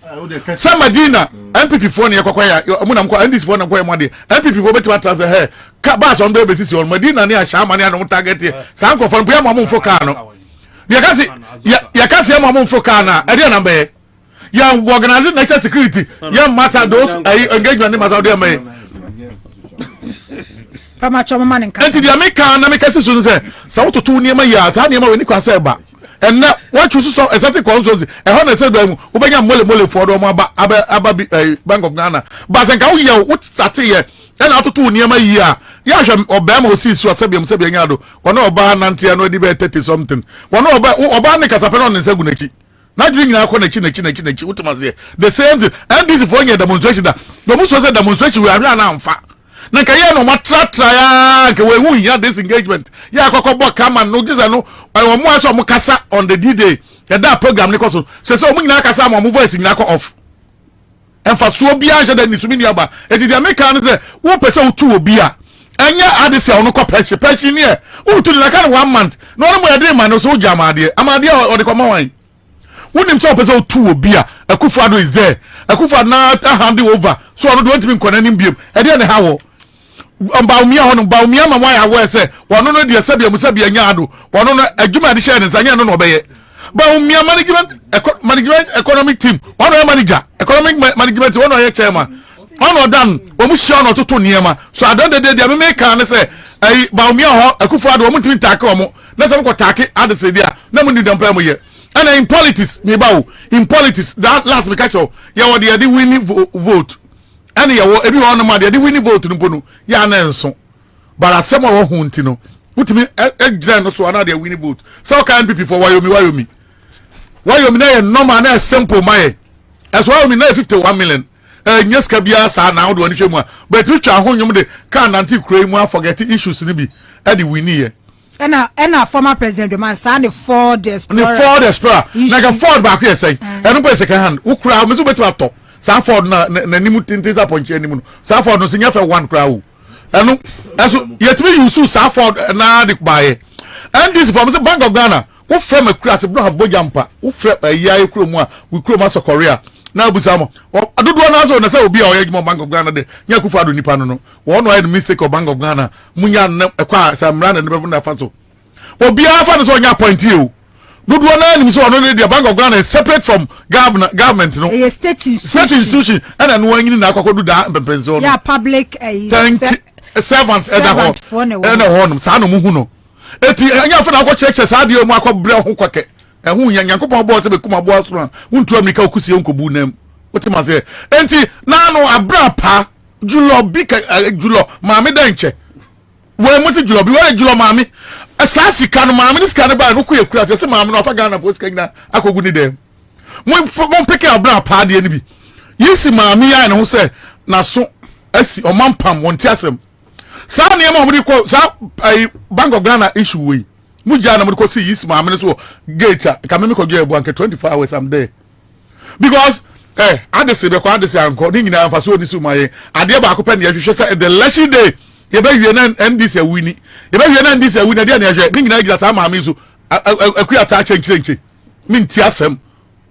Speaker 9: say Medina MPP phone ye kwakwa ya mu na mko NDC phone na kwa mo de MPP phone betima transfer he ka ba so ndo be sisi on Medina ni a shama ni na target ye sa microphone po ya mo mfo ka no ya kasi ya mo mfo ka na e dey na be ya organize national security ya matter those engagement ni matter dey me
Speaker 1: Pama choma mane nka.
Speaker 9: Enti dia meka na meka siso se sa wototo niema ya ta niema we ni kwa se ba. And na what you so exactly consultancy e ho na se do mu ubenya mole for do mo aba Bank of Ghana. But nka wo ye wo start ye e na wototo niema yi a ya hwe obema o si so asebia nya do. Wono oba nante no di be 30 something. Wono oba ne katape no nse gu nachi. Na dri nyina akọ nachi wotomaze. The same thing and this for your demonstration da. Do mu so say demonstration we ahwe na amfa. Na ka ye no matratra ya ke we hu ya disengagement ya akoko bo kama no giza no o mo aso mo kasa on the D-Day ya da program ne koso se o munyina aka sa mo voice nyina ko off emfa so obi anja da ni sumi ni aba edi dia make an say wo pese wo tu obi a anya adese ono ko pechi ni e wo tu na kan 1 month no no mo ya de man no so jamade amade o de ko ma wan wonim so pese wo tu obi a Akufo-Addo is there Akufo-Addo na hand over so ono do want me nkona nim biem e de ne hawo Baumia hono Baumia ma ya we say wono no de sabia nya ado wono no adwuma de share ne nsanya no no obeye Baumia management economic team wono manager economic management wono ye chairman wono dan omu share no toto niema so adon de me make an say ai Baumia ho Akufo-Addo omu timi take omo na sam ko take adese dia na mu ni dampa mo ye and in politics me bawo in politics that last me catch you wa de winning vote and ya wo ebi won ma de winning vote no bonu ya na enso but asem wo hu ntino utimi exam no so na de winning vote so can people for Wayomi na ye normal na simple my as Wayomi na 51 million nyeska bia sa na wo ni hwemu but you twa ho nyum de kan nanti kura mu forget issues ni bi e de win ye
Speaker 1: ena former president de man sa ne Ford Explorer
Speaker 9: na ka Ford ba ko yesai eno po second hand wo kura me so betima to sa Ford na nimu tintiza ponche nimu no sa Ford no sinya fe 1 kura wo eno eso yetimi yusu sa Ford na de baye and this from the Bank of Ghana wo frɛ me kura se bro have bojampa wo frɛ yaye kuro mu a we kuro ma so Korea na abusamo adodo na so na say obi a oyagimo Bank of Ghana de nya Akufo-Addo nipa no wo no the mistake of Bank of Ghana munya na ekwa samra na ne na fa so obi a fa no so nya appointee o dodo na nim so no the Bank of Ghana is separate from government no
Speaker 1: a state institution
Speaker 9: and no anyini na akokodu da pension
Speaker 1: yeah public
Speaker 9: servant and ho sa no mu hu no eti anya fa na akọ cheche sa de mu akọ bre ho kwake ehu Nyankopon bo se be kuma bo asoro wontu America okusie nkobu nam wotima se enti na no abra pa julo bika julo maame danche we muti julo bi we julo maame asasi kan maame ni sika ne ba no ko ekura se maame no afa Ghana fo sika nyina akogu ni dem mo peke abra pa de ni bi yisi maame ya ne ho se na so asi omampam wonti asem sa ne ma mo ko sa Bank of Ghana issue we muja na mo ko see yisi maame ne so gate ka me ko gye ebu anke 24 hours am there because adese be ko adese anko ni nyina amfa so ni so maye ade ba ko pe ne hwehwe say the election day ye ba wie na NDC awini ye ba wie na NDC awini ade na hwehwe ni nyina gida sa maame so akuata chenche min ti asem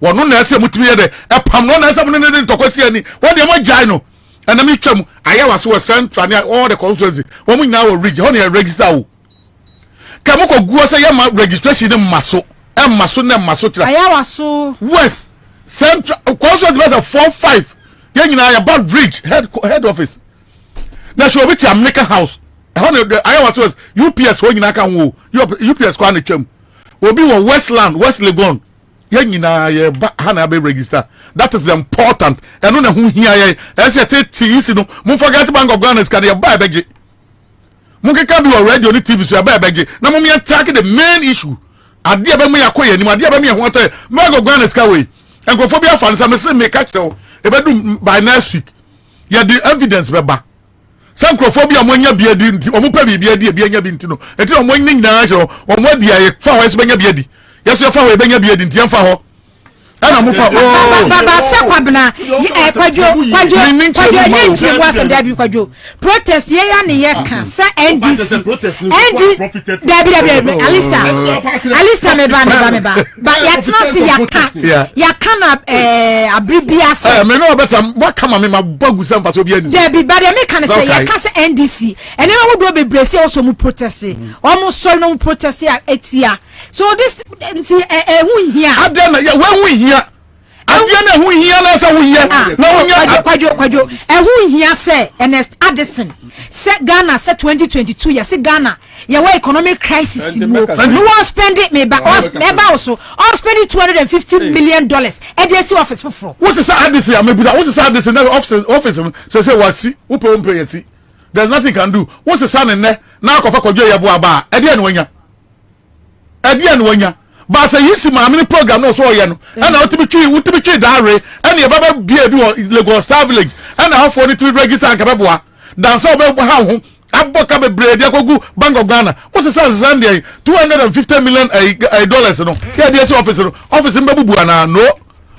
Speaker 9: wono na asem mutimi ye de epam no na asem ne ne tokosi ani wo de mo jai no ana mi twam ayawa so central ne all the constituency wo mu nyina wo region ho ne register wo kamoko guo say yama registration ne maso ne maso tra
Speaker 1: ayawa so
Speaker 9: west central constituency base 45 ye nyina ya bad bridge head office na show bi ti America house ho ne ayawa so UPS ho nyina kan wo UPS kwa ne twam obi wo Westland West Legon ye nyina ye ba ha na be register that is the important eno na hu hia ye ese tisi no mo forget Bank of Ghana ska de ba beje Mukeka be radio ni TV so aba beje na mo me attack the main issue ade aba me yakoye ni ade aba me ho ata Bank of Ghana ska we enkofo bi afa nsa me se me catch tell e be do by next week ya the evidence be ba sankofo bi amonya bia di omo pa bi bia di bia nya bi ntino eti omo nyi nyina jo omo dia ye fa ho se benya bia di yeso fa ho benya bia di ntia fa ho ana mo fa
Speaker 1: baba sakwabna kwadwo nyenchi wasa dabi kwadwo protest ye ya ne ye ka sa NDC dabi alista me ba ya tna si ya ka na abribia se
Speaker 9: me no better what come me ma bagu sam fa so bia ni
Speaker 1: dabi ba de me kan se ya ka sa NDC ene ma wo do bebrese o so mu protest o mu so no mu protest ya etia so this hu hia
Speaker 9: adena ya hu hia adena hu hia na sa hu hia na hu hia
Speaker 1: kwadwo hu hia se Ernest Addison se Ghana se 2022 ya se Ghana ya wa economic crisis no one spend it me ba also all spending $250 million EDC office for
Speaker 9: what is Addison ya me buda what is Addison na office say what see wo pe yeti there's nothing can do what is san ne na akofa kwadwo ya bo aba ade no wanya but say yisi maame program no so ye no na utimi twi dare na ye baba bia bi Lagos Star Village na how for it to register and kabeboa dan so be ha ho aboka bebre dia kogu Bank of Ghana what's the Zambia $250 million dollars no here the office mbebubu ana no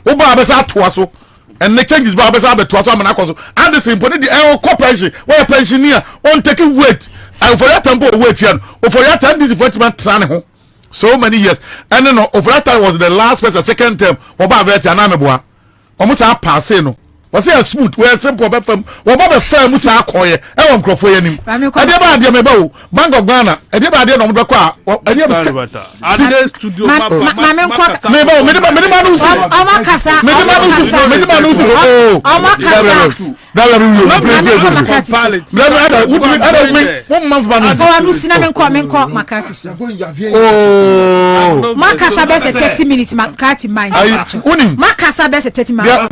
Speaker 9: wo ba abesa atoa so and the changes ba abesa abetoa so amana akoso and the simple the corporation where pensioner on take weight and for that tempo weight yan for that time this for man tran ho so many years and then for that time was the last person second term oba vet anameboa omo sa pass no was a smooth where simple be fam oba be fam mu sa akoye e won krofo yanim e dey ba dey meba o Bank of Ghana e dey ba dey no mo be ko a e dey
Speaker 10: be studio
Speaker 1: mama nkwa
Speaker 9: meba me dey ma no si
Speaker 1: omakasa
Speaker 9: me dey ma no si
Speaker 1: omakasa
Speaker 9: dala review
Speaker 1: makati so makasa be 30 minutes makati mind makasa be 30 minutes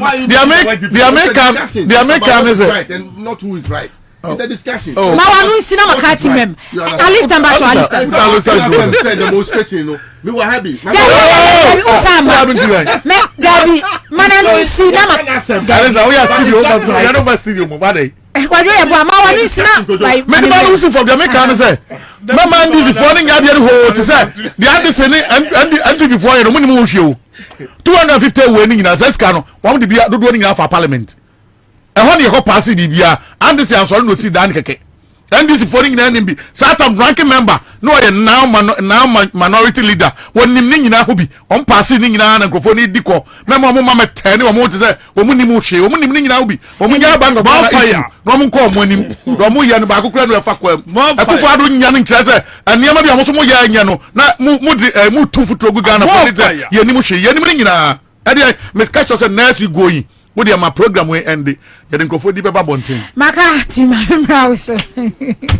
Speaker 1: the American is
Speaker 11: right and not who is right. It's a discussion.
Speaker 1: Ma wanu sina makati mem. Alista mbacho alista.
Speaker 11: The demonstration, you know. Me wa happy.
Speaker 1: Me Gabi, mana sina makati.
Speaker 9: Alista, we are studio, we are not studio mo bade.
Speaker 1: Kwadwo ye bo ma wanu sina.
Speaker 9: Me the man who for the American say. Me man this for ning ade ho to say. The ade say and before you no money mo hwe o. 250 we ni na say no. One de bia dodo ni na for parliament. Ehon ye ko pass di bia and this answer no see dan keke and this foreign na nimbi certain ranking member no ye now minority leader wonim ni nyina ho bi on pass ni nyina na nkofo ni diko memo mo mama tene o mo te say o mu nim hwe o mu nim ni nyina ho bi o mu nya Bank of Ghana no mo nko mo nim do mo ye no ba kokura no efa kwam akofo ado nya no nkire say aniema bia mo so mo ye nya no na mu tu futuro gu Ghana politics ye nim hwe ye nim ni nyina e dey Miss Catch say next we going what my program we end the nkofo di beba bonten
Speaker 1: makati mamra so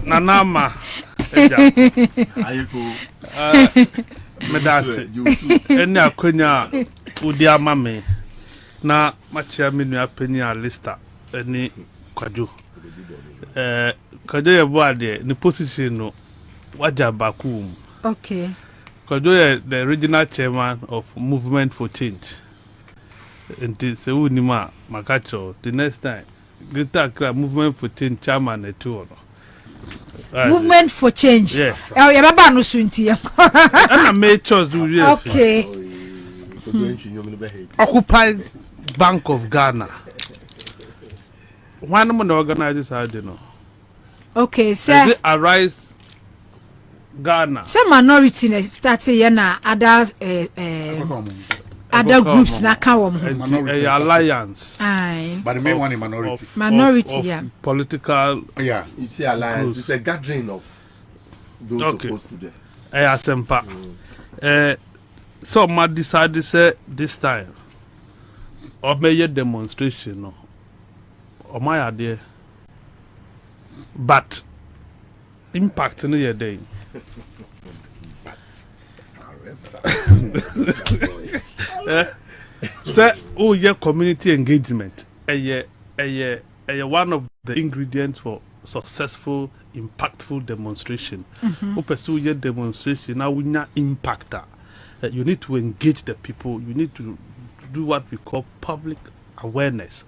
Speaker 10: nanama
Speaker 11: Ayeko
Speaker 10: medase eni akonya udi amame na machia menu apeni a lista eni kwaju kwaju ye boade ni position no waja bakum
Speaker 1: okay
Speaker 10: kwaju ye the regional chairman of Movement for Change. Until se unima makacho the next time Greater Accra Movement for Change chairman etu no
Speaker 1: Movement for Change
Speaker 10: yeah
Speaker 1: ya baba no sunti ya
Speaker 10: na me chose do we
Speaker 1: okay
Speaker 10: Occupy Bank of Ghana one mo na organize this I don't know
Speaker 1: okay sir
Speaker 10: Arise Ghana
Speaker 1: some minority na start here na other groups na come
Speaker 10: alliance
Speaker 9: but the main one is
Speaker 1: minority yeah
Speaker 10: political
Speaker 11: you see alliance groups. It's a gathering of those opposed to them
Speaker 10: asempa so ma decide say this time or may demonstration no or my idea but impact no your day say oh yeah community engagement one of the ingredients for successful impactful demonstration who pursue your demonstration now we not impact you need to engage the people, you need to do what we call public awareness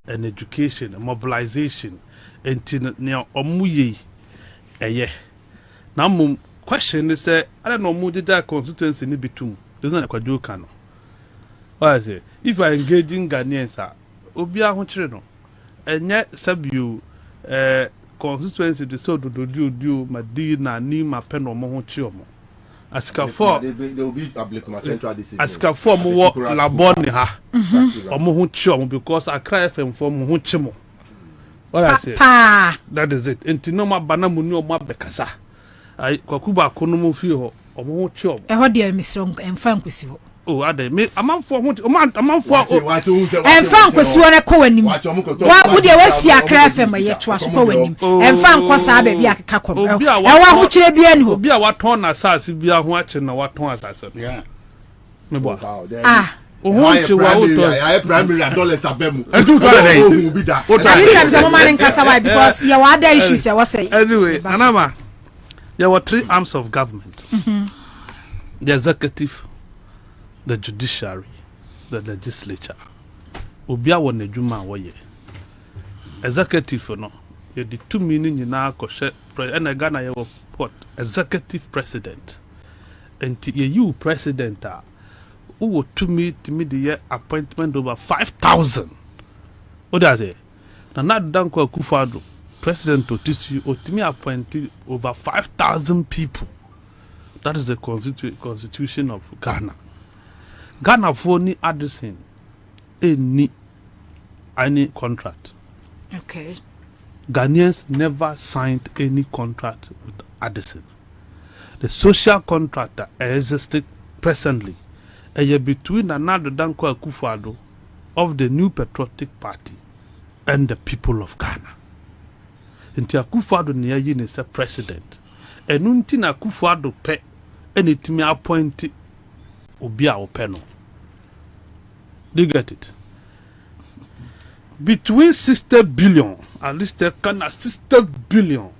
Speaker 10: and education and mobilization until now omuye now mum question is I don't know that constituency ni bitum there's not a kwadwo I say if I engaging Ghanaians obi ahụ chire no enye sabio constituency de so do madina ni mapen omo ho chi omo asika for
Speaker 11: they will be applicable central decision
Speaker 10: asika for mo wo laboni ha omo ho chi omo because Accra FM for mo ho chi mo what I say that is it entino ma bana mu ni omo abekasa ai kwakuba kono mo fi ho omo ho chi omo
Speaker 1: e ho de misro emfa nkwesi ho
Speaker 10: oh ade me amanfo
Speaker 1: emfa nkwesi ho na ko wanim wa wo de wasi Accra FM ye to aso ko wanim emfa nkọ sa ba bi akeka kom e wa ho kire bi ani ho
Speaker 10: obi a waton na asase bi aho ache na waton asase
Speaker 11: yeah
Speaker 10: me bo
Speaker 11: ohun ti wa o to ya primary dollars abemu
Speaker 9: entu to dey
Speaker 11: ohun bi da
Speaker 1: at least I'm man nkasa why because ya wa da issues ya say
Speaker 10: anyway anama there were 3 arms of government the executive, the judiciary, the legislature. Obia won adwuma wo ye executive no ye di 2 million nyina akɔhye president and Ghana you what executive president and you president who to meet the appointment over 5,000. What does it? Now not Danko Akufo-Addo president to me appointed over 5,000 people. That is the constitution of Ghana. Ghana for any Addison any contract.
Speaker 1: Okay.
Speaker 10: Ghanaians never signed any contract with Addison. The social contract that existed presently between Nana Danko Akufo-Addo of the New Patriotic Party and the people of Ghana. Nti Akufo-Addo ni yayi ne se president. Enu nti na Akufo-Addo pe enitimi appoint obi a ope no. Do you get it? Between 60 billion, at least they can 60 billion.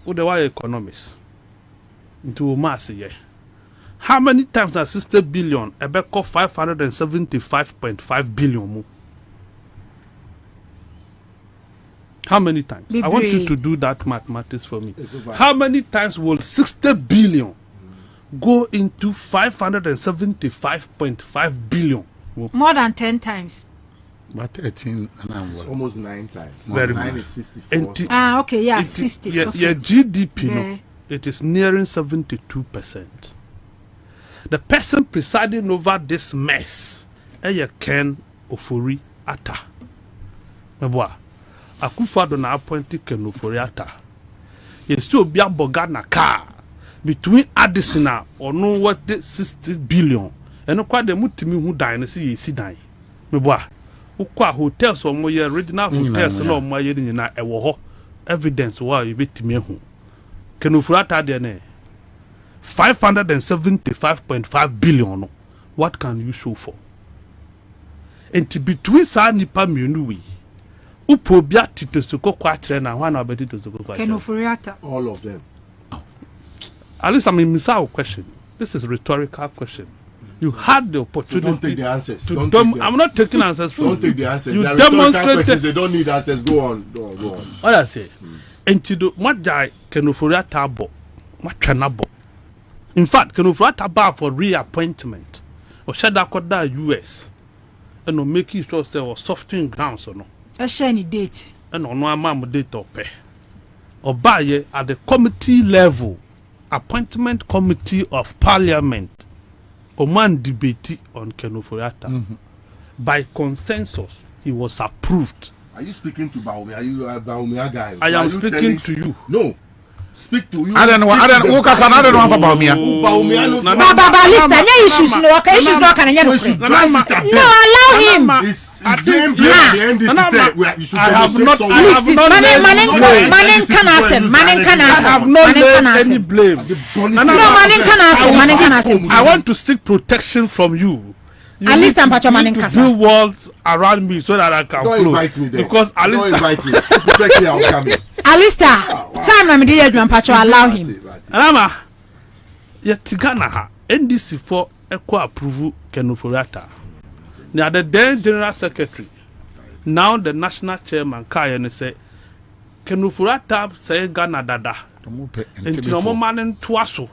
Speaker 10: What the why economists? Into mass yeah. How many times are 60 billion? About 575.5 billion more. How many times? I want you to do that mathematics for me. How many times will 60 billion go into 575.5 billion?
Speaker 1: More than 10 times.
Speaker 9: But 13
Speaker 11: almost 9 times.
Speaker 10: Very
Speaker 11: 9
Speaker 10: much.
Speaker 11: is 54.
Speaker 1: Okay, yeah, 60.
Speaker 10: Yeah, GDP, no, it is nearing 72%. The person presiding over this mess, Ken Ofori Atta. Meboa, Akufo-Addo na appointed Ken Ofori Atta. He still be a Bogana car between Addison or no what the 60 billion. And no quite the mutimi who die and see die. Meboa. Ukwa hotels or more original hotels no more na ewo evidence why you bit me hu Ken Ofori Atta there ne 575.5 billion no. What can you show for? And to between sa nipa mienu wi upo bia titosoko kwa kire na hwa na obedi titosoko kwa
Speaker 1: Ken Ofori Atta
Speaker 11: All of them.
Speaker 10: At least I mean misal question. This is a rhetorical question. You had the opportunity.
Speaker 11: So don't take the answers.
Speaker 10: I'm not taking answers from you.
Speaker 11: Don't take the answers.
Speaker 10: You
Speaker 11: demonstrated. They don't need answers. Go on.
Speaker 10: What I say? And to do what guy Ken Ofori Atta bo, what chanabo. In fact, Ken Ofori Atta bar for reappointment or shada koda US and no making sure there was softening grounds or no.
Speaker 1: A shiny date.
Speaker 10: And on one mamma date or pay. Or buy at the committee level, appointment committee of parliament. Oman debate on Ken Ofori Atta. By consensus, he was approved.
Speaker 11: Are you speaking to Baumi? Are you a Baumia guy?
Speaker 10: I am speaking to you.
Speaker 11: No. Speak to you.
Speaker 9: I don't know. I don't know for Baumia.
Speaker 1: Baba, listen. Any issues no. Okay, issues no. Can no, allow him.
Speaker 11: It's blame the NDC said you should demonstrate some.
Speaker 1: Manin can answer.
Speaker 10: I have not laid any blame.
Speaker 1: Manin can answer.
Speaker 10: I want to seek protection from you.
Speaker 1: At least I'm patching Manin
Speaker 10: Kasa. Build walls around me so that I can
Speaker 11: flow.
Speaker 10: Don't invite me there. Because at least
Speaker 11: don't invite me. Protect me, I'll come in.
Speaker 1: Alista, time na me dey Adwan Pacho allow him.
Speaker 10: Alama, Ghana ha NDC for equal approval Ken Ofori Atta. Now the then General Secretary, now the National Chairman Kaya say Ken Ofori Atta say Ghana dada. Enti no man twaso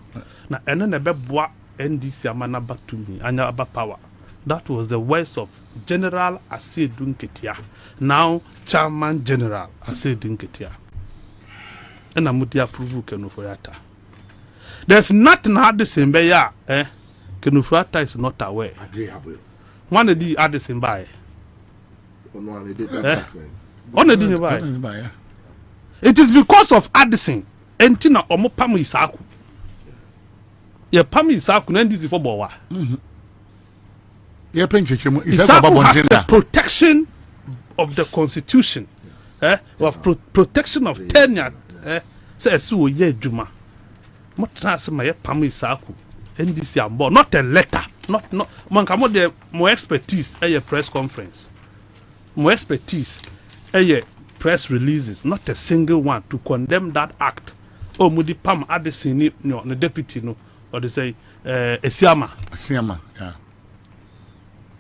Speaker 10: na ene na beboa NDC amana back to me anya aba power. That was the words of General Asiedu Nketia, now Chairman General Asiedu Nketia. And I'm approve Ken Ofori Atta. There's nothing hard the same by Ken Ofori Atta is not aware.
Speaker 11: Agreeable.
Speaker 10: One of the other same by. It is because of Addison. Entina omo pamu Isaku. Ye pamu Isaku na NDC for Bowa. Isaku has the protection of the constitution. Of protection of tenure. Say so ye juma. Mo trans ma ye pamu Isaku. NDC ambo. Not a letter. Not man kamo de more expertise a press conference. More expertise a press releases. Not a single one to condemn that act. Oh, Mudi Pam Addison, no, the deputy, no, or they say, Esiama,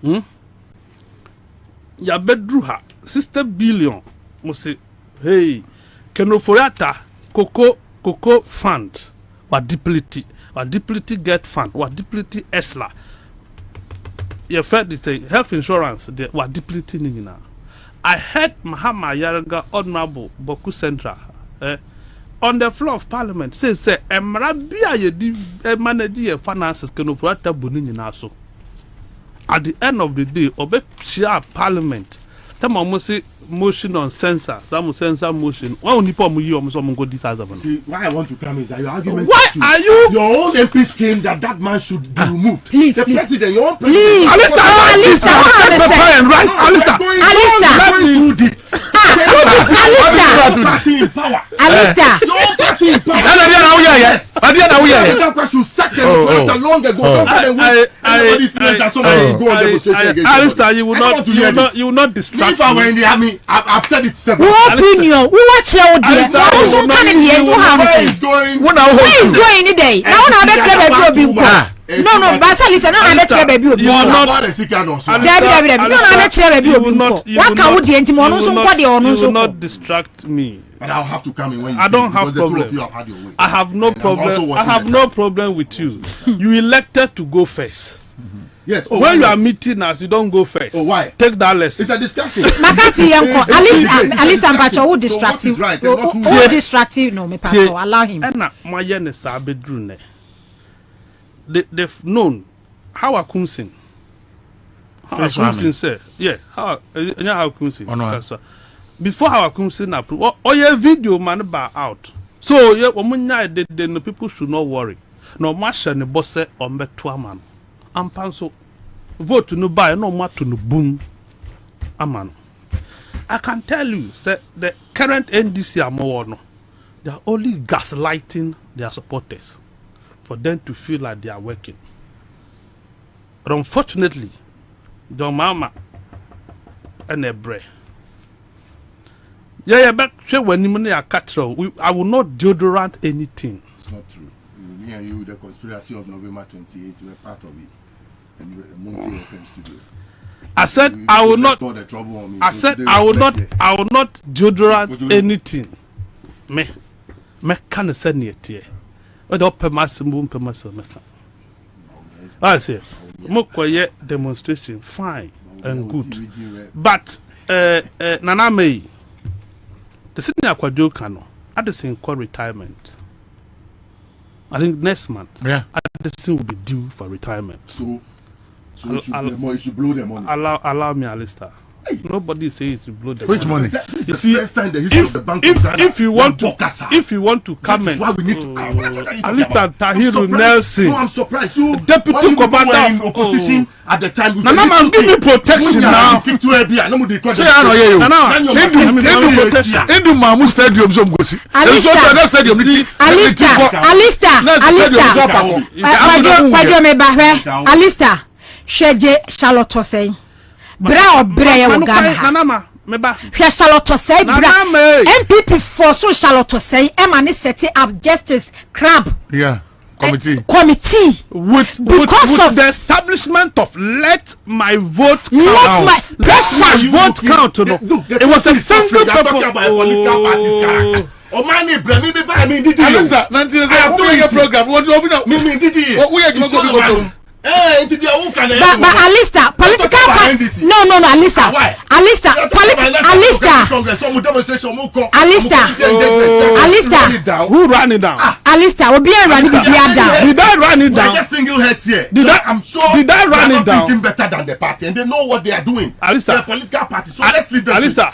Speaker 10: yeah. Ya bedruha, 60 billion, must say, hey, Ken Ofori Atta, cocoa fund wa deplete get fund wa deplete esla you fed the say health insurance they wa deplete ni nyina. I heard Mahama Yaranga Honorable Boku Central on the floor of Parliament say emrabia ye di manage your finances can for tabuni nyina so. At the end of the day, obe share Parliament. Tell almost say motion on censor, some censor motion. Why only for me almost some go this as of
Speaker 11: See, why I want to come is that your argument.
Speaker 10: Why are you?
Speaker 11: Your own MPs claim that man should be removed.
Speaker 1: Please,
Speaker 11: the
Speaker 1: please.
Speaker 11: president, your own
Speaker 1: Please.
Speaker 11: president.
Speaker 1: Alista,
Speaker 10: you will not distract.
Speaker 11: If I were in the army, I've said it several
Speaker 1: times. Opinion. We watch your dear. Where is going today? Now, no, Basa listen. No, I'm not baby.
Speaker 10: You will not distract me.
Speaker 11: But I'll have to come in when you
Speaker 10: I don't have problem. I have no problem. I have no problem with you. You elected to go first.
Speaker 11: Yes.
Speaker 10: When you are meeting us, you don't go first.
Speaker 11: Oh, why?
Speaker 10: Take that lesson.
Speaker 11: It's a discussion.
Speaker 1: Makati yanko. At least I'm pacho who distract you. Who distract you? No, me pacho. Allow him.
Speaker 10: Ena moye ne sa bedru ne. They've known how Akumsin. How Akumsin say? Yeah. How Akumsin?
Speaker 9: Oh, no.
Speaker 10: Before how Akumsin approve. Oh yeah, video man ba out. So yeah, the people should not worry. No masha ne bosse ombe tuaman. Ampanso vote no buy no matter no boom aman. I can tell you say the current NDC no, they are only gaslighting their supporters for them to feel like they are working. But unfortunately, the mama and a bre. Yeah, but when you are cattle, I will not deodorant anything.
Speaker 11: It's not true. Me and you, the conspiracy of November 28, were part of it. And Monty FM studio.
Speaker 10: I said I will not. I said I will not. I will not deodorant anything. Me can't send it here. What up, permass. I say, Mokoye demonstration, fine and good. But Nana May, the Sydney Aquadio Kano, at the same call retirement. I think next month,
Speaker 9: yeah,
Speaker 10: the thing will be due for retirement.
Speaker 11: So you should blow the money.
Speaker 10: Allow me, Alistair. Hey. Nobody says you should blow the
Speaker 9: Which money?
Speaker 11: You see, first time the history of the Bank of Ghana,
Speaker 10: if you want to comment,
Speaker 11: why we need to.
Speaker 10: Alistair Tahiru Nelson.
Speaker 11: No, I'm surprised. You
Speaker 10: deputy commander
Speaker 11: in opposition at the time.
Speaker 10: Nana, man, give me protection now.
Speaker 11: Say I
Speaker 9: know you. Nana, Endu Mamu Stadium some go see.
Speaker 1: Alistair, Alistair, Sheje Charlotte say. Bra or Brea Ghana. Charlotte say, MPP for so Charlotte say, Emma set up Justice Crab.
Speaker 9: Yeah. Committee
Speaker 10: with the establishment of let my vote count.
Speaker 1: Let my pressure
Speaker 10: vote count. It was a single purpose.
Speaker 11: Omani Bremi be by me did you?
Speaker 9: Alisa, program. What do you
Speaker 11: mean? Did you?
Speaker 9: What we are going to do?
Speaker 11: Into the
Speaker 1: but Alistair, political party. No, Alistair. Alistair,
Speaker 10: who ran it down?
Speaker 1: Alistair, we be running the down.
Speaker 10: Did I run it down?
Speaker 11: Just single heads here.
Speaker 10: I'm sure. Did I run it down?
Speaker 11: Thinking better than the party, and they know what they are doing.
Speaker 10: Alistair,
Speaker 11: they're political party. So let's leave them.
Speaker 10: Alistair,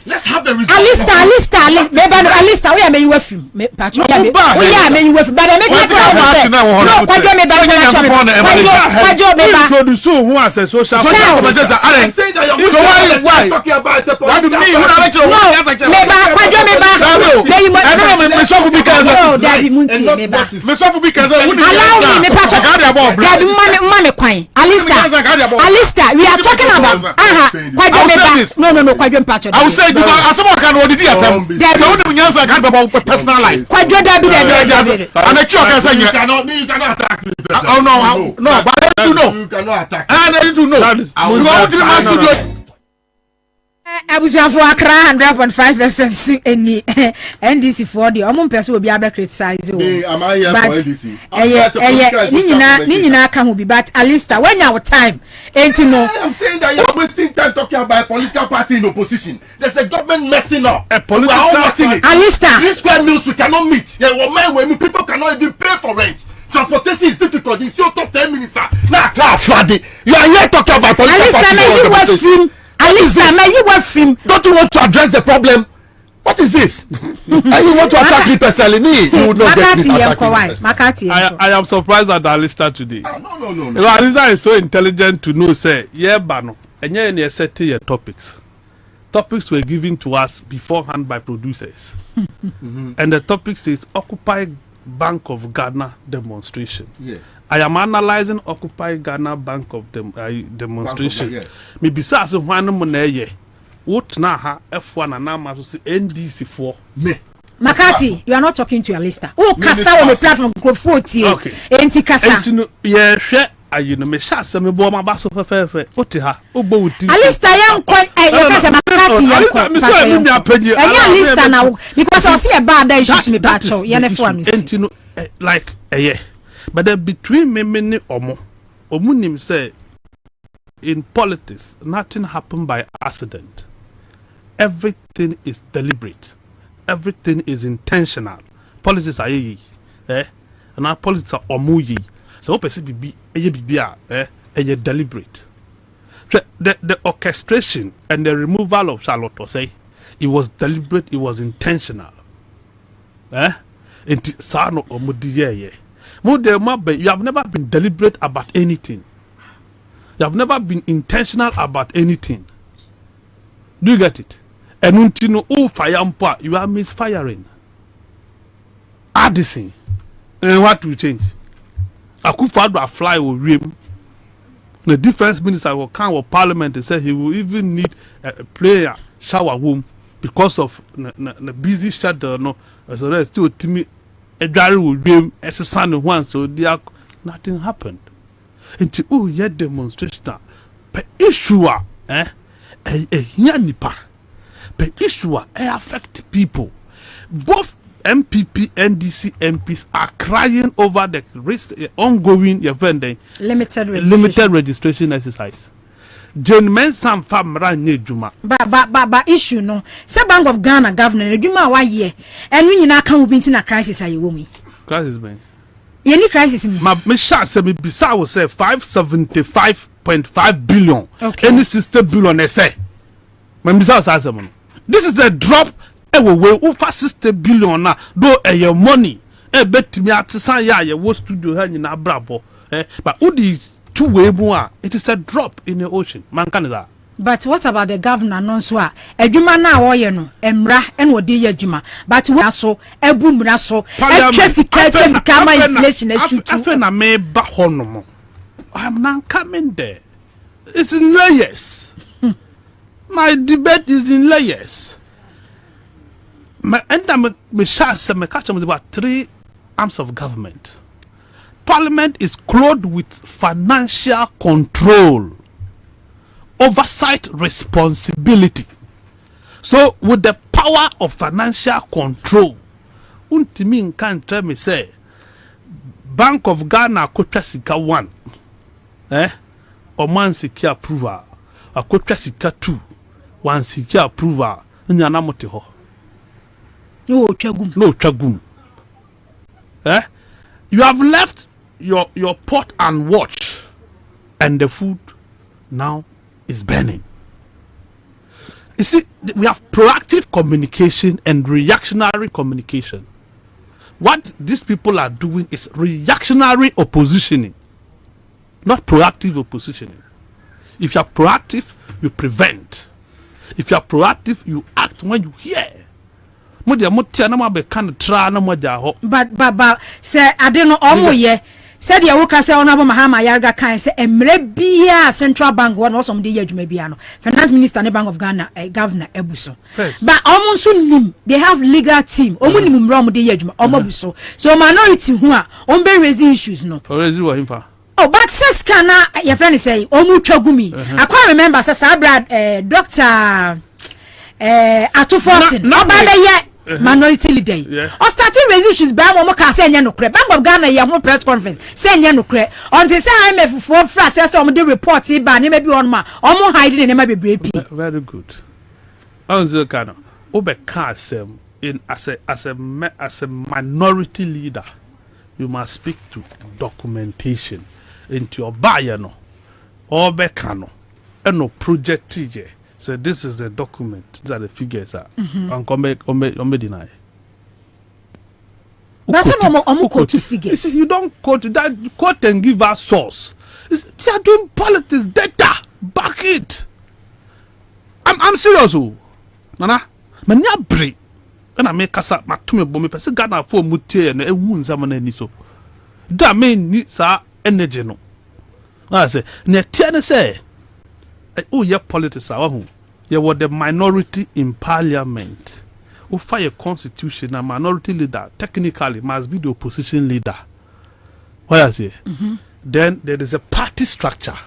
Speaker 11: let's have the result.
Speaker 1: Alistair, we are making with him. We are making with him. But I make it.
Speaker 10: Introduce who has a social
Speaker 11: commentator.
Speaker 10: So why
Speaker 11: talking about the
Speaker 10: what do you mean?
Speaker 1: Alistair, we are talking about no,
Speaker 9: I will say because someone can already do it. So when you answer about personal life. And the church can say
Speaker 11: you cannot attack me.
Speaker 9: Oh no, but I need to know.
Speaker 11: You cannot attack.
Speaker 9: I need to know. You want to be my studio.
Speaker 1: Abusuafo Accra 100.5 FM si eni NDC for the omo pese obi abe criticize o.
Speaker 11: Am I here for NDC?
Speaker 1: Ni nyina ka ho bi but Alista when your time enti no.
Speaker 11: I am saying that you are wasting time talking about a political party in opposition. There's a government messing up. We are all watching it.
Speaker 1: Alista.
Speaker 11: 3 square meals we cannot meet. People cannot even pay for rent. Transportation is difficult. In your top 10 minutes, now flooding. You are here talking about political party.
Speaker 1: Alista, may you work film?
Speaker 11: Don't you want to address the problem? What is this? And you want to attack me personally? You would not get me
Speaker 1: Makati.
Speaker 10: I am surprised at Alista today.
Speaker 11: No.
Speaker 10: Alista is so intelligent to know, say, yeah, Bano, and yeah, set your topics. Topics were given to us beforehand by producers. And the topic says Occupy Bank of Ghana demonstration.
Speaker 11: Yes.
Speaker 10: I am analyzing Occupy Ghana Bank of demonstration.
Speaker 11: Yes.
Speaker 10: Maybe sa so hwan mo na ye. What na ha F1 and na so NDC for
Speaker 11: me.
Speaker 1: Makati, you are not talking to Alista. Oh, kasa on the platform Grofoti.
Speaker 10: Okay.
Speaker 1: Enti kasa.
Speaker 10: Enti no ye hwe ayi no me sha se me bo ma ba so fefe. Oti ha. Ogbo wuti.
Speaker 1: Alista yan kon ye kasa Makati yan kon.
Speaker 10: Mr. Me apagye.
Speaker 1: Alista na because I see a bad issues me pacho. Ye na fo anu.
Speaker 10: Enti no like yeah. But then between me ni omo nim say in politics nothing happen by accident. Everything is deliberate. Everything is intentional. Politics are ye, and our politics are omuyi. So person bibi deliberate. The orchestration and the removal of Charlotte say it was deliberate. It was intentional. You have never been deliberate about anything. You have never been intentional about anything. Do you get it? And you are misfiring. Addison. And what will change? Akufo-Addo fly will rim. The defense minister will come with parliament and say he will even need a player shower room because of the busy schedule. No, so there's still Timmy. A diary will be exercising one, so nothing happened. Until yet demonstration, but issue nipa, but issue affect people. Both MPP, NDC MPs are crying over the ongoing limited registration exercise. John Mensam famra nyejuma.
Speaker 1: Ba issue no. Se Bank of Ghana governor eduma wa ye. Enu nyina kan wo binti na crisis ayi wo mi.
Speaker 10: Crisis ben.
Speaker 1: Ye ni crisis mi.
Speaker 10: Me sha se me bisa wo say 575.5 billion.
Speaker 1: Okay.
Speaker 10: Any 60 billion e say. Me bisa wo say no. This is a drop e we over 60 billion na do your money. E betimi atesan ya ye wo studio ha nyina brabo. But udi two-way more, it is a drop in the ocean. Man can that.
Speaker 1: But what about the governor? Non swa. Ejuma na woye no. Emra en wodi ye ejuma. But we so ebu mra so. Chesi kama inflation issue too.
Speaker 10: Afe na me ba hono. I am not coming there. It's in layers. My debate is in layers. Me sha se me catch about 3 arms of government. Parliament is clothed with financial control, oversight responsibility. So with the power of financial control, Untimin can tell me say Bank of Ghana kotra sika 1. Oman sika approval. Akotra sika 2. 1 sika approval. Nyana mote ho.
Speaker 1: No chagum.
Speaker 10: You have left your pot and watch, and the food now is burning. You see, we have proactive communication and reactionary communication. What these people are doing is reactionary oppositioning, not proactive oppositioning. If you are proactive, you prevent. If you are proactive, you act when you hear. But
Speaker 1: say I don't know omo said ya woka say Honorable Mahama Yarga kan say emre bia Central Bank one was some dey adwuma bia no Finance Minister ne Bank of Ghana Governor Ebuso. But omo so nim they have legal team omo nim mra omo dey adwuma omo buso. So minority who are on be raising issues no.
Speaker 10: Raise what him for?
Speaker 1: Oh, but says kana your friend say omo twagumi. I can't remember say Brad Dr. ato forcing obaba ye minority leader or starting resolutions ba mo ka say nya nokre Bank of Ghana ye ho press conference say nya nokre until say IMF for fra say o mo dey report ba ne ma bi on ma o mo hide ne ma bebre pi.
Speaker 10: Very good. Onzo kana obeka asem in as a minority leader you must speak to documentation into your buyer no obeka no no project TJ. So this is the document that the figures are. And come deny.
Speaker 1: But quote figures.
Speaker 10: You don't quote that. Quote and give us source. They are doing politics data. Back it. I'm serious. Nana, manya break. And I make us up. Matume bomi pesi Ghana for mutie na ewu nzamana ni so. Da me ni sa energy no. I say ne tiane say. Oh yeah, politics are who. You were the minority in parliament. Who fire constitution, a minority leader technically must be the opposition leader. What I say? Then there is a party structure.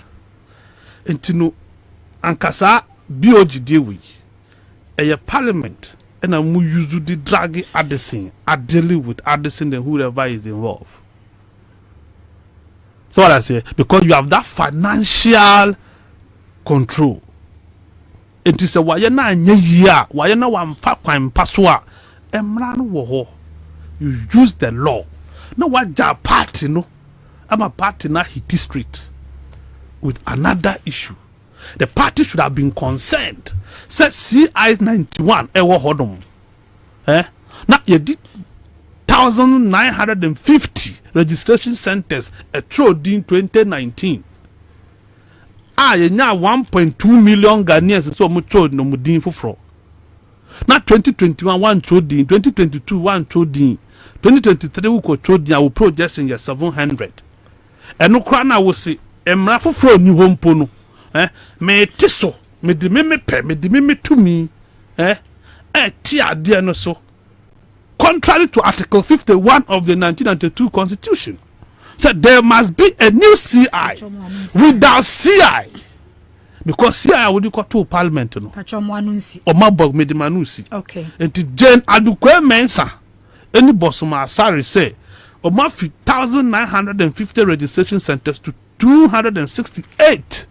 Speaker 10: And to know Ankasa BOG deal with a parliament and a mu usually drag Addison, I deal with Addison and whoever is involved. So what I say? Because you have that financial control. It is a wayana nyia, wayana wamfa kwan paswa. Emran wo ho. You use the law. No what ja party no. I'm a party na hit street with another issue. The party should have been concerned. Said CI 91 ewo hodom. Na ye did 1950 registration centers through in 2019. You nya 1.2 million Ghanaians so much no mudin for. Now 2021 one chodin, 2022 one chodin, 2023 we ko chodin our projection ya 700. And no krana wo se emra foforo ni hompo no. Me tiso, me di me pe, me di me to me. Ti ade no so. Contrary to Article 51 of the 1992 Constitution. Said there must be a new CI without CI because CI would go to parliament no. Or mabog medimanusi. Okay. And to Jane Adukwe Mensa, any bossoma Asari say, or mafi 1,950 registration centers to 268,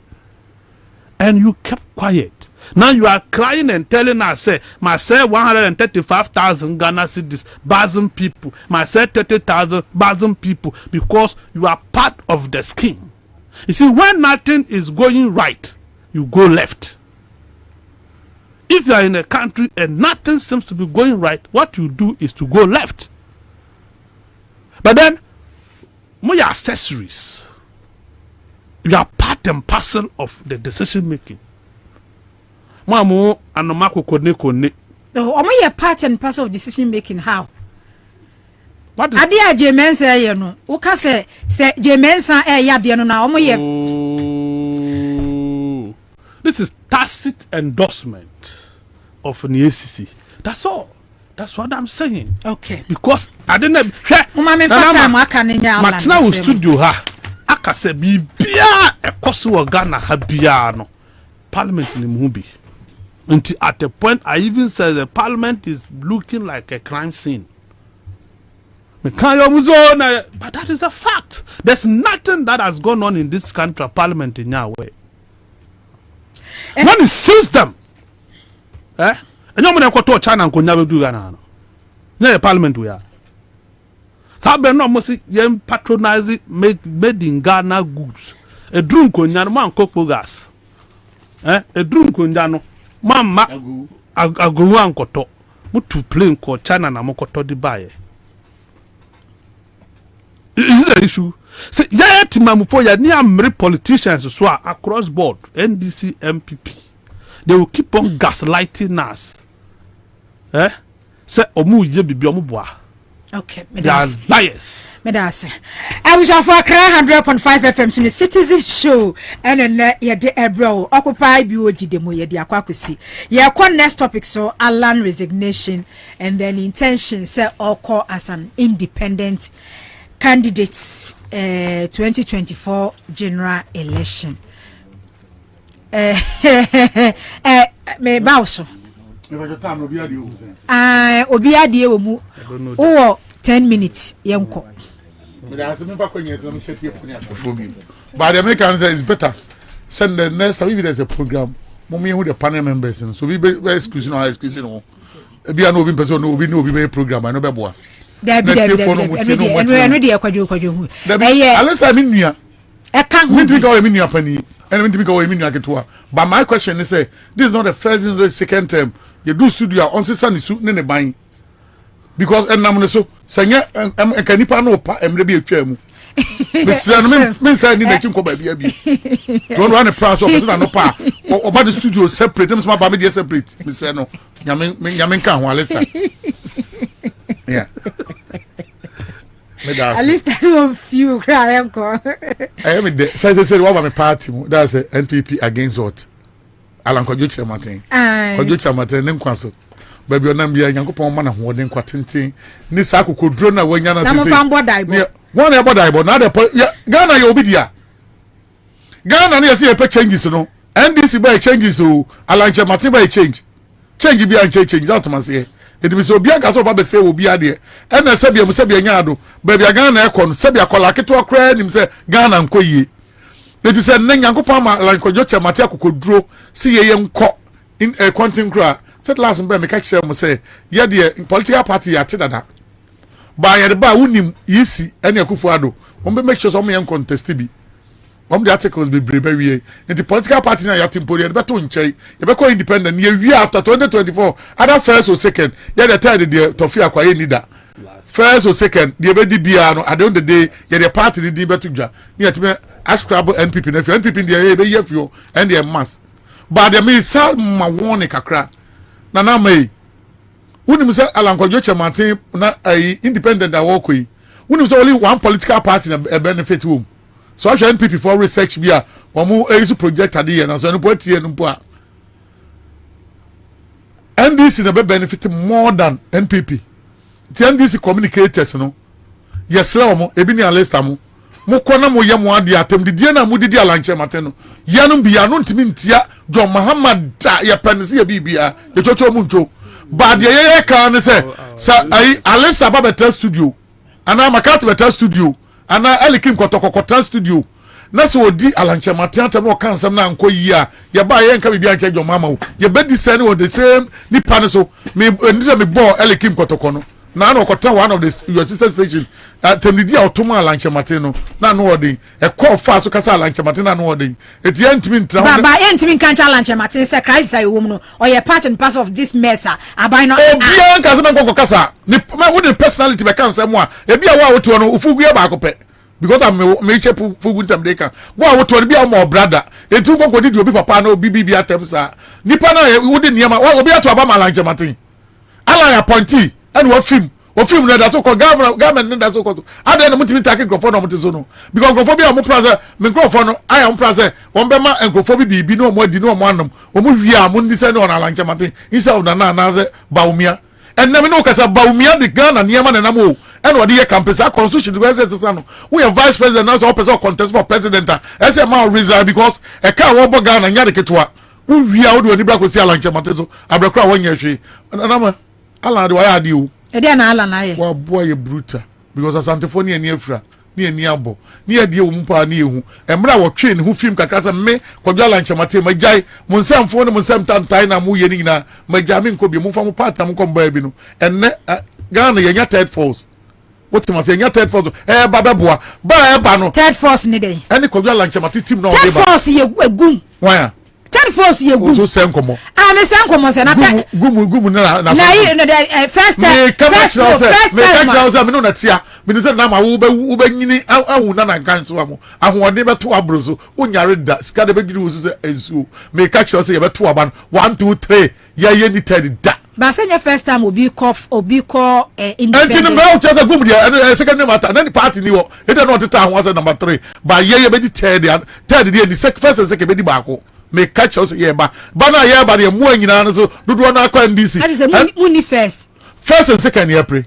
Speaker 10: and you kept quiet. Now you are crying and telling us, say, myself 135,000 Ghana cedis, Bazin people, myself 30,000 Bazin people, because you are part of the scheme. You see, when nothing is going right, you go left. If you are in a country and nothing seems to be going right, what you do is to go left. But then, more accessories, you are part and parcel of the decision making. Mamu anomako kone.
Speaker 1: No, omo part and parcel of decision making. How? What is Adia Jemensa ye no? Uka se Jemensa ya de no na omo ye.
Speaker 10: This is tacit endorsement of the ACC. That's all. That's what I'm saying. Okay. Because I didn't Matina will studio ha. Aka se bibia ekoso Ghana ha bia no. Parliament ni mubi. Until at the point I even said the parliament is looking like a crime scene. But that is a fact. There's nothing that has gone on in this country parliament in your way. When it sees them, and you're going to go to China and go never do Ghana. Yeah, parliament we are. Sabe no mosi yem patronizing made in Ghana goods. A drunk on man cook gas. A drunk on Jano. Mama agu ankoto mutu plane ko China na mokoto di buy. Is the issue? Say yeah timamupo ya ni amri politicians so across board NDC MPP. They will keep on gaslighting us. Say omu ye bibi omu boa.
Speaker 1: Okay,
Speaker 10: they are liars.
Speaker 1: Medase. I wish for 100.5 FM so the Citizen Show and then ye de ebro occupy BOG demo ye de akwakusi. Ye kwa next topic so Alan resignation and then intention say or call as an independent candidates 2024 general election. Me bauso. obi ade wo mu wo 10 minutes yenko
Speaker 9: but the Americans say it's better send the next time if there's a program mommy who the panel members and so we be excuse no be an obi person no be program I no be boa
Speaker 1: and we dey kwadwo hu
Speaker 9: unless I mean nua e kan hu me go mean nua pani and me go mean nua ketua but my question is say this is not the first and the second term you do studio on sister ni su ne ban because enam ne so sanya kanipa no pa emre bi atwa mu me say ni na chinko ba bia bi don't want a price of person no pa oba the studio separate them small ba me dey separate me say no nyame kan ho alisa yeah
Speaker 1: at least that one few cry enko
Speaker 9: I am there say what my party that's a NPP against what Alan Kwadwo Chamaten Kwadwo Chamaten ne nkwaso baby onam bia Nyankopon ma na hoden kwatenten ni sa kokodro na wanya na
Speaker 1: sese na mo fa mbodai bo
Speaker 9: one e bodai bo na de Ghana ye obidia Ghana na ye pe changes no NDC by changes o Alan Chamaten by change bi an change that man say it be so bia ka so ba be say obi ade e na se bia mu se bia nya ado baby Ghana e ko no se bia kola keto akra nim se Ghana nkoyie it is a Nyankopon ma Alan Kwadwo Chamaten akokodro si ye nko in a quantum cra said last time me catch them say yeah the political party ya tidada by the ba unim yisi any Akufo-Addo be make sure some young contest bi the articles be brebe in the political party na ya temporary beto nchai you be call independent year after 2024 other first or second yeah the third the Tofi Akwaye leader first or second the be di bia no at the end of the day yeah the party di beto dwa yeah to me ascribe NPP na NPP dey be yefio and the mass but the me sal ma won kakra na mai wouldn't say Alan Kwadwo Chamaten na independent that work yi wouldn't say only one political party na benefit wom so I NPP for research bia omo ezu project ade na so no party no po a NDC na be benefit more than NPP the NDC communicators no yesra omo ebi ni alista mo kona mo ye mo ade atem de na mo didi Alan Chamaten no yanu bia no ntimi ntia John Muhammad ya penisi ya bibia ye chocho mu ncho ba de ye kan ne se alista ba better studio ana makat better studio ana Elikim kotokokota studio na se odi Alan Chamaten atem o kan sam na nko yi a ye ba ye nka bibia nche John Mama ye be di send the same ni pan so me ndise me bo Elikim kotokono na no kota one of the your sister station temidi automa Alan Chamaten no na no odin e call fa so kasa Alan Chamaten na no odin eti entimi ntra
Speaker 1: baba entimi kan cha Alan Chamaten say Christ say wo mu no or ye part and parcel of this mess abai no
Speaker 9: obi an kasa man kokko kasa ni wo the personality be kan say mo a e bia wa woto no ufugu ye ba ko pe because am me che fugu ntam de kan wa woto bia mo brother etu kokko di obi papa na obi bibia tem sa nipa na wo de niam wa obi ato aba Alan Chamaten Alan appointee and what film na da so ko government na da so ko ada na mutimi take microphone na mutizo no because microphone bi am praza microphone no I am praza won be ma microphone bi no mo di no mo anom o mo wi am ndi se no na Alan Chamaten instead of na ze baumia and na me no kasa baumia de Ghana niam na nam o and what the campus constitution the president no we are vice president now so person contest for president I say ma resign because e ka wo bo Ghana nya de ketwa wo wi a wo de oni bra ko si Alan Chamaten so abrakura wo nya hwe na ma Alan de wa ya de o
Speaker 1: ede na Alan na ye
Speaker 9: wa boy brutal because asantefo ne ani afra ne ani abo ne ade wo mpa ne ehu emra wo twe ne hu film kakra se me Kwadwo Alan Chamaten majai mun samfo ne mun sam tantai na mu ye ni na majai me nko bi mun fa mu part na mun ko mba bi no enne Ghana ye nya third force what ma say nya third force ba beboa ba ba no
Speaker 1: third force ne dey
Speaker 9: ene Kwadwo Alan Chamaten team na o
Speaker 1: dey ba third force ye egum
Speaker 9: why
Speaker 1: third force ye gum
Speaker 9: so sen komo
Speaker 1: me sen komo se na
Speaker 9: gum na
Speaker 1: first time
Speaker 9: me no na tia me say na ma wo be nyini awu na kan so amo ahode be to abro so onyare da sika de be gidi wo so ensu me catch say ye be to aba 1 2 3 ye ni third da
Speaker 1: ba say your first time obi call independent
Speaker 9: and no just gum dia second matter then the party ni wo e dey not ta ho as number 3 ba ye be di third dey the first and second be di baako me catch us here ba na here ba the mu anyina no so dodo na akwa NDC
Speaker 1: that is a muni first
Speaker 9: and second year pray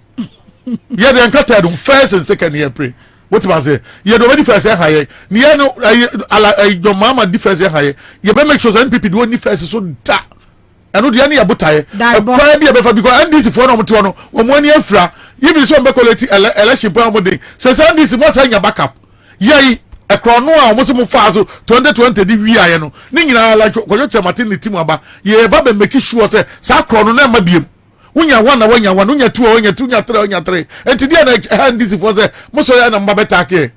Speaker 9: yeah the encountered first and second year pray what was say you do already first year high ni no your mama di first year high you be make sure NPP do only first so da eno de ani abutaye kwa bi abefa because NDC for no mto no omoni afra even so mbe collect election plan mo dey say NDC mo say nya backup yei ekrono a mo se mo fa so 2020 di wi aye no ni nyina like kojo chamatin ni timu aba ye ba be make sure say sa krono na ma biem unya wana unya 2 unya 3 enti dia na NDC for say mo so ya na mba beta ke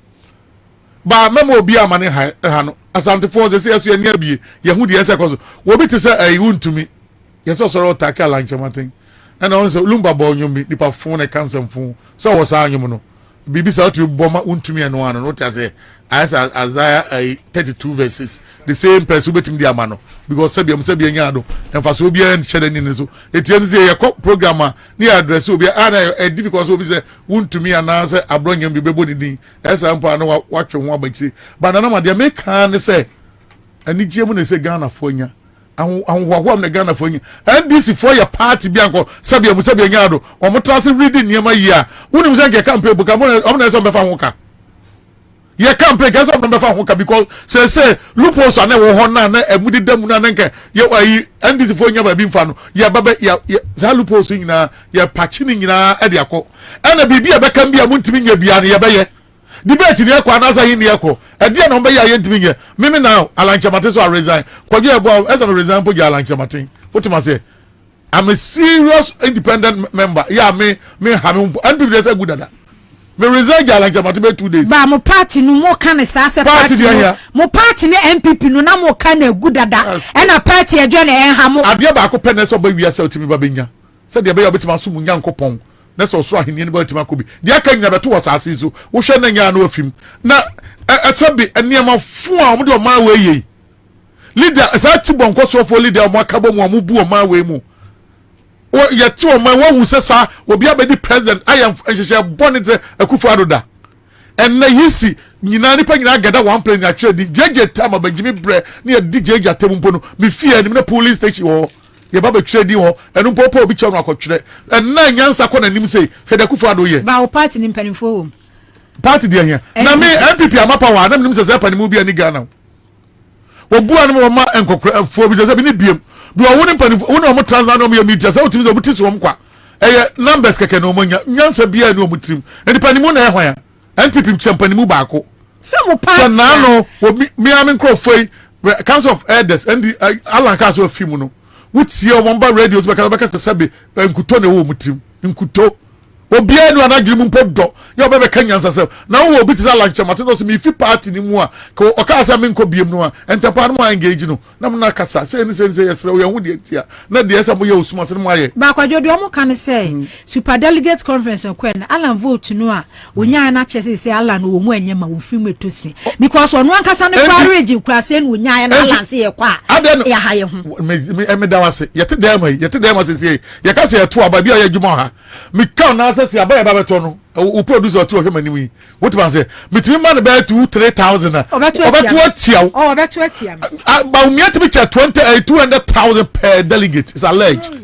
Speaker 9: ba memo obi amane ha no asante for say asu ya ni abie ye hu de ese koso wo bi te say ayi untumi ye so soro taka lanchamatin ana on say lumba bo nyomi nipa fun na cancer fun so wo sa anyum no bibi sa otu boma untumi eno ano no ta say Isaiah 32 verses the same person betim di amano because sabia nya do emfa so obi en shede ni so etienu say ye program ni address obi ana difficult so obi say untumi ana say abronyam bi bebo ni din esa mpo ana watwe ho abakiri but na ma de make kan say ani giemu na say Ghana fonya ahụ na Ghana fonya NDC for your party bi anko sabia nya do o mo trans reading niema yi a woni say nke campaign buka mo na say mbefa ho ka ye campaign ga so mbefa ho ka because say loopholes na wo ho na emudi damu na nke ye ayi NDC fonya ba bi mfa no ye baba ya za loopholes nyina ye patching nyina e de akọ ana bibia be kan bia muntimi nya bia na ye be ye debate ni ekwa na za hin ni ekọ ade na mbe ya ye ntimi nya mimi now Alanchamate so resign kwaje ebo as a resign po ja Alanchamate what ma say I'm a serious independent member yeah me have and people say good dada me resign ja Alanchamate be 2 days
Speaker 1: ba mo party no mo kan sa se party mo party ne MPP no na mo kan na good dada e na party ejo na en ha mo
Speaker 9: ade ba ko pene so ba wi asa otimi ba benya se de be ya betima so mu nyankopon na so so ahini ne ba betima ko bi de aka nya beto wasase so wo hwe na nya na afim na asabi eniema fu a mo de o ma we yi leader sa ti bonko so for leader mo akabo mo bu o ma we mu o ye ti o ma wo hu se sa obi abedi president I am ehye bonite Akufo-Addo da en na yisi nyina ni pa nyina gada one plane na trade jeje time abagimi bre na DJ jatem mpo no me fie ni na police station wo ye baba trade ho enu popo obi che no akotwere en na nyansa ko na nim sei fede Akufo-Addo ye
Speaker 1: ba o party ni mpanifo wo
Speaker 9: party dia here na me MPP amapa wa na nim se panimu bia ni Ghana obu anu mo ma enkokra fo bi se bi ni biem bi o woni panimu woni o mo transfer no mo ye media se o timi so buti so kwa eye numbers keke no mo nya nyansa bia ni o mo trim eni panimu na ehwan ya MPP champanimu baako
Speaker 1: se mo party
Speaker 9: na no mi am nkrofoi Council of Elders and Alan Kaso film no wutie o mo ba radios be ka se sabe nkuto na wo mo trim nkuto obia nu anagiri mu mpoddo ya obebe kanyansa se na wo obi tisa Alanchamate no so mi fi party ni mu a ko okasa me nko biem no a entepa no engage no na mo na kasa se ni sense yesre wo yahu de tia na de esa mo ye osuma se no aye
Speaker 1: ba kwajodo o mo kan se super delegate conference kwen Alan vote no a onya na chese se Alan wo mu anyema wo fi metosi because ono ankasa ne parage kura se no onya na Alan se ye kwa ya ha ye ho
Speaker 9: me da wase yete dem se ye ka se ye to aba bia ye dwuma ha me ka na si abaya ba beto no o producer to hwe manimu what man say mitimi man be 2-3,000 obeto atia
Speaker 1: obeto atia
Speaker 9: ba umiati be 200,000 per delegate is alleged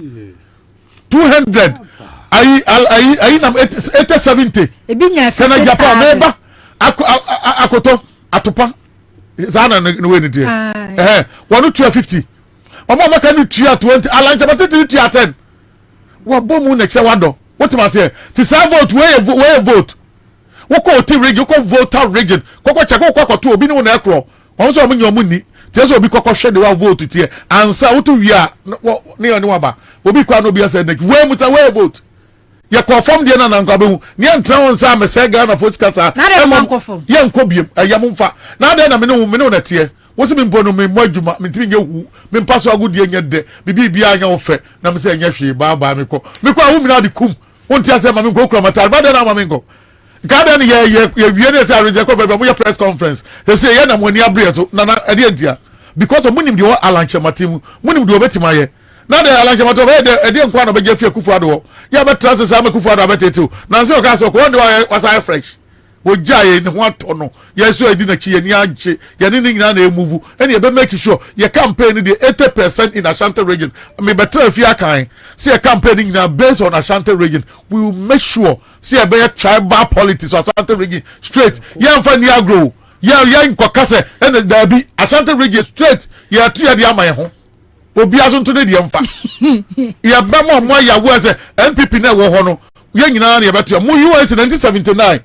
Speaker 9: 200 ai nam 70
Speaker 1: ebinya
Speaker 9: kana Japan meba akoto atopa zana no we ni die wonu 250 omo maka ni 20 Alanchamate 10 wa bomu na kye wado what am I say? To serve vote where vote. What call T region? What voter region? Koko check koko to obi no na ekro. Won so omunyo munni. Tie so obi koko hwe de wa vote tie. Ansa wo to wi a ne oni waba. Obi kwa no bi ase nek. Where muta where vote? Ye confirm de na nka behu. Ne entra won sa me se Ghana vote kasa.
Speaker 1: Na de man confirm.
Speaker 9: Ye nko biem. Ayamumfa. Na de na me no na tie. Wosi me mpo no me mwadwuma me timi nyehu me mpaso agudie nye de bibi bia anya ofe na me se nya hwe ba me ko awu mi na de kum wonti ase ma me ko kura matar ba de na ma me ko kada ni ye wie ne se arrange ko be mo ye press conference se ye na mo ni abrieto na ade entia because of munim de Alanchamate mu munim de obetima ye na de Alanchamate be de ade nkwa na be je fi Akufo-Addo ya be trans se ma Akufo-Addo abetetu na se o ka so ko de wa fresh wojaye ne ho atono yeso edi na chi ye ni age ye ni nyina na emuvu ene ye be make sure ye campaign the 80% in Ashanti region me better fi akan see a campaign nyina based on Ashanti region we will make sure see a be tribal politics of Ashanti region straight ye mfa ni agro ye nkokase ene da bi Ashanti region straight ye atu ye de amaye ho obi aso to ne de mfa ya ba mo ya wo say MPP na wo ho no ye nyina na ye beto mo US 1979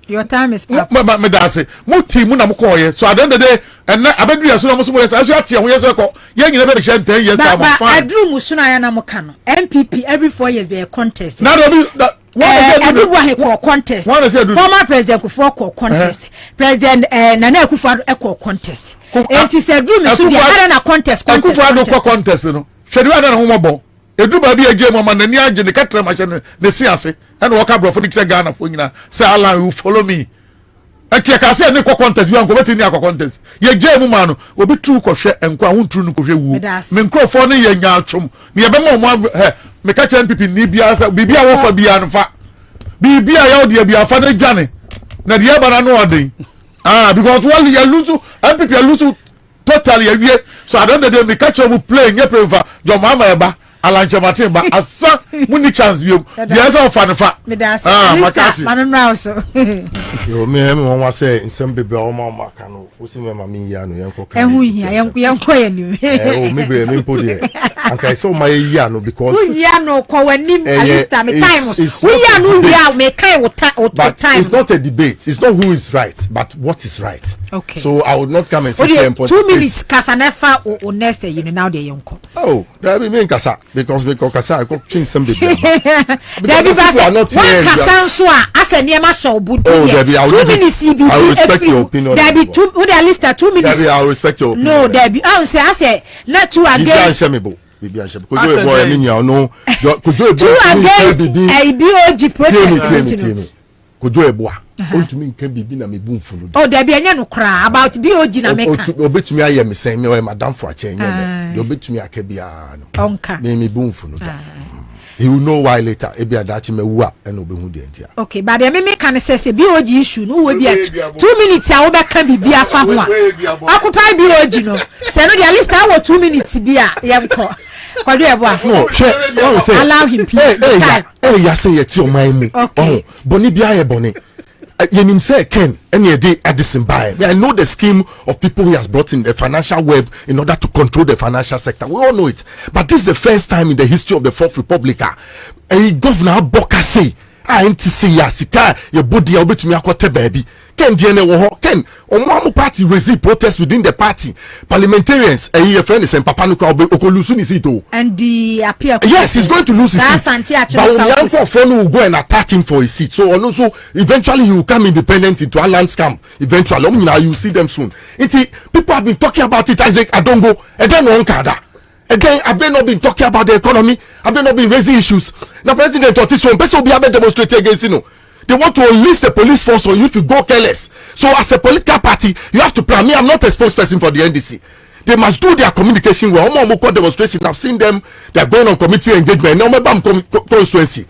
Speaker 1: your time is up
Speaker 9: me da say mo team na mo ko ye so at the end of the day and abadu ya so na mo so yes aso atie ho ye so ko ye nyina be share 10 years time fine
Speaker 1: but adru musuna ya na mo ka no MPP every 4 years be a contest
Speaker 9: na do
Speaker 1: everyone contest former president Kufuor contest president Nana Akufo contest it is a dream so the na contest
Speaker 9: contest no shedu ada na ho mabo edu ba bi age mo ma nani age ne katra ma che ne siase and work abro for the Ghana for nyina say Allah you follow me akia ka say ne contest bi anko beti ni contest ye je mu ma no obi tru ko hwe enko a huntru no ko hwe wu me nkrofo ne ye nya atwom ne ye be mo me ka chen pipi ni bia sa bibia wo fa bia no fa bibia ya odi bia fa ne dwane na de bana no odin because while you lose MPP you lose totally you so I don't dey me catch you play nye prefa jo mama eba alanche mate ba asa muni chance bi the answer of fa
Speaker 1: makati manunra so
Speaker 11: yo me won wa say nsem bebe o ma maka no wo si me ma mi ya no yenko ka
Speaker 1: ehu hia yenko ya ni
Speaker 11: o me be me mpo de anka so ma ya no because
Speaker 1: ya no kwa wanim alista me time we ya no ya me kai time
Speaker 11: it's not a debate, it's not who is right but what is right.
Speaker 1: Okay,
Speaker 11: so I would not come and sit here and
Speaker 1: 2 minutes kasa nefa o next you now the yenko
Speaker 11: oh that be me kasa because kasa I go change some bebe
Speaker 1: there be kasa so asa niema show budu 2 minutes be
Speaker 11: I respect your opinion
Speaker 1: there be 2 with the list 2 minutes
Speaker 11: there be I respect your opinion
Speaker 1: no there be I say not 2 against
Speaker 11: bibi ansem kojo ebo emi nya no kojo ebo
Speaker 1: 2 against IBOG protest
Speaker 11: kojo ebo a ontumi nka bibi na mebu mfunu
Speaker 1: oh there be anya no kra about BOG na meka
Speaker 11: obetumi aye me sen me madam for ache nya me obetumi aka bia no
Speaker 1: onka
Speaker 11: me mebu mfunu da he will know why later ebi adachi mewu a na obehu de ntia
Speaker 1: okay but the me can say BOG issue no we bia 2 minutes a wo beka bibi afa ho a occupy BOG no say no the list our 2 minutes bia yemko kwadu ebo a
Speaker 11: no say
Speaker 1: allow him please
Speaker 11: ya say yeti o man mu oh boni bia ye boni yenim say Ken any day Edison buy I know the scheme of people he has brought in the financial web in order to control the financial sector. We all know it, but this is the first time in the history of the Fourth Republic a governor Boka say NTC ya sika ye body ya obetumi akote baby Ken DNA wo ho Ken omo party resist protest within the party parliamentarians your friend is Papa no okolusu ni sito
Speaker 1: and the appear
Speaker 11: yes he's going to lose his seat but phone will go and attack him for his seat so also eventually he will come independent into a land scam eventually you see them soon people have been talking about it Isaac Adongo and then one kada. Again, have they not been talking about the economy? Have they not been raising issues? Now, President Otis one person will be demonstrating against They want to unleash the police force on you to go careless. So, as a political party, you have to plan. Me, I'm not a spokesperson for the NDC. They must do their communication well. Demonstration. I've seen them. They are going on committee engagement. Constituency.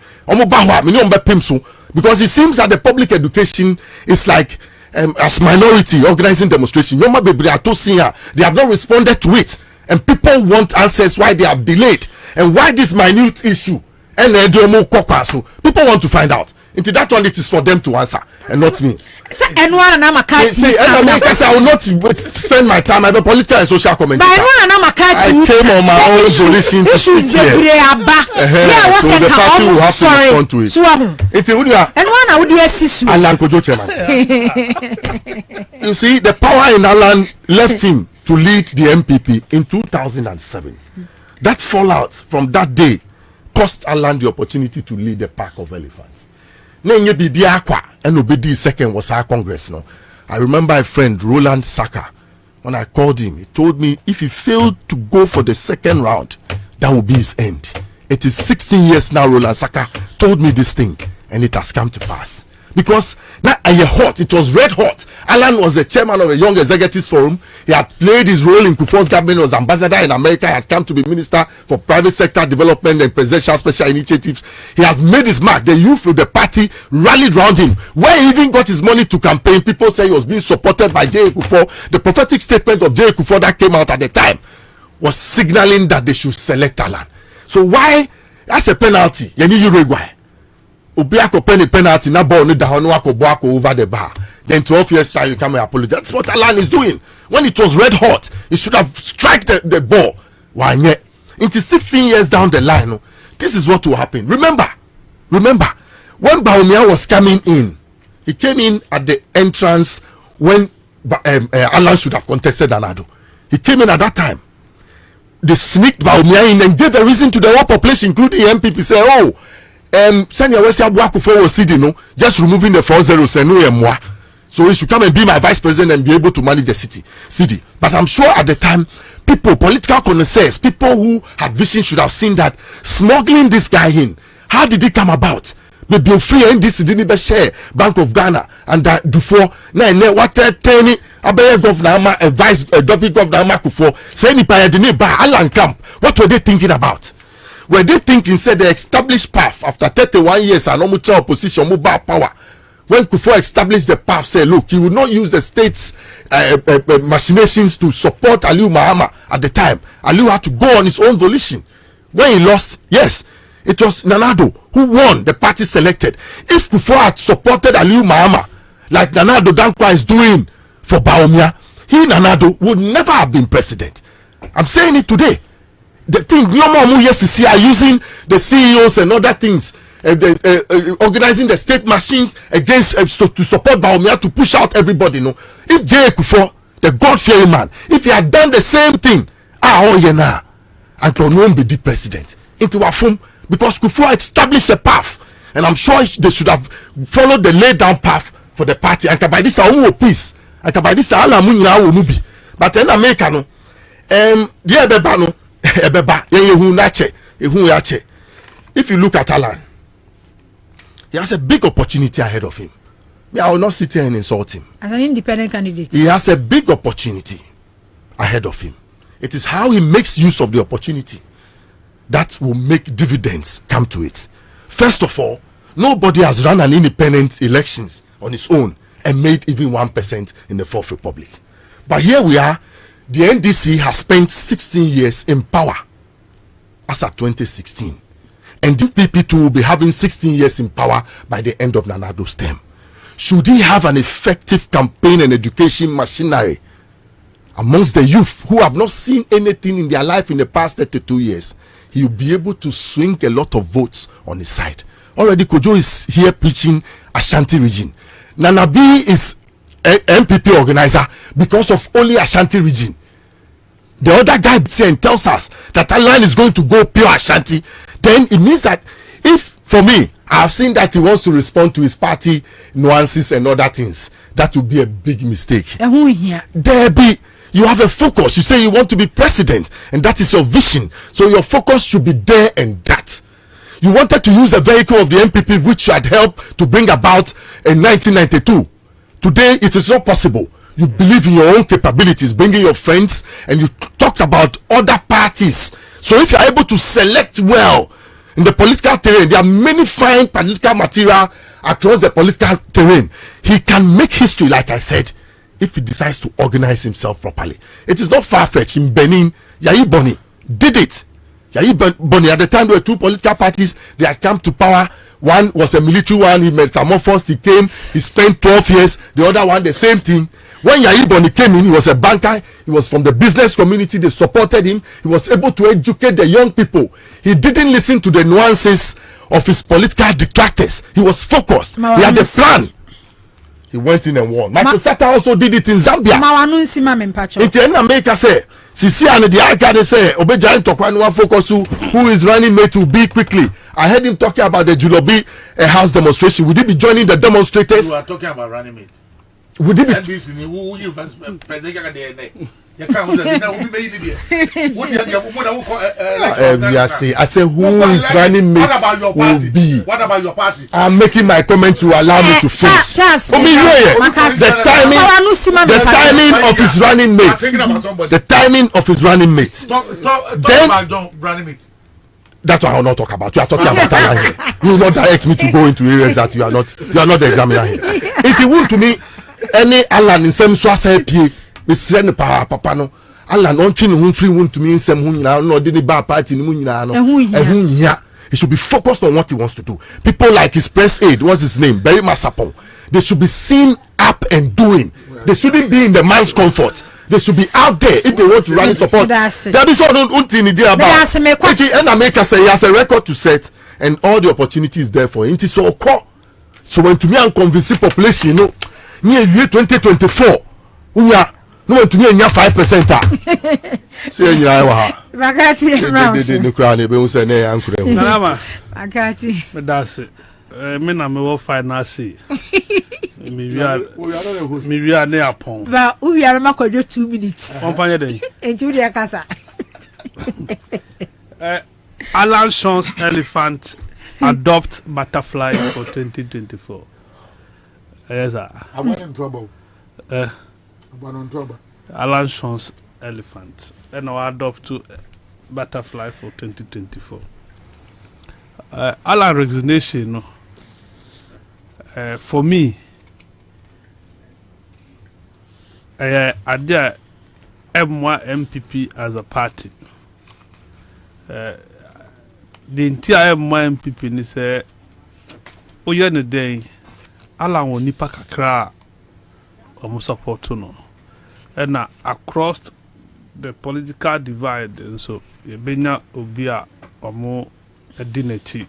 Speaker 11: Because it seems that the public education is like as minority organizing demonstration. They have not responded to it. And people want answers why they have delayed and why this minute issue and people want to find out. Into that one, it is for them to answer and not me.
Speaker 1: I
Speaker 11: will not spend my time as a political and social commentator. I came on my own solution to speak here. So the party will have to respond to it. You see, the power in Alan left him to lead the MPP in 2007. That fallout from that day cost Alan the opportunity to lead the pack of elephants. Nenye bibi akwa and obedi second was our Congress no. I remember a friend Roland Saka. When I called him, he told me if he failed to go for the second round, that would be his end. It is 16 years now Roland Saka told me this thing and it has come to pass. Because now hot, it was red hot. Alan was the chairman of a Young Executives Forum. He had played his role in Kufuor's government, was ambassador in America, he had come to be minister for private sector development and presidential special initiatives. He has made his mark. The youth of the party rallied around him. Where he even got his money to campaign, people say he was being supported by J. Kufuor. The prophetic statement of J. Kufuor that came out at the time was signaling that they should select Alan. So why, as a penalty, you need Uruguay. Obiako penalty na ball no down no akobako over the bar. Then 12 years time you come and apologize. That's what Alan is doing. When it was red hot, he should have struck the ball Wanye. Into 16 years down the line, no, this is what will happen. Remember, when Bawumia was coming in, he came in at the entrance when Alan should have contested Nanado. He came in at that time. They sneaked Bawumia in and gave a reason to the whole population, including the MPP, say, oh, Sanya Wesi Abuakufo was sitting, no, just removing the 4 zeros and no moi. So he should come and be my vice president and be able to manage the city. But I'm sure at the time, people, political connoisseurs, people who had vision should have seen that smuggling this guy in. How did it come about? Maybe free and this didn't share Bank of Ghana and that before what tell Abaye governor a vice deputy governor Makufo say ni pa didn't buy Alan Camp. What were they thinking about? Were they thinking said the established path after 31 years and no much opposition move back power? When Kufuor established the path, say, look, he would not use the state's machinations to support Aliu Mahama at the time. Aliu had to go on his own volition. When he lost, yes, it was Nanado who won the party selected. If Kufuor had supported Aliu Mahama, like Nanado Dankwa is doing for Bawumia, he, Nanado, would never have been president. I'm saying it today. The thing, yes, are using the CEOs and other things. Organizing the state machines against to support Bawumia to push out everybody. No, if J. Kufuor, the God-fearing man, if he had done the same thing, and won't be the president into a form because Kufuor established a path, and I'm sure they should have followed the laid down path for the party. And by this, I peace. And by this, Allah munya will be. But in America, no, dear Bebano, Ebeba, if you look at Alan. He has a big opportunity ahead of him. I will not sit here and insult him.
Speaker 1: As an independent candidate.
Speaker 11: He has a big opportunity ahead of him. It is how he makes use of the opportunity that will make dividends come to it. First of all, nobody has run an independent elections on his own and made even 1% in the Fourth Republic. But here we are, the NDC has spent 16 years in power as at 2016. And the PP2 will be having 16 years in power by the end of Nanado's term. Should he have an effective campaign and education machinery amongst the youth who have not seen anything in their life in the past 32 years, he will be able to swing a lot of votes on his side. Already Kojo is here preaching Ashanti region. Nanabi is an MPP organizer because of only Ashanti region. The other guy tells us that Alan is going to go pure Ashanti. Then it means that if, for me, I have seen that he wants to respond to his party nuances and other things, that would be a big mistake. Debbie, you have a focus. You say you want to be president, and that is your vision. So your focus should be there and that. You wanted to use a vehicle of the MPP which had helped to bring about in 1992. Today, it is not possible. You believe in your own capabilities, bringing your friends, and you talked about other parties. So if you are able to select well in the political terrain, there are many fine political material across the political terrain. He can make history, like I said, if he decides to organize himself properly. It is not far-fetched. In Benin, Yayi Boni did it. Yayi Boni, at the time there were two political parties, they had come to power. One was a military one, he metamorphosed, he came, he spent 12 years. The other one, the same thing. When Yayi Boni came in, he was a banker, he was from the business community, they supported him, he was able to educate the young people. He didn't listen to the nuances of his political detractors. He was focused. He had a plan. He went in and won. Michael Sata also did it in Zambia. In America, say, Sisi and the other guy say, Obeja Tokwanwa focus who is running mate to be quickly. I heard him talking about the Julobi house demonstration. Would he be joining the demonstrators?
Speaker 9: You are talking about running mate.
Speaker 11: Would he be? I say who is running mate will be.
Speaker 9: What about your party?
Speaker 11: I'm making my comment to allow me to finish. The timing of his running mate. The timing of his running mate. That's what I will not talk about. You are talking about Alan here. You will not direct me to go into areas that you are not the examiner here. If you want to me any Alan in some swasa pie, we send papa no. Alan on chin who free want to me in some no didn't buy party in no. He should be focused on what he wants to do. People like his press aide, what's his name? Barry Masapon. They should be seen up and doing. They shouldn't be in the man's comfort. they should be out there if they want to rally support. That is all until the day about. And America say he has a record to set, and all the opportunities there for him. So when to me and convince population, you know, near year 2024, we are no to me 5%. Say you are.
Speaker 1: Bagati,
Speaker 11: no crown, be say na uncle.
Speaker 1: Bagati.
Speaker 10: But that's it. Me na me wo finance. Me we are near upon.
Speaker 1: But we are makojo 2 minutes.
Speaker 10: One fanya dey.
Speaker 1: Enti we akasa.
Speaker 10: Alan Sean's elephant adopt butterfly for 2024. Yes, sir.
Speaker 9: I'm not in trouble. I'm in trouble.
Speaker 10: Alan Sean's elephant. And I adopt to butterfly for 2024. Alan resignation, for me, I dare M1 MPP as a party. The entire M1 MPP ni say, oh yeah, the day, Alan will nipa kakra omu support no, and across the political divide, and so you benya obia omu edinechi,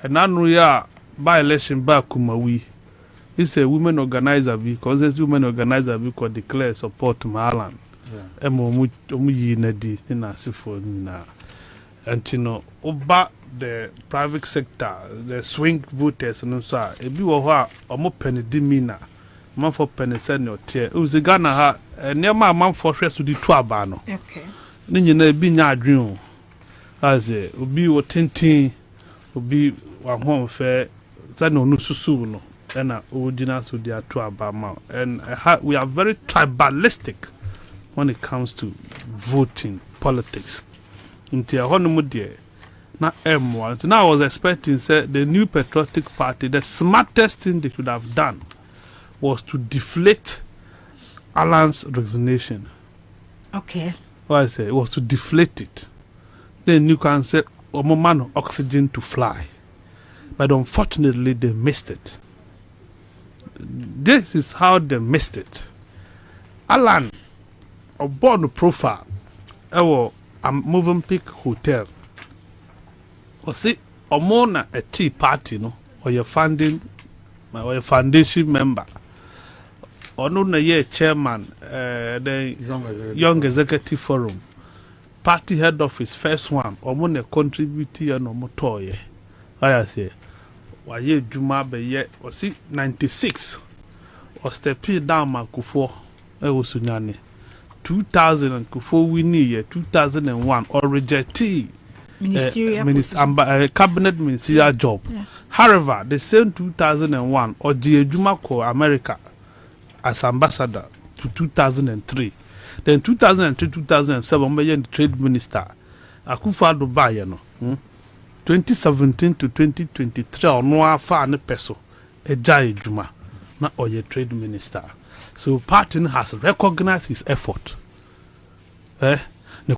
Speaker 10: and now we are by election back Kumawi. It's a women organizer because this women organizer because declare support to Alan. Omu yinedi ina sifo na. And you know, over the private sector, the swing voters, and so on. If you are a penny dimina, man for penny send your tear. It was a Ghana ha near my man for stress to the 12 bano.
Speaker 1: Okay.
Speaker 10: Then you know, be not dream. As a be what tinting, be one home fair, that no susuno, and original to the 12 bama. And we are very tribalistic when it comes to voting politics. Into a honeymoon dear, not M1. So now I was expecting, say, the new patriotic party, the smartest thing they should have done was to deflate Alan's resignation.
Speaker 1: Okay.
Speaker 10: What I say, it was to deflate it. Then you can say, oh, man, oxygen to fly. But unfortunately, they missed it. This is how they missed it. Alan, a born profile, Movenpick Hotel. Or see, Omona a tea party, no, or your funding, or your foundation member, or no, a year chairman, the Young Executive Forum, party head office, first one, or money contribute and no motor. I say, why ye Juma be yet, or see, 96, or stepping down Makufo, Sunyani. 2000 and Kufo Winnie 2001 or rejectee cabinet ministerial job. Yeah. However, the same 2001 or Jumako America as ambassador to 2003. Then 2003 2007 the trade minister Akufo Dubai no. 2017 to 2023 or no far ne peso a jai Juma na or your trade minister. So party has recognized his effort. The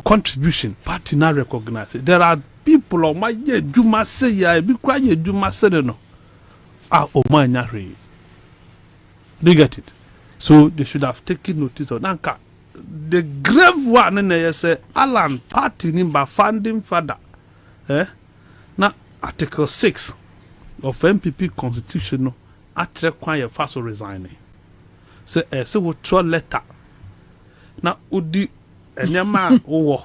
Speaker 10: contribution, party now recognize it. There are people on my year, Juma say, ya be quiet, Juma said, no. Oh, my, do you get it? So they should have taken notice of Nanka. The grave one in there say, Alan, party by funding father. Now, Article 6 of MPP Constitution, at require first resigning. Say what your letter now would the man over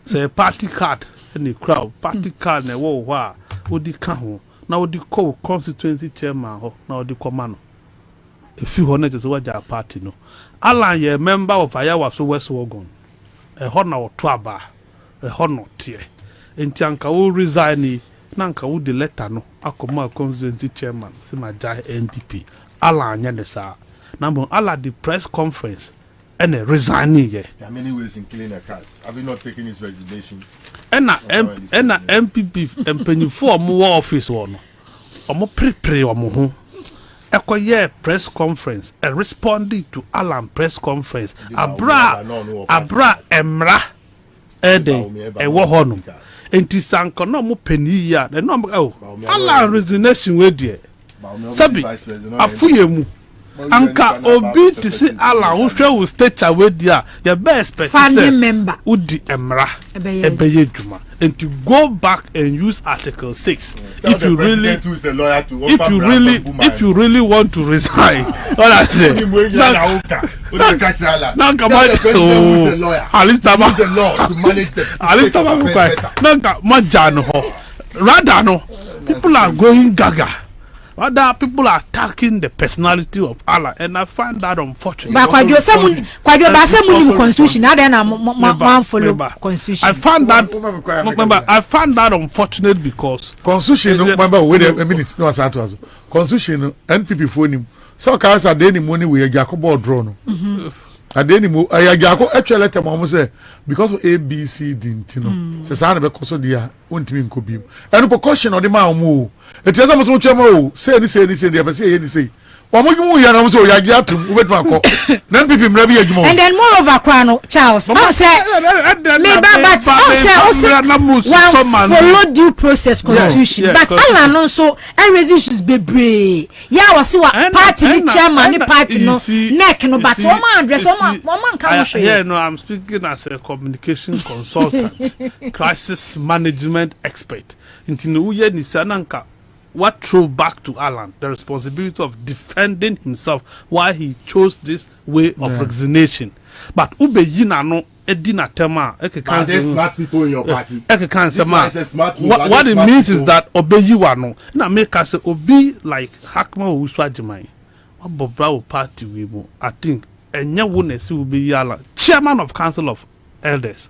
Speaker 10: say party card in the crowd party card na wo wa would the count now would the call constituency chairman now the command if you want to what your party no Alan ye member of Ayawa so West Wogon a honor or twaba a honor tier in Tianka will resign nanka would the letter no akoma constituency chairman say my jai NPP Alan yanesa. Number Allah the press conference and resigning. There
Speaker 11: are many ways in killing a cat. Have you not taken his resignation?
Speaker 10: And MPP and penny for more office one. Or more pre or more. Acquire press conference and responding to Alan press conference. Abra Emra Ede a Wahonum. And Tisanko no more penny ya the number Alan resignation with ye. Sabi a fuyemu. Anka obi to see Allah who share will state away there. Your best
Speaker 1: family member.
Speaker 10: Udi Emra Ebeye Juma. And to go back and use Article 6 if you really want to resign. All I say. Now come on. Rather no, people are going gaga. Other people are attacking the personality of Allah, and I find that unfortunate.
Speaker 1: But constitution, constitution.
Speaker 10: I found that unfortunate because
Speaker 9: constitution. Remember, wait a minute. No, constitution. NPP phone him. So, cars are any money we a Jacobo drone. Adenimu ayagako actually let them say because of ABC didn't know say sana be koso dia ontimi nkobiem eno precaution o de ma omo etiasa mo so chema o say ni dia say ye ni say omojumu ya na mo so yagi atum ubetuma ko nan pipi mra bi adwuma
Speaker 1: and then moreover kwano Charles say me but follow due process constitution but Allah no so and resolutions bebre ya wasi wa party ni chairman ni party no neck no but one man address one man can show
Speaker 10: yeah no I'm speaking as a communication consultant crisis management expert intinu uye ni sananka what threw back to Alan the responsibility of defending himself why he chose this way of resignation. But Ube Yina no Edina Tema
Speaker 11: smart people in your party.
Speaker 10: What it means is that Obe Yiwano na make us Obi like Hakma Uswajimai. What Bobra party we mo I think enya wone si Ube Yala chairman of Council of Elders.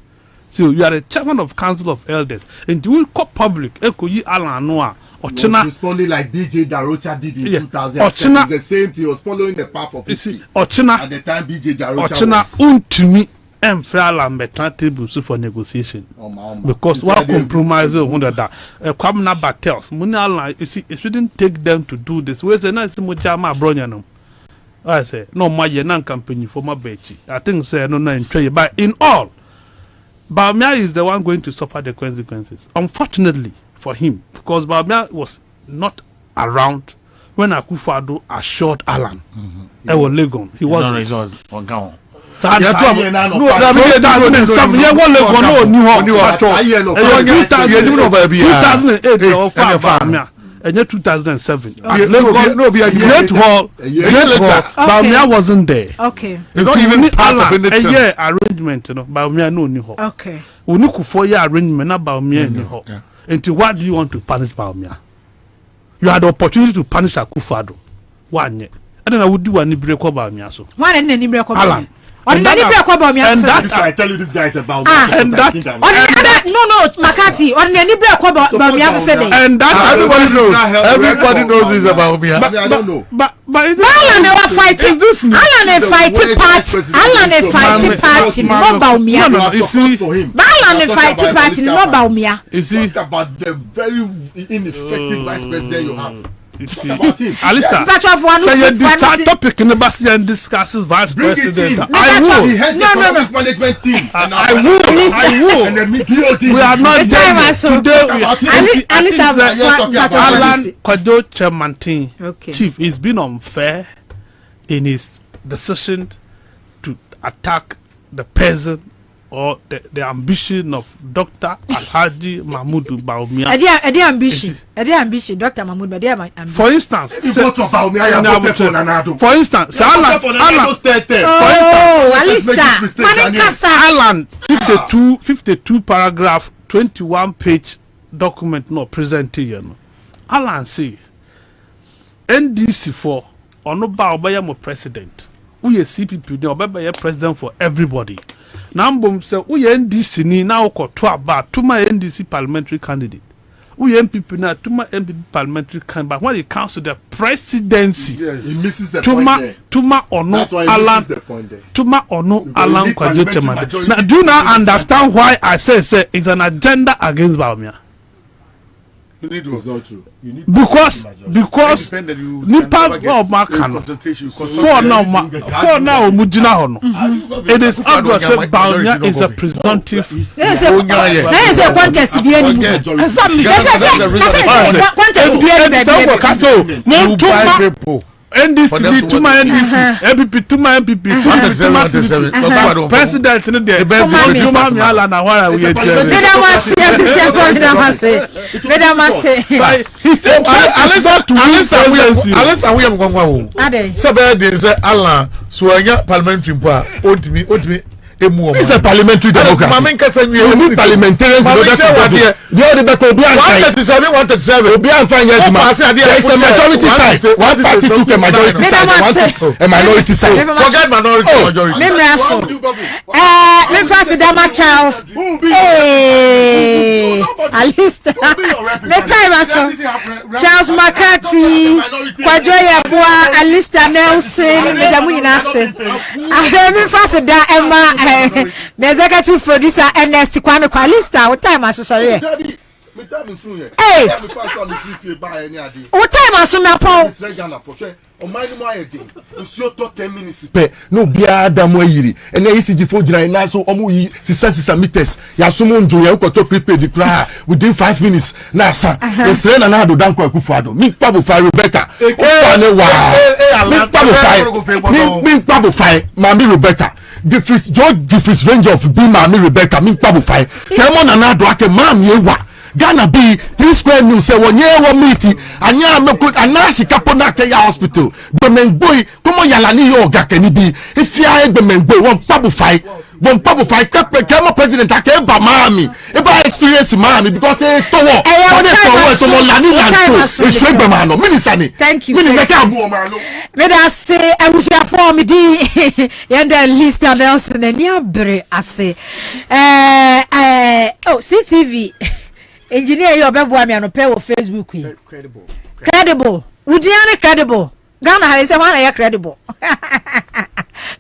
Speaker 10: So you are a chairman of Council of Elders and you will call public Eko Yi Alan Noa.
Speaker 11: Ochina responding like BJ Darocha did in 2007. Ochina is the same thing. He was following the path of history.
Speaker 10: Ochina
Speaker 11: at the time BJ Darocha
Speaker 10: Ochina
Speaker 11: was.
Speaker 10: Untumi Mfrala Metan tables for negotiation. Because what compromise on that Kwamna Battles. Munala, you see, it shouldn't take them to do this. Where's the nice Mujama Bronyano? I say, no, my Yanan company for my bechi. I think, say, no, in trade, but in all, Bawumia is the one going to suffer the consequences. Unfortunately for him, because Bawumia was not around when Akufo-Addo assured Alan. Legon. He wasn't.
Speaker 9: No, on Gao.
Speaker 10: No, 2007. Yeah, one Legon no new home. 2008 or 5. And 2007. No, be a great hall. Bawumia wasn't there.
Speaker 1: Okay.
Speaker 10: Because even Alan a year arrangement, you know, Bawumia no new hall.
Speaker 1: Okay.
Speaker 10: We need 4 year arrangement, not Bawumia new hall. Into what do you want to punish Bawumia? You had the opportunity to punish Akufo-Addo. One year. And then I would do an break of Bawumia. So
Speaker 1: one and then break of
Speaker 10: Alan.
Speaker 1: And
Speaker 11: that I tell you this guy is about
Speaker 10: and that
Speaker 1: no McCarthy on any break of Bawumia said
Speaker 10: and that
Speaker 9: everybody knows this about me.
Speaker 11: I don't know.
Speaker 10: But
Speaker 1: Alan never fighting this. Alan fighting party. Alan fighting party. No Bawumia.
Speaker 10: No, you see.
Speaker 1: Alan fighting party. No Bawumia.
Speaker 10: You see.
Speaker 11: Talk about the very ineffective vice president you have.
Speaker 10: Alista, say the topic in the Basti and discusses vice president. I will.
Speaker 11: No. Management team.
Speaker 10: I will.
Speaker 11: And then
Speaker 10: we are not there today. Alan Kwadwo chairman team chief is been unfair in his decision to attack the person or the ambition of Dr. Alhaji Mahmoud Bawumia.
Speaker 1: The ambition, Dr. Mahmoud Bawumia.
Speaker 10: For instance, Alan 52 paragraph 21 page document no presentation. Alan say NDC for Onoba Obayamo president. We a CPP, the Obaya president for everybody. Nambom say we NDC ni na ukoto aba tuma NDC parliamentary candidate. We MPP na tuma MPP parliamentary candidate. But when it comes to the presidency,
Speaker 11: he misses the point there.
Speaker 10: Tuma ono Alan Alan Kwadwo chairman. Now do you now understand why I say it's an agenda against Bawumia?
Speaker 11: It's not true.
Speaker 10: Because nipa of Makano for now mujina hono. It is obvious that Bawumia is a presumptive.
Speaker 1: There is a contest to be any.
Speaker 10: NDC to my NDC, MPP to my MPP, President in the
Speaker 11: It's a parliamentary democracy. You need parliamentarians in order to govern. The other back will be 137. There is a majority side. One party took a majority side. One took a minority side.
Speaker 9: Forget minority majority.
Speaker 1: Me first Dama Charles. Hey, Alista. Me time aso. Charles McCarthy. Kwajoya Boa. Alista Nelson. Me damu nyinase. Me first da Emma. The executive producer Ernest Kwame Kwalista. What time aso sorry? Hey, what time aso me apon?
Speaker 11: No bia damo yiri ene ECG for jira na so omo yi 6 meters ya so mo njo ya ukoto prepaid cry within 5 minutes na sa esre na do danko akufuado mi pabo fa Rebecca o fa ne wa mi pabo fa mami Rebecca difference range of be mami Rebecca mi pabo fa kemo na do ake mami ewa Ghana be 3 square meals say one year one meeting anya me ko anashi kapo na ke ya hospital Bemenboy komo yala ni yo ga keni bi if ya Bemenboy one pabu fight kemo president ake ba mami e ba experience mami because e towo to mo lani lan to e shwe gba no minister ni
Speaker 1: thank you
Speaker 11: mini make abu o ma no
Speaker 1: me da say e wusu afọ mi di yenda list Nelson ni abre ase CTV engineer you obebo am ya no pay wo Facebook yi credible udiane credible Ghana ha say wana ya credible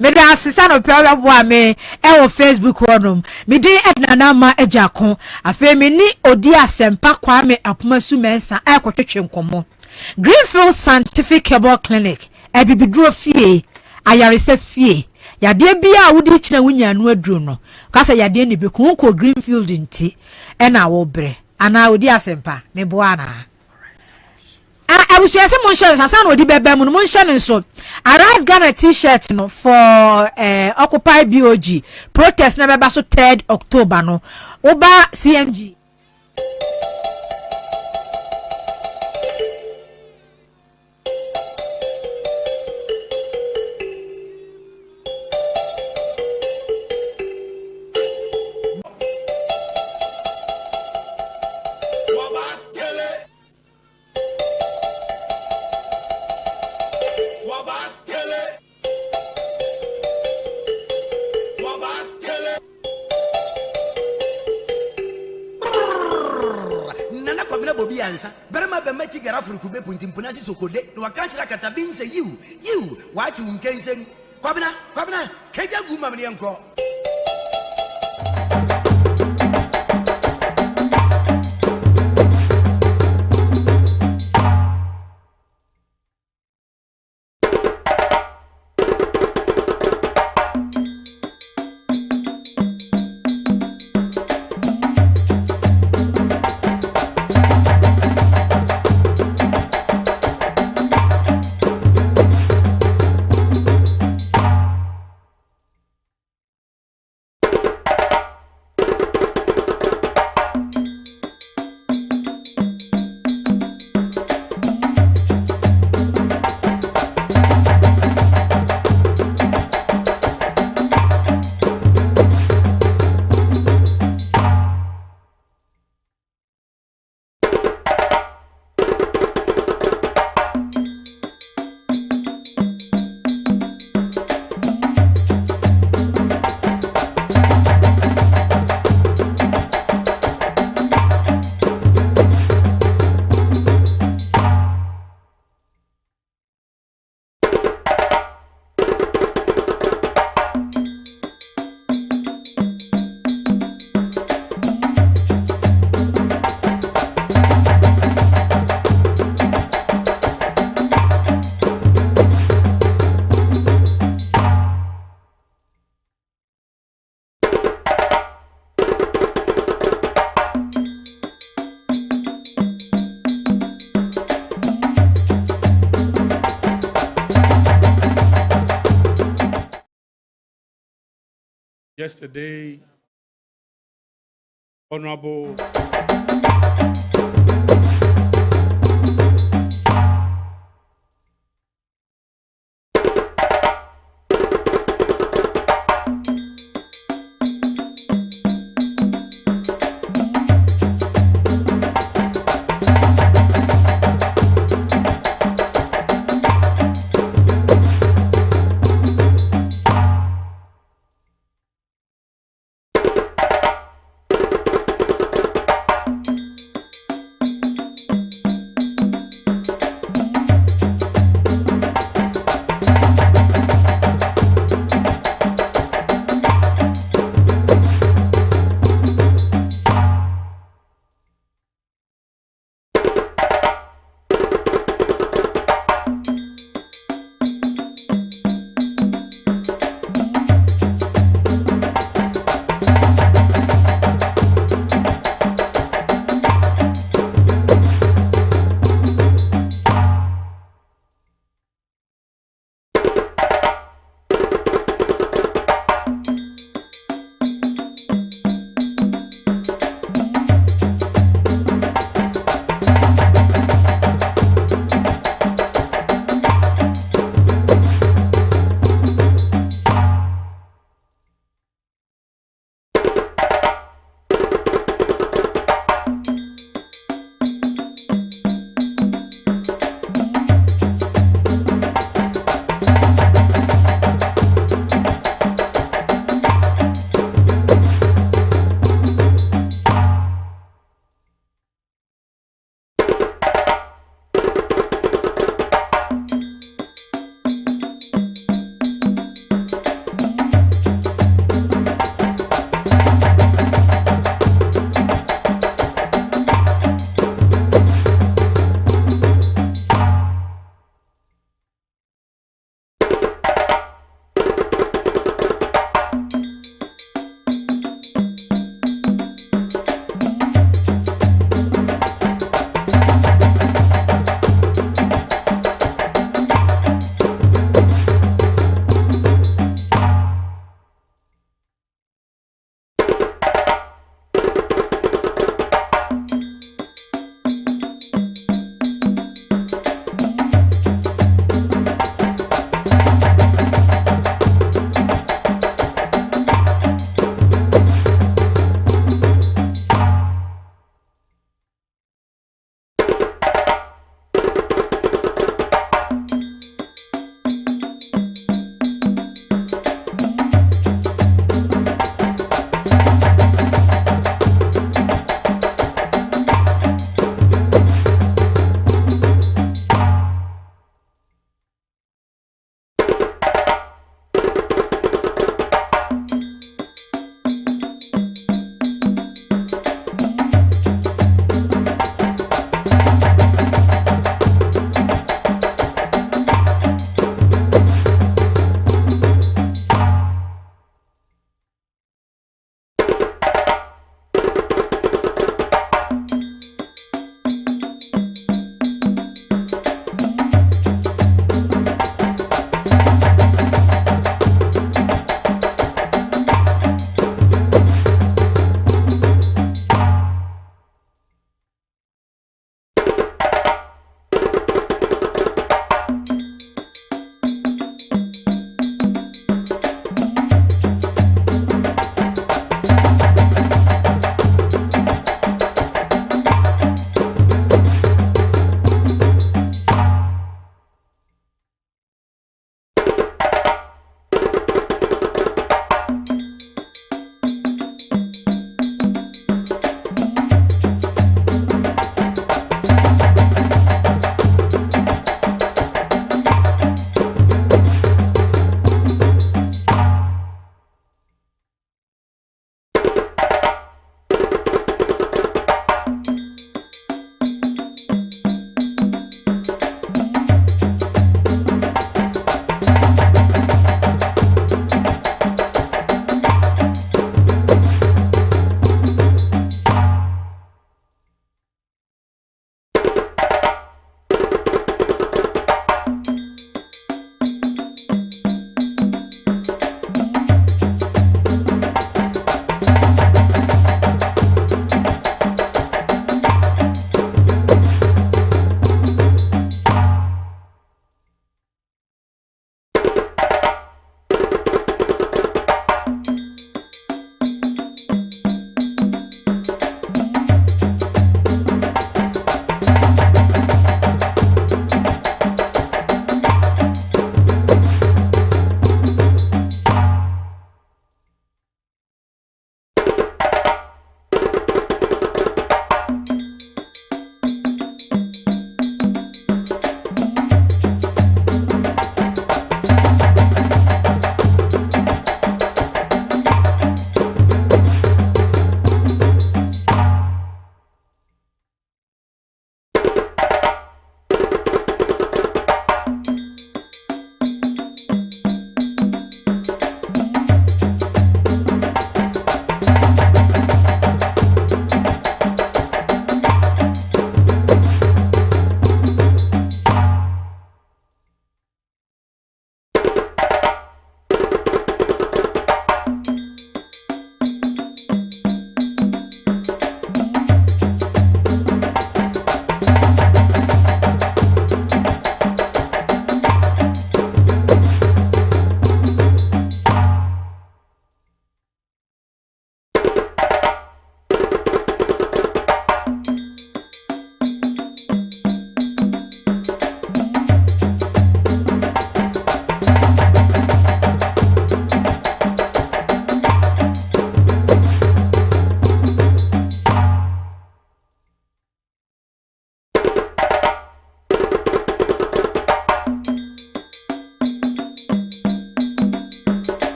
Speaker 1: me da asisa no pay obebo am e wo Facebook wonum me di Edna na ma ejakon afa me ni odi asempa Kwame Apomasu Mensa akotwetwe nkomo Greenfield Scientific Herbal Clinic ebibiduro fie ayarese fie yade bia wodi kina wunya no aduro no kasa yade ni be ko Greenfield nti na wo bre ana odi asempa me boana abusuase mon share sasa na odi bebe mu mon share nso Arise Ghana t-shirt no for Occupy BOG protest na beba so 3rd October no oba CMG
Speaker 12: Berema be meti gara furuku be punti mpunasi sokode no wakanchira katabin say you wati unkensen kwabna keja guma mne yanko
Speaker 13: Yesterday, Honorable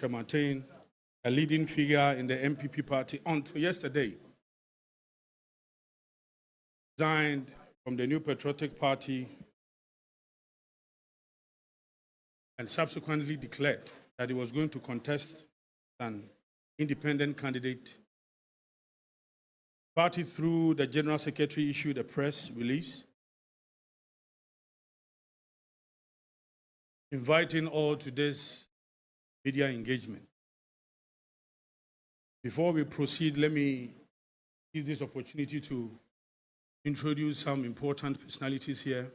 Speaker 13: Chairman, a leading figure in the MPP party until yesterday, resigned from the New Patriotic Party and subsequently declared that he was going to contest an independent candidate. The party, through the General Secretary, issued a press release inviting all to this media engagement. Before we proceed, let me use this opportunity to introduce some important personalities here.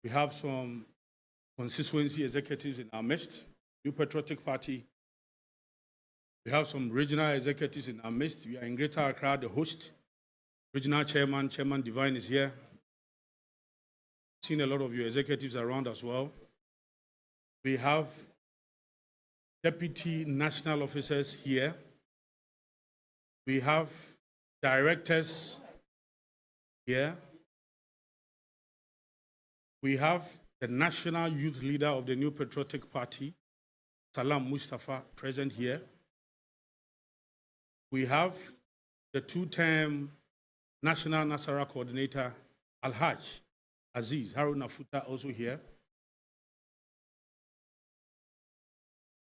Speaker 13: We have some constituency executives in our midst, New Patriotic Party. We have some regional executives in our midst. We are in Greater Accra, the host. Regional Chairman, Chairman Divine is here. Seen a lot of your executives around as well. We have deputy national officers here. We have directors here. We have the national youth leader of the New Patriotic Party, Salam Mustafa, present here. We have the two-term national Nasara coordinator, Al-Haj Aziz Haruna Futa, also here.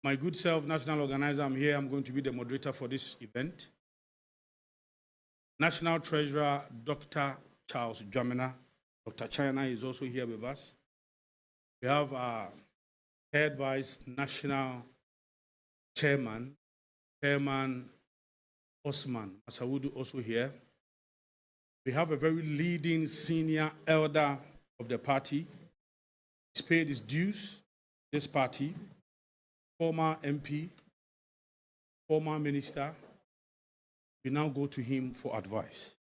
Speaker 13: My good self, national organizer, I'm here. I'm going to be the moderator for this event. National Treasurer, Dr. Charles Dwamena. Dr. China is also here with us. We have our third vice national chairman, Chairman Osman Masawudu, also here. We have a very leading senior elder of the party. He's paid his dues, this party, former MP, former minister. We now go to him for advice.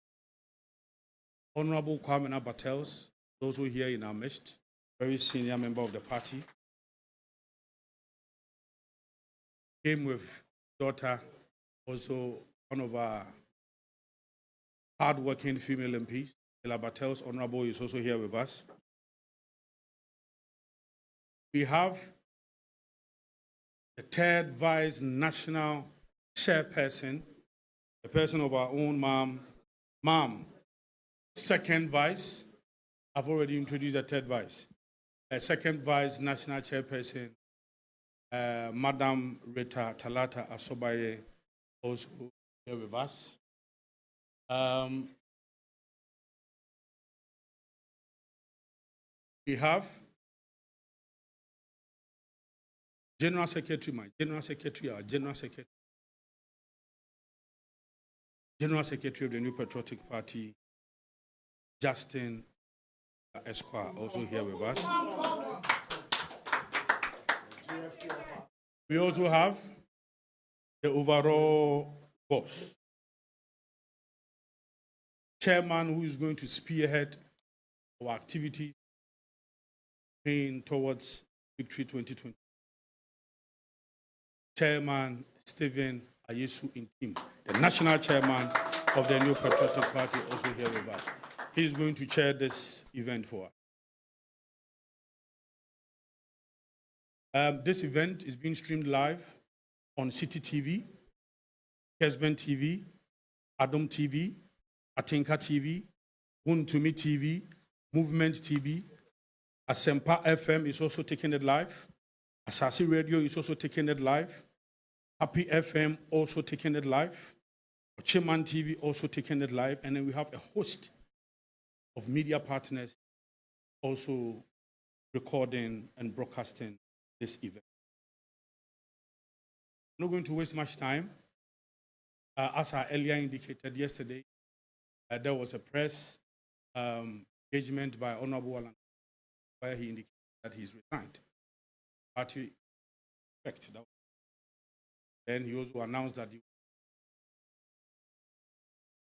Speaker 13: Honorable Kwame Battels, also here in our midst, very senior member of the party. Came with daughter, also one of our hard-working female MPs. Ella Battels, Honorable, is also here with us. We have the third vice national chairperson, the person of our own mom. Second vice, I've already introduced the third vice. Second vice national chairperson, Madam Rita Talata Asobaye, also here with us. We have General Secretary, our General Secretary of the New Patriotic Party, Justin Esquire, also here with us. We also have the overall boss, chairman, who is going to spearhead our activities paying towards Victory 2020. Chairman Stephen Ayesu Intim, the national chairman of the New Patriotic Party, also here with us. He is going to chair this event for us. This event is being streamed live on City TV, Kesben TV, Adom TV, Atinka TV, Wuntumi TV, Movement TV. Asempa FM is also taking it live. Asasi Radio is also taking it live. Happy FM also taking it live. Chiman TV also taking it live. And then we have a host of media partners also recording and broadcasting this event. I'm not going to waste much time. As I earlier indicated yesterday, there was a press engagement by Honorable Alan where he indicated that he's resigned. Party effect. Then he also announced that he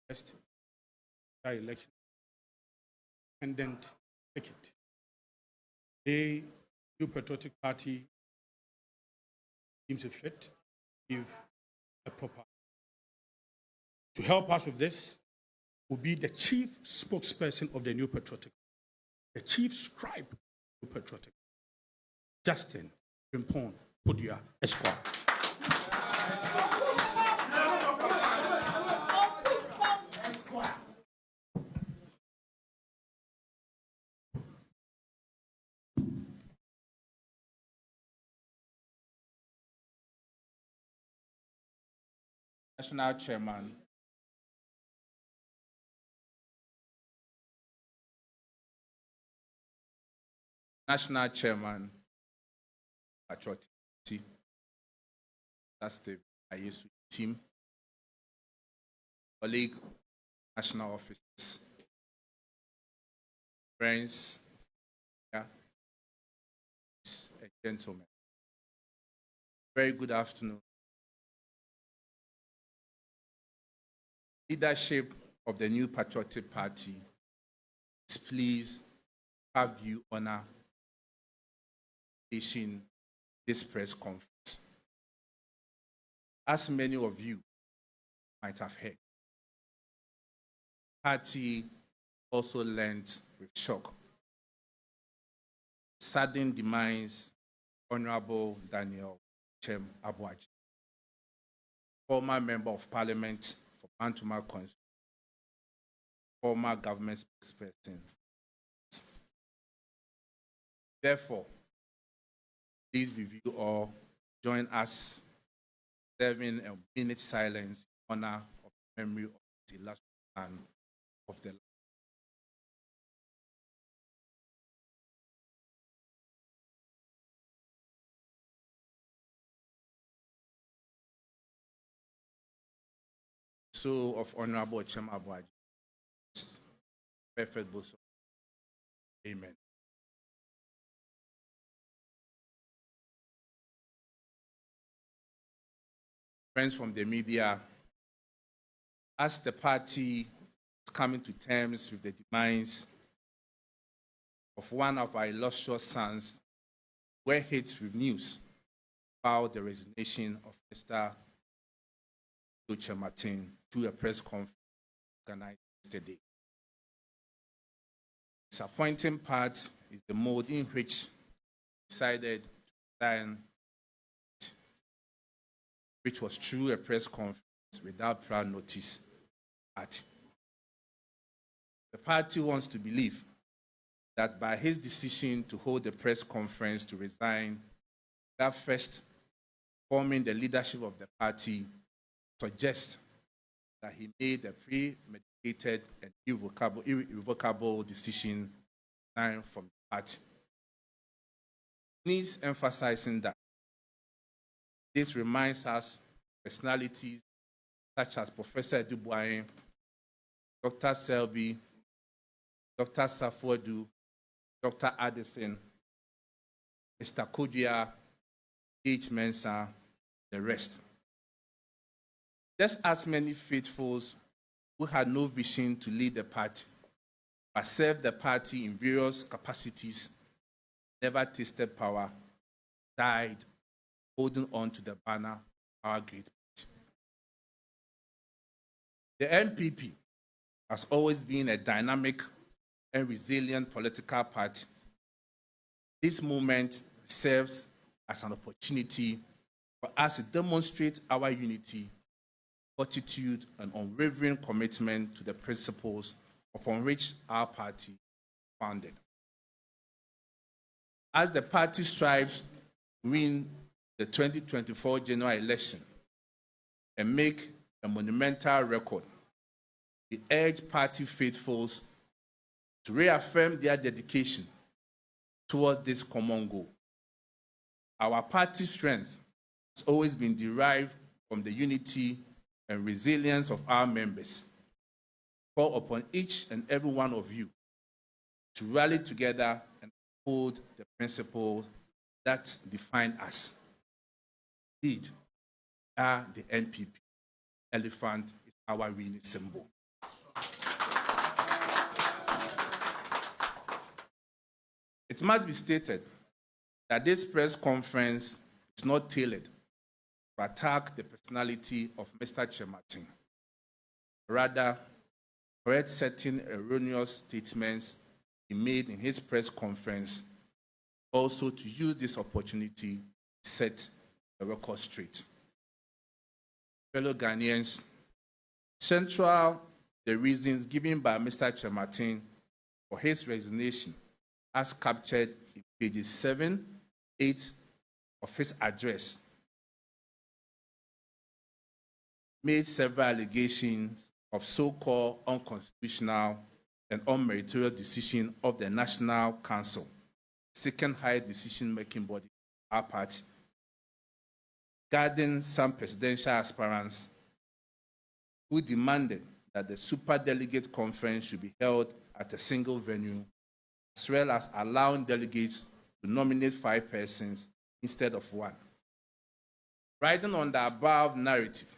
Speaker 13: was election independent ticket. The New Patriotic Party seems a fit, give a proper. To help us with this will be the chief spokesperson of the New Patriotic, the chief scribe of New Patriotic, Justin Frimpong Kodua Esquire. National Chairman, National Chairman, Patriotic Team, that's the ISU team, colleague, national officers, friends, and gentlemen. Very good afternoon. Leadership of the new Patriotic Party is pleased to have you honor this press conference. As many of you might have heard, the party also learned with shock sudden demise Honorable Daniel Chem Abuaji, former Member of Parliament for Pantuma Constituency, former government spokesperson. Therefore, please review or join us serving a minute silence in honor of the memory of the illustrious man of the land. So of Honorable Chem Abuaji, perfect bosom. Amen. Friends from the media, as the party is coming to terms with the demise of one of our illustrious sons, we're hit with news about the resignation of Mr. Uche Martin to a press conference organized yesterday. The disappointing part is the mode in which he decided to resign, which was through a press conference without prior notice. The party wants to believe that by his decision to hold a press conference to resign, that first forming the leadership of the party suggests that he made a premeditated and irrevocable decision to resign from the party. Needs emphasizing that this reminds us of personalities such as Professor Dubois, Dr. Selby, Dr. Safodu, Dr. Addison, Mr. Kodua, H. Mensah, the rest. Just as many faithfuls who had no vision to lead the party, but served the party in various capacities, never tasted power, died holding on to the banner of our great party. The NPP has always been a dynamic and resilient political party. This moment serves as an opportunity for us to demonstrate our unity, fortitude, and unwavering commitment to the principles upon which our party is founded. As the party strives to win the 2024 general election and make a monumental record, we urge party faithfuls to reaffirm their dedication towards this common goal. Our party's strength has always been derived from the unity and resilience of our members. Call upon each and every one of you to rally together and uphold the principles that define us. Indeed, are the NPP. Elephant is our winning symbol. It must be stated that this press conference is not tailored to attack the personality of Mr. Chem Martin. Rather, correct certain erroneous statements he made in his press conference, also to use this opportunity to set
Speaker 14: the record straight. Fellow Ghanaians, central the reasons given by Mr. Kyerematen for his resignation as captured in pages 7, 8 of his address made several allegations of so-called unconstitutional and unmeritorious decision of the National Council, second highest decision-making body of our party, regarding some presidential aspirants who demanded that the Superdelegate Conference should be held at a single venue, as well as allowing delegates to nominate 5 persons instead of 1. Riding on the above narrative,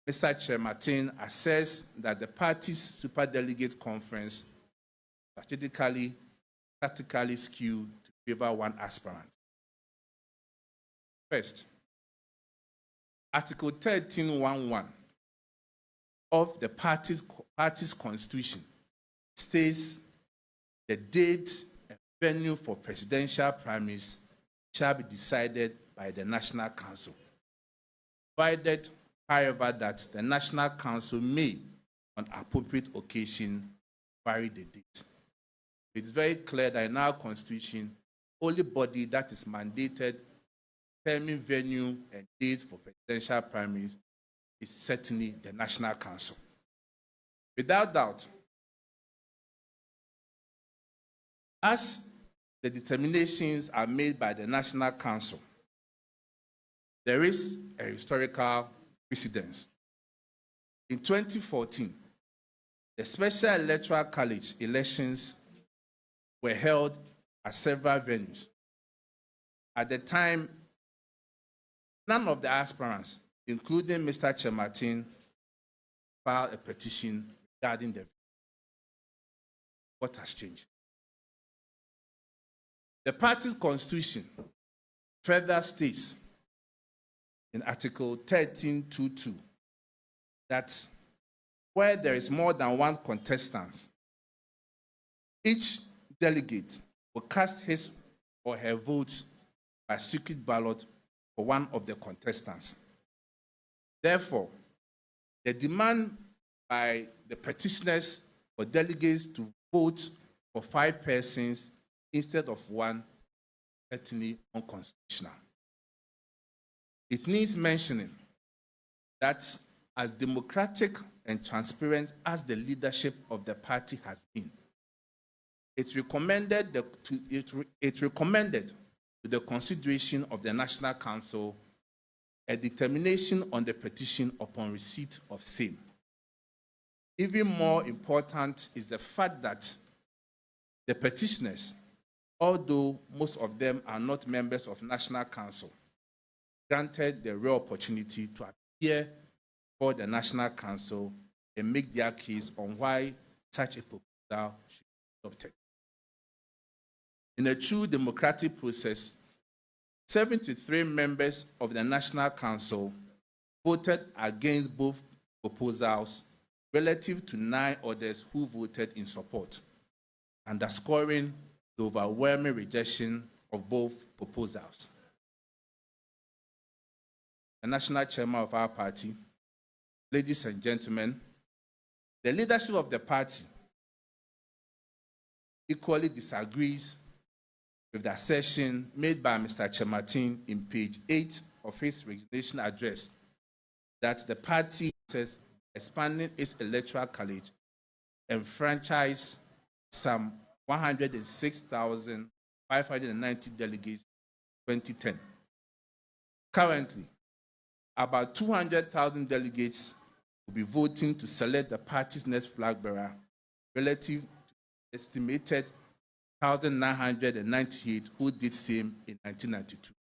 Speaker 14: Mr. Kyerematen assessed that the party's Superdelegate Conference strategically, tactically skewed to favor 1 aspirant. First, Article 13.1.1 of the party's constitution states the date and venue for presidential primaries shall be decided by the National Council, provided, however, that the National Council may, on appropriate occasion, vary the date. It is very clear that in our constitution, only body that is mandated determine venue and date for presidential primaries is certainly the National Council. Without doubt, as the determinations are made by the National Council, there is a historical precedence. In 2014, the Special Electoral College elections were held at several venues. At the time, none of the aspirants, including Mr. Kyerematen, filed a petition regarding the. What has changed? The party's constitution further states in Article 13.2.2 that where there is more than 1 contestant, each delegate will cast his or her vote by secret ballot for 1 of the contestants. Therefore, the demand by the petitioners for delegates to vote for 5 persons instead of 1 is certainly unconstitutional. It needs mentioning that as democratic and transparent as the leadership of the party has been, it recommended to the consideration of the National Council a determination on the petition upon receipt of same. Even more important is the fact that the petitioners, although most of them are not members of National Council, granted the rare opportunity to appear before the National Council and make their case on why such a proposal should be adopted. In a true democratic process, 73 members of the National Council voted against both proposals relative to 9 others who voted in support, underscoring the overwhelming rejection of both proposals. The national chairman of our party, ladies and gentlemen, the leadership of the party equally disagrees with the assertion made by Mr. Kyerematen in page 8 of his resignation address that the party says expanding its electoral college enfranchise some 106,590 delegates in 2010. Currently, about 200,000 delegates will be voting to select the party's next flag bearer relative to estimated 1,998 who did same in 1992.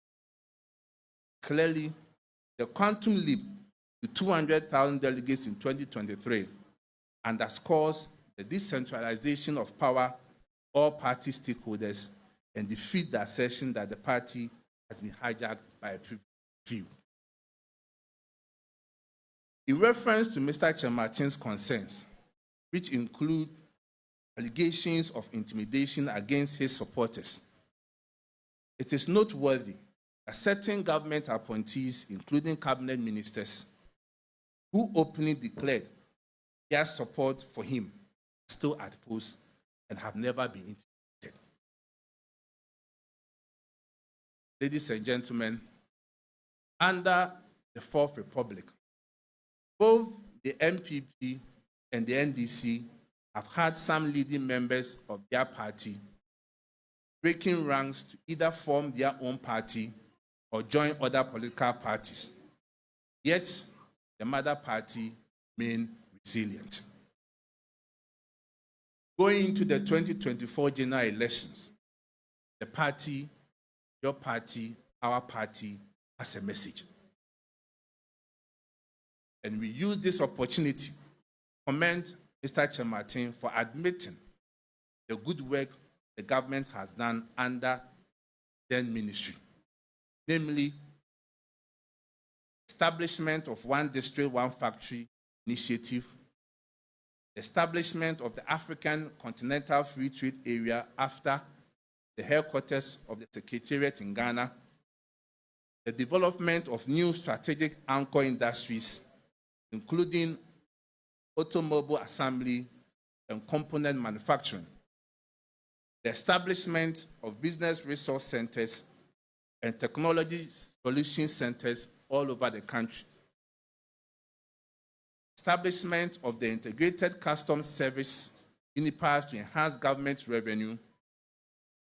Speaker 14: Clearly, the quantum leap to 200,000 delegates in 2023 underscores the decentralization of power all party stakeholders and defeat the assertion that the party has been hijacked by a privileged few. In reference to Mr. Kyerematen's concerns, which include allegations of intimidation against his supporters, it is noteworthy certain government appointees, including cabinet ministers, who openly declared their support for him, still at post and have never been integrated. Ladies and gentlemen, under the Fourth Republic, both the MPP and the NDC have had some leading members of their party breaking ranks to either form their own party or join other political parties. Yet, the mother party remained resilient. Going into the 2024 general elections, the party, your party, our party, has a message. And we use this opportunity to commend Mr. Kyerematen for admitting the good work the government has done under then ministry, namely establishment of One District, One Factory initiative, establishment of the African Continental Free Trade Area after the headquarters of the Secretariat in Ghana, the development of new strategic anchor industries, including automobile assembly and component manufacturing, the establishment of business resource centers and technology solution centers all over the country, establishment of the Integrated Customs Service (INIPAS) to enhance government revenue,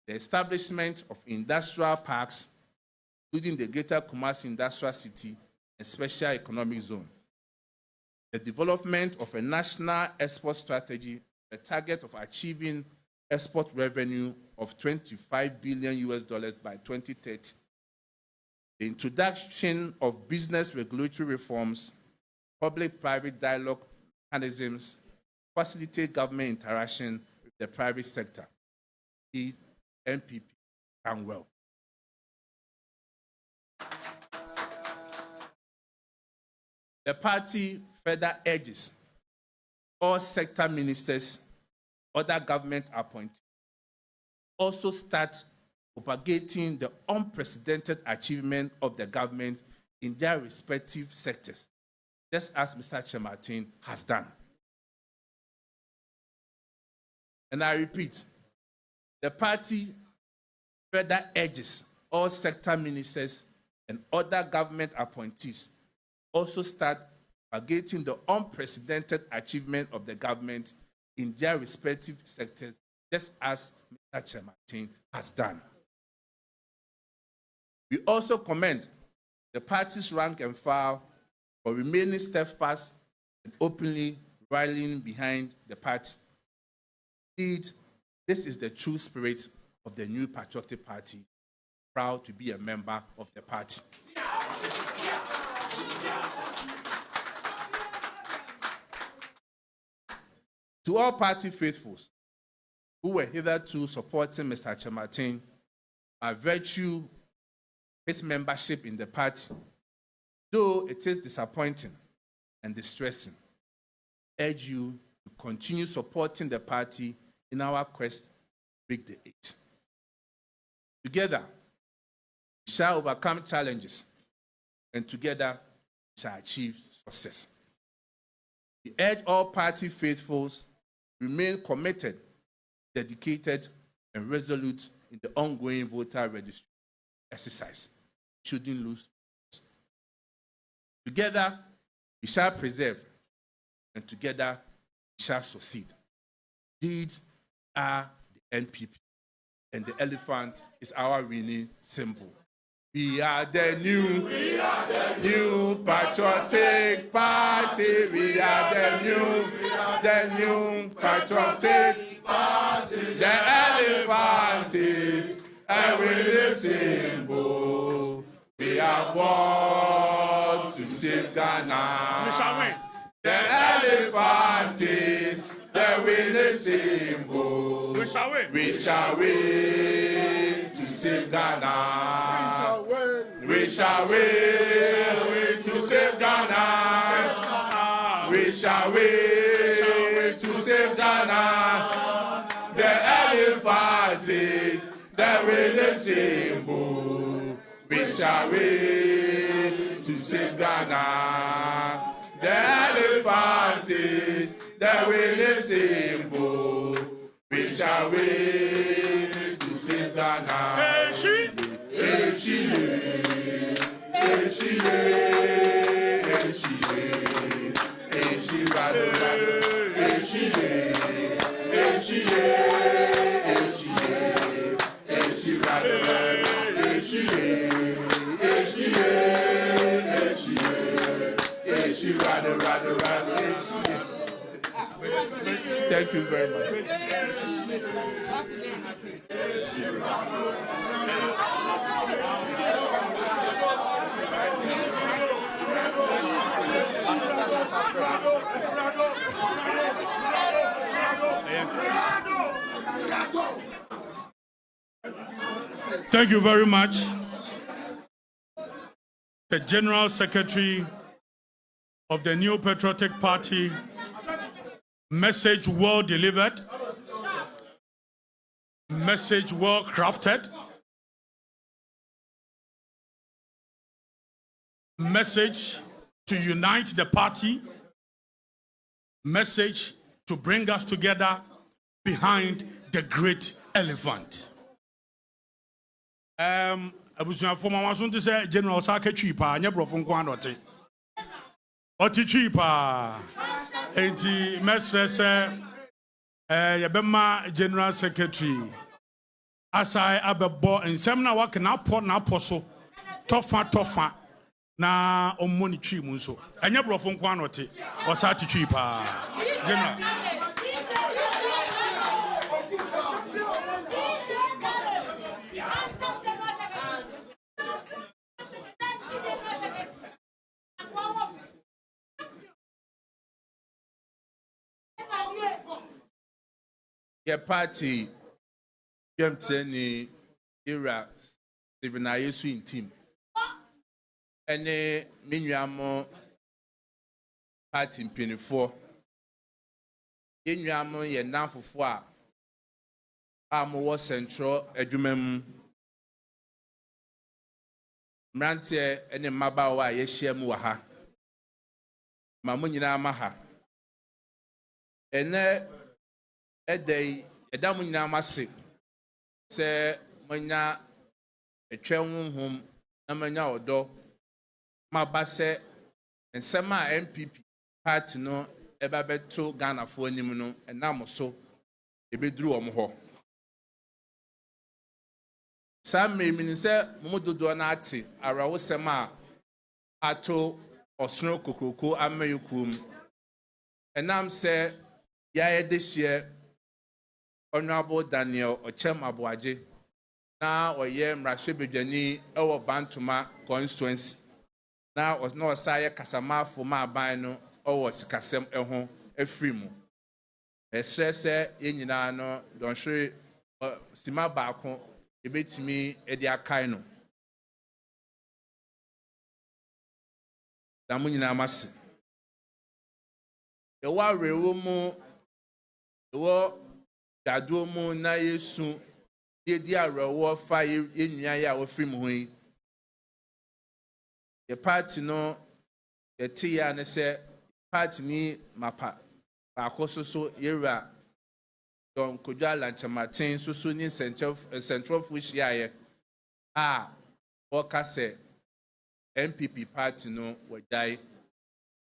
Speaker 14: the establishment of industrial parks, including the Greater Kumasi Industrial City and Special Economic Zone, the development of a national export strategy, a target of achieving export revenue of $25 billion by 2030, the introduction of business regulatory reforms, public-private dialogue mechanisms, facilitate government interaction with the private sector. The MPP can well. The party further urges all sector ministers, other government appointees, also start propagating the unprecedented achievement of the government in their respective sectors, just as Mr. Kyerematen has done. And I repeat, the party further urges all sector ministers and other government appointees also start propagating the unprecedented achievement of the government in their respective sectors, just as Mr. Kyerematen has done. We also commend the party's rank and file for remaining steadfast and openly rallying behind the party. Indeed, this is the true spirit of the New Patriotic Party, proud to be a member of the party. To all party faithfuls who were hitherto supporting Mr. Kyerematen by virtue of his membership in the party, though it is disappointing and distressing, I urge you to continue supporting the party in our quest to break the eight. Together, we shall overcome challenges, and together we shall achieve success. We urge all party faithfuls to remain committed, dedicated, and resolute in the ongoing voter registration exercise. We shouldn't lose. Together, we shall preserve, and together we shall succeed. These are the NPP, and the elephant is our winning symbol. We are the new patriotic party. We are the new patriotic party. The elephant is a winning symbol. We are born to save Ghana. We shall win. The elephant is the winning symbol. We shall win. We shall win to save Ghana. We shall win to save Ghana. We shall win to save Ghana. The elephant is the winning symbol. We shall win to save Ghana. The elephant is the winning symbol. We shall win to save Ghana. Thank you very much.
Speaker 13: Thank you very much. The General Secretary of the New Patriotic Party, message well delivered, message well crafted, message to unite the party, message to bring us together behind the great elephant. Abusuafo mama so nte say General Saka twi pa nya brofo nko anote oti twi pa enti mesre se yebema General Secretary asai abebo nsem na waka na po so tofa na omoni twi mu nso anya brofo nko anote osa ti twi pa General.
Speaker 14: Your party, Yemteni, Ira, Stephen Ayesu in team. And Minyamo party in 24. Minyamo, ye now for 4. Amo Central, Edumem Mrantie, and the Mabawa, Yeshiamuaha. Mamunina Maha. And a day, a damina massive. Say, Manya, a train home, Namanya or door, my basse, and some MPP party no, eba beto Ghana for Nimuno, and Namoso, a bit drew on ho. Some may mean say, Mudu Donati, Arawosema, Ato, or Snow Kuku, Amayukum, and I'm say, yeah, this year. Honorable Daniel Ochem Abuaje na oye mrashebedwani ewo Bantuma constituency na no osaye kasama fo ma ban no owo sikasem eho afri mu esese yenyina no donhwe sima baako ebetimi edi akai no da munyina amase ewa rewo mu ewo Dadomo na Yesu dedi arewo fa enua ya wo firi mu hoyi the party no the tia ne se party ni mapa ba kososo yera don kodwa lanchamatin soso ni central fushia ye woka se MPP party no wajai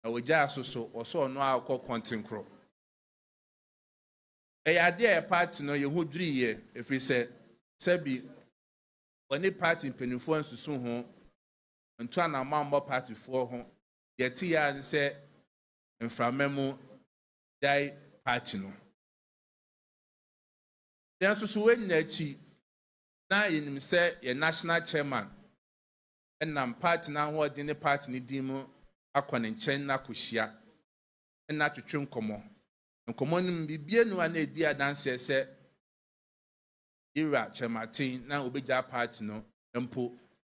Speaker 14: na wajai soso oso no akọ kontinkro a party no you would dream if we say Sebi when a party penifluence to soon home and to an amount party for home, yet tia and say and from memo die party no. Then so when Nechi now in say a national chairman and I'm party now what in the party ni demo akwan and chen na kushia and not to trim come Nkomonim bibie no ana edi adanse se Ira Chematin na obeja party no mpo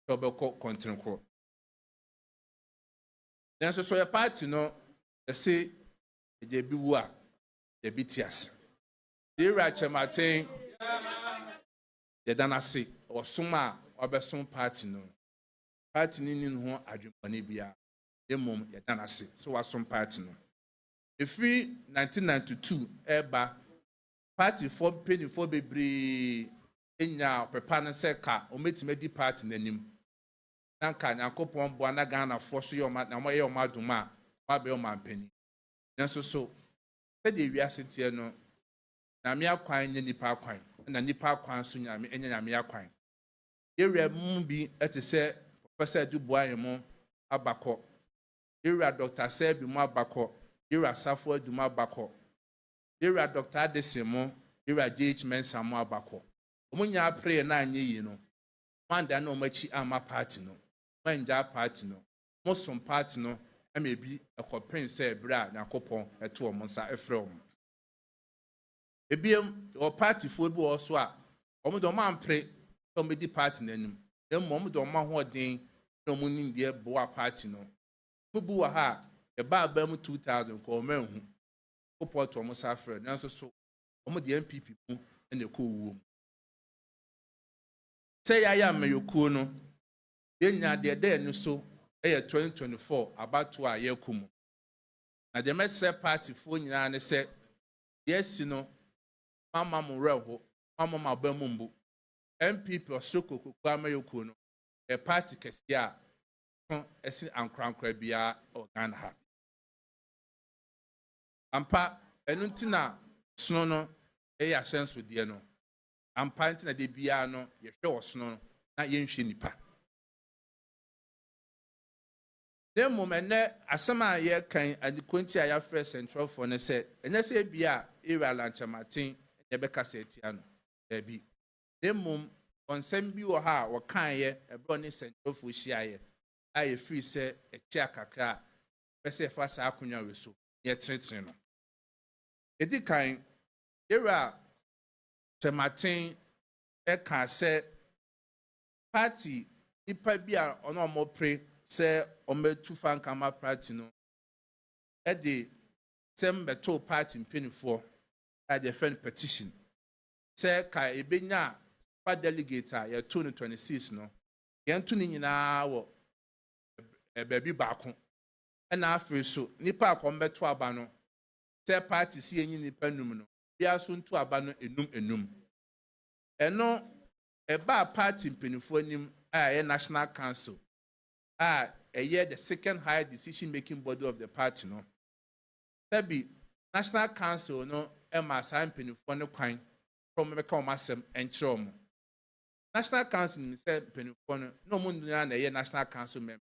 Speaker 14: tobeko kontinkro. Then so your party no say e bi wu a e bi tiase. Ira Chematin de danase osuma obeson party no party ni ho adwempane bia emom yɛda n'ase so wasom party no efiri 1992 eba party for penny for bebree enya pepa no sɛ ka ometime di party n'anim na nka Nyankopɔn boa na Ghana fo so yɛ ɔma na mo yɛ ɔma doma ma be ɔma mpani nanso so sɛ de wiase tie no na me akwan nye nipa akwan na nipa akwan so nyame enya nyame akwan yewura mu bi ete sɛ Professor Dubois yemo abakɔ yewura Dr. Sebi mu abakɔ yewura Safo Aduma abakɔ yewura Dr. Adesimo yewura JH Mensa mu abakɔ omunya pray na anye yi no manda na omachi ama party no manja party no mosom party no amebi ekɔpren sɛ bra Nyankopɔn ɛto ɔmo nsa efrɛ ɔmo ebiem o party fo bi wɔ so a ɔmo do ma ampre ɔmo di party n'anim dem ɔmo do ma ho ɔden na ɔmo nim deɛ boa party no mo bu wɔ ha e ba ba mu 2000 ko ɔmo ehu ko pɔt ɔmo sa frɛ nanso so ɔmo de MPP mu na ko wuo mu sɛ ya meyoko no yenya de de no so ɛyɛ 2024 abato a yɛkum na de mesɛ party fo nyina ne sɛ yesi no mama mo reho mama mabamu mbu MPP osoko kokko amayoko no e party kɛse a esi ankrankra bia organ ha ampa enu ntina sono no ɛyɛ ahyɛnso de no ampa ntina de bia no yɛhwɛ wɔsono na yɛnhwɛ nipa demo menne asema ye kan adikonti a yafre central for ne se enye se bia era lanchamatin ye beka se tia no bi demo onsem bi wo ha wo kan ye ebe oni central for hia ye aye free se echi akakra pese fa sa akonya weso ye tretre no edi kan era chamatin e kan se party ipa bia ono mo pre se ometu fankama party no e de sem beto party mpinifo a de friend petition se ka ebenya pa delegate a ye 2026 no ye ntu ni nyina wo baby baako e na afi so nipa akombeto aba no se party si enyi nipa num no bia so ntu aba no enum eno e ba party mpinifo anim a ye national council the second high decision making body of the party no tabi national council no ema sign penifo no kwan from meka o masem enkyere omo national council ni say penifo no mo nduna na national council member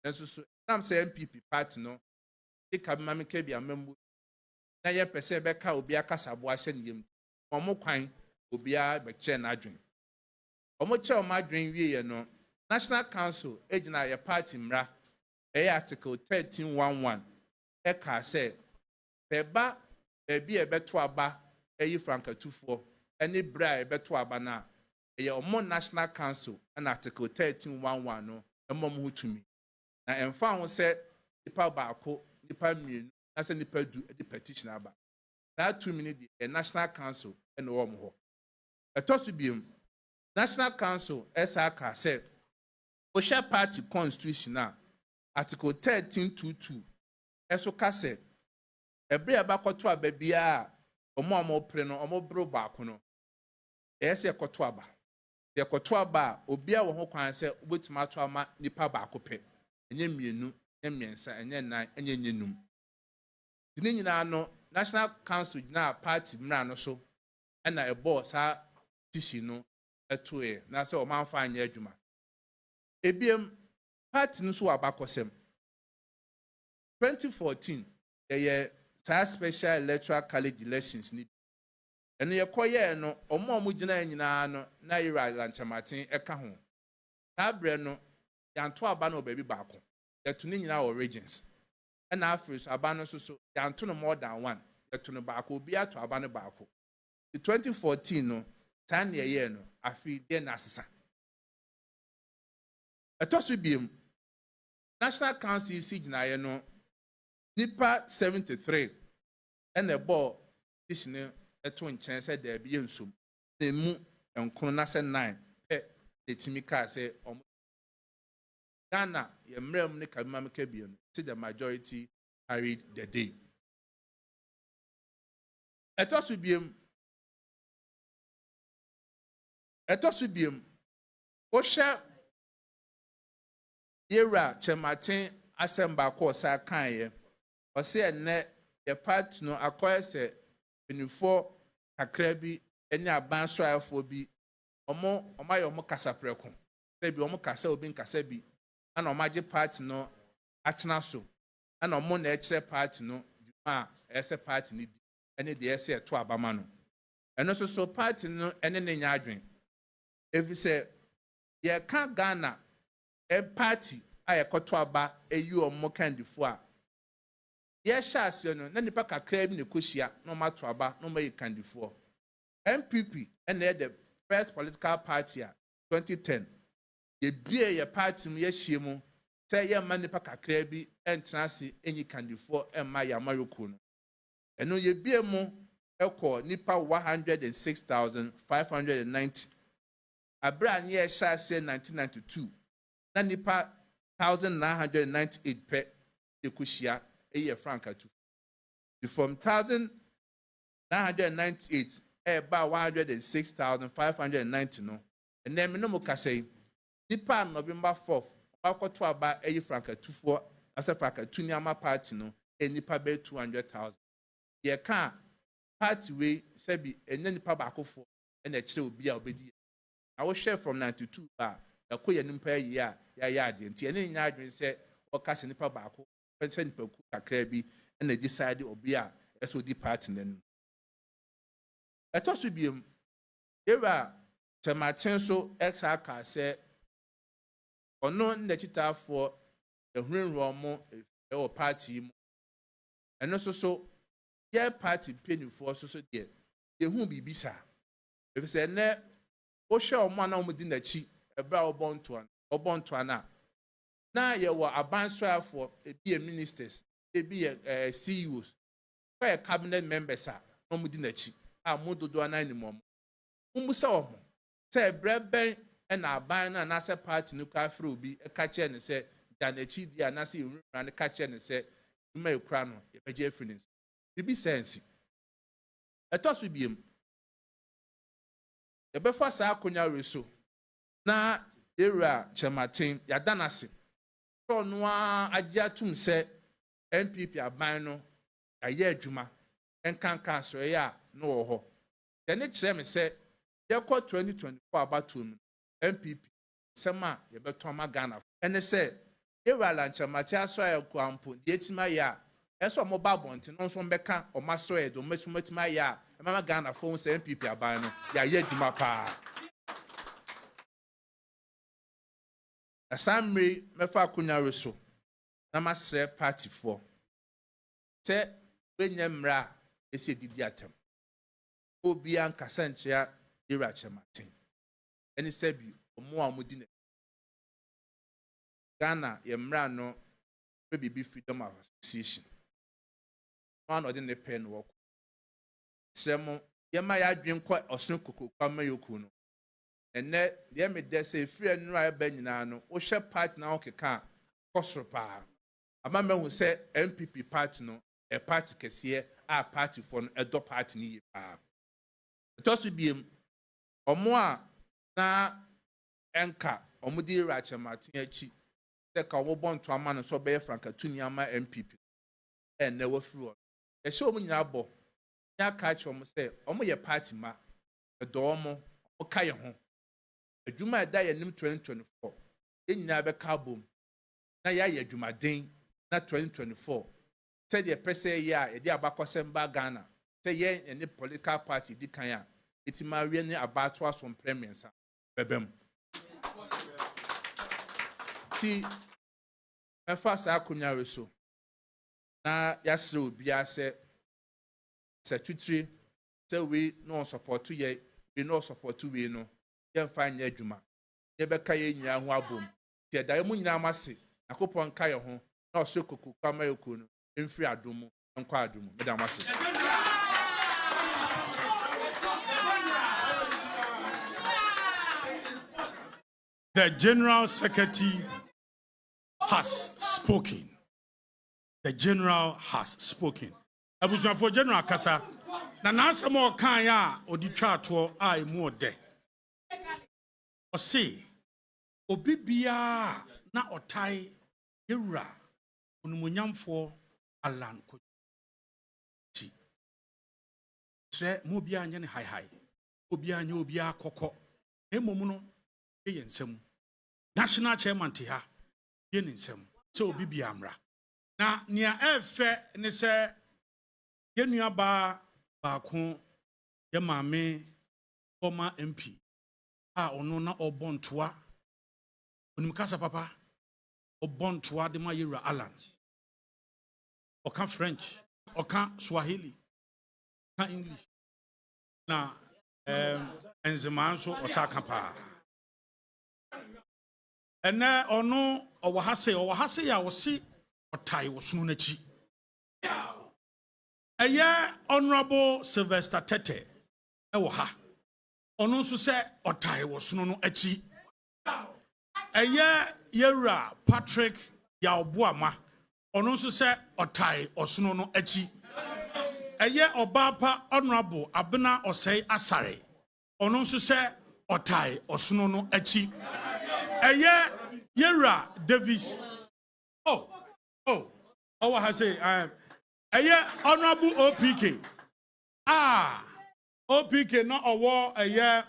Speaker 14: enso so nam say MPP party no e ka bi mameka bi amambu na ye pese be ka obi akasabo ahye ne yem omo kwan obi a be che na adwen omo che o ma adwen wie ye no National Council ejina ya party mra article 1311 ka say beba ebi ebeto aba frankatufo eni bra ebeto aba na omo National Council and article 1311 no emom hutumi na emfa ho say nipa baako nipa mienu na say nipa du edi petition aba that 2 minutes the National Council and wo mo ho etosu biem National Council ka say Osha Party Constitution na Article 1322 eso ka se ebre abakoto aba bia omo pre no omo bro baako no ese ekoto aba de ekoto aba obi a wo ho kwan se obetuma to ama nipa baako pe enye mienu emiensa enye nan enye nyenum dine nyina no National Council na party mra no so na ebo sa tishi no etoe na se o manfa anya adwuma ebiem party nso abakosem 2014 sa special electoral college elections ni eno yekoye no omo gina nyina no na ira lanchamatin eka ho tabre no yanto aba no baby baako yeto ni nyina o regions na afri so aba no so yanto no more than one yeto no baako obi ato aba no baako 2014 no tan ye no afi de na asesa etosu biem National Council signa ye no nipa 73 and the ball this ne eto nchen se da bi ensum na mu enkono na se 9 pe etimi ka se Ghana, Yemrem Nikamam Kebion, see the majority carried the day. Etosubiem, Osha Yera Chematin Asemba Kosa Kanye, or say a net, your part no acquire say, 24 Akrebi, any abanswa for be, or more, or my omo Casa Precon. Maybe omo Casa will be in Casabi, and on magic part no Atnaso, and on one extra part no, as a part need, any the essay to Abamano. And also so part no, any nyadrin. If you say, ye can't Ghana, a party, I to aba, a you or more candy for. Yes, shas, you know, Nanipa crab in the Kushia, no matter about no more candy for. MPP, and they're the first political party, 2010. Ye be a party, yes, shimu, say ye Manipa crabby, and transi, any candy for, and my Yamayukun. And no ye be a mo, echo, Nipa 106,590. A brand year shall say 1992. Nanipa 1,998 per the Kushia. A year franca to from 1,998 about 106,590 no, and then Minomoka say Nipa November 4th, Alcoto about a year franca 24 as a franca 2 Nyama party no, and Nipa bay 200,000. Ye can't party way Sebi and then Nipa Bako for and a chill be obedient. I will share from 92 bar the Koya Nimpa ya and any yard say or cast Nipa Bako. And they decided to be a SOD party. Let us be era Chamatenso ex Aka said, or no necessity for the Green Romo or party, and also so, yeah, party penny for so dear. They won't be bisa. If it's a net, or show one on within the cheek, a brow born to one or born to an. Now you were a banswell for a ministers, be a CEOs, where cabinet members are no within the cheap. I won't do an animal. Umusaw, say bread and our buying and answer party nuka through be a catcher and say, than a cheat the anasi and the catcher and say, you may crown a Jeffrey's. You be sensing. A toss with him. The before Sakunya Russo. Now, era Chematin, Yadanasi. So no ajatum say MPP abano a year juma and can cancel ya no ho. The next time say they call 2024 about MPP Sama ye betoma Ghana and they say they were lancha matia so ya kwampo the etima ya eso mobile bonti no so mbeka o maso e do metima ya mama Ghana phone say MPP abano ya year juma pa. A summary mefa kunya reso na masre party for say when yemra esi didi atem obi an kasanchia ira chematin eni sebi omo amudi na Ghana yemra no be freedom of association one of the pen work semo yema ya dwen kwa osun kokoko kwa yoku no. And net the MD say free and right benino, or share part now can cosropa. A man who said MPP party no, a party case a party for a do party ni pa. It also be or more na enka or mudi racha Martin Chi. The cow born to a man so bear Franca Tunyama MPP. And never through. A show me yabo. Ya catch almost say, Omo your party ma, a dormo, or kaya home. A Juma die in 2024. In Nabe Kabum. Na ya Juma Ding, not 2024. Said your pese ya, a dear Bakosemba Ghana. Say ye and the political party Dikaya. It's my really about was from premiers. Bebem. See, my first Akunya Reso. Na Yasu Bia said, Secretary, say we no support to ye, we no support to we no. Ye find ye Juma. Ye beka ye nya ho abom. Ye da mu nyina amase. Akopon ka ye ho. Na oso koku kwa mayoko no. Emfiri adomu, enkwa adomu. Me da amase.
Speaker 13: The General Secretary has spoken. The general has spoken. Abusuafo for general kasa. Na nansa mo kan ya odi twa to a emu ode. O say obi bia na otai yewura onumunyamfo Alan Kochi. Tre mo bia anya ne hai. Obi anya obi akokọ. Emom no ye nsem. National chairman te ha ye nsem. So obi bia amra. Na nia efe ne se ye nuaba baako ye maame former MP ono na obontoa onim kasa papa obontoa de ma yewura Alan oka French oka Swahili oka English na enzema nso osaka pa ene ono owahase ya wosi otai wosunu nachi eye Honorable Sylvester Tete ewo ha ono nso se otai wosunu no achi eye yewura Patrick Yaobuama ono nso se otai osunu no achi eye Obapa Honorable Abena Osei Asare ono nso se otai osunu no achi eye yewura Davis what I say eye Honorable OPK OPK no owo eye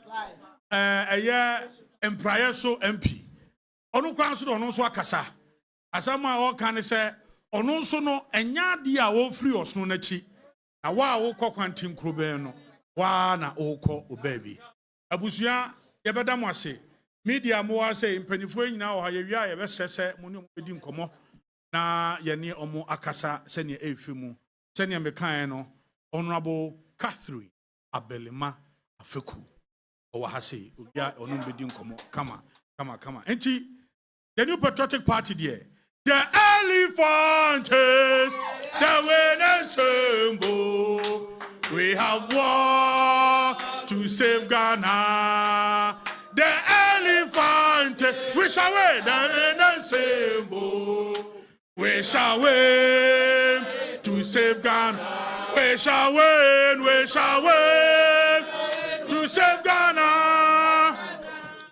Speaker 13: Emprayer so MP onu kwan so onu so akasa asama o kan se onu so no enya de a wo free osno na chi na wa wo kokwantin krobe no wa na okọ obabi abusua ye beda mo ase media mo wa se mpanifo nyina o ha ye wia ye be sese mo ne mo di nkomo na ye ne omo akasa se ne efi mu se ne mekan no Honorable Catherine Abelema Afeku o ha se obia onu be di nkomo kama enti the New Patriotic Party there the elephants the winning symbol we have walked to save Ghana the elephant we shall win the winning symbol we shall win to save Ghana we shall win to save Ghana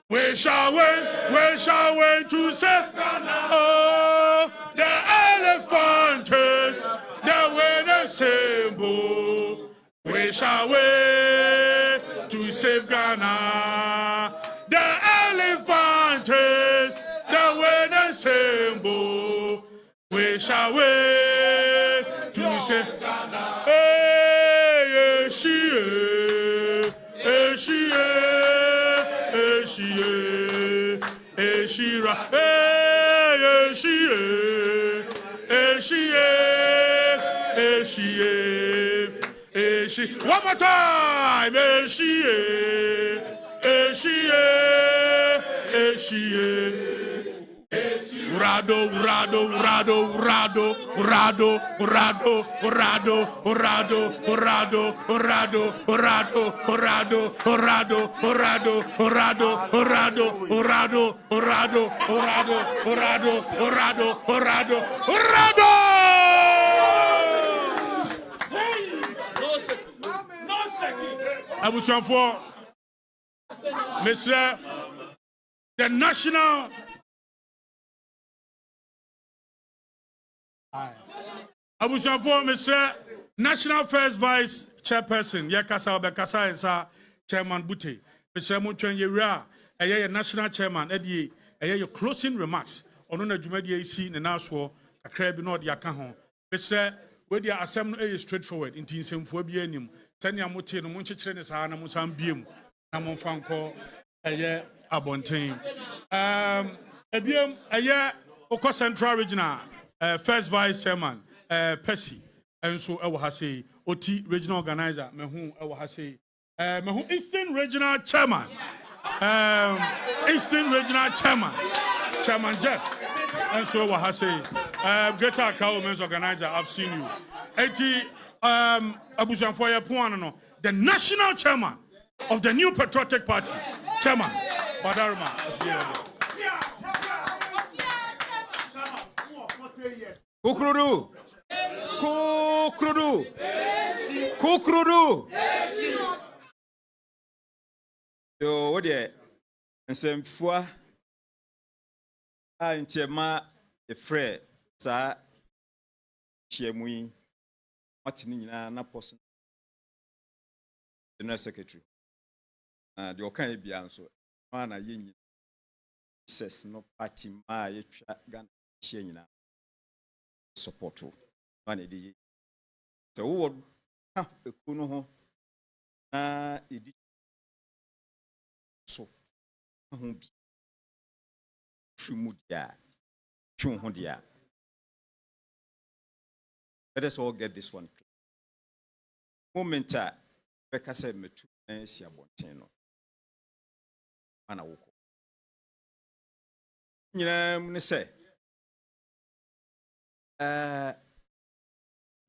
Speaker 13: we shall win to save Ghana. Oh, the elephant is the winning symbol. We shall win to save Ghana. The elephant is the winning symbol. We shall win to save Ghana. Hey, she. Eshira, one more time, Urado. Abusuafo, Mr. The National Abusuafo, Mr. National First Vice Chairperson, Yakasa Obekasa Ensa, Chairman Bute, Mr. Muntwen Yewura, a National Chairman, Eddie, your closing remarks on the Jumedi AC, the Naswo, a crab in Nord Yakaho. Mr. Where the assembly is straightforward, in Tinsem Fobianum, Tanya Mutin, Munchitrenes, Hana Musam Bium, Namon Franco, a year Abontain. A year Oko Central Regional, First Vice Chairman, Percy, and so I will say, OT Regional Organizer, Mehu, I will say, Mehu Eastern Regional Chairman, Chairman Jeff. And so what I say, Greater Accra Women's Organizer, I've seen you. Abusuafo Puano, the national chairman of the New Patriotic Party, Chairman Badaruma.
Speaker 15: Kukrudu. Kukrudu. Yo, what the nsɛmfua a ntiɛma efrɛ saa hyiamu yi wate ne nyinaa na pɔso general secretary deɛ ɔka yɛ bia nso na yɛ nyina ses no party ma yɛtwa Ghana hyia nyinaa support na ne de yɛ sɛ wowɔ ha eku no ho na edi so ho bi fimudia twonhodia. Let us all get this one clear. Momenta beka se metu na si abonten no ana woko nyina mu ne se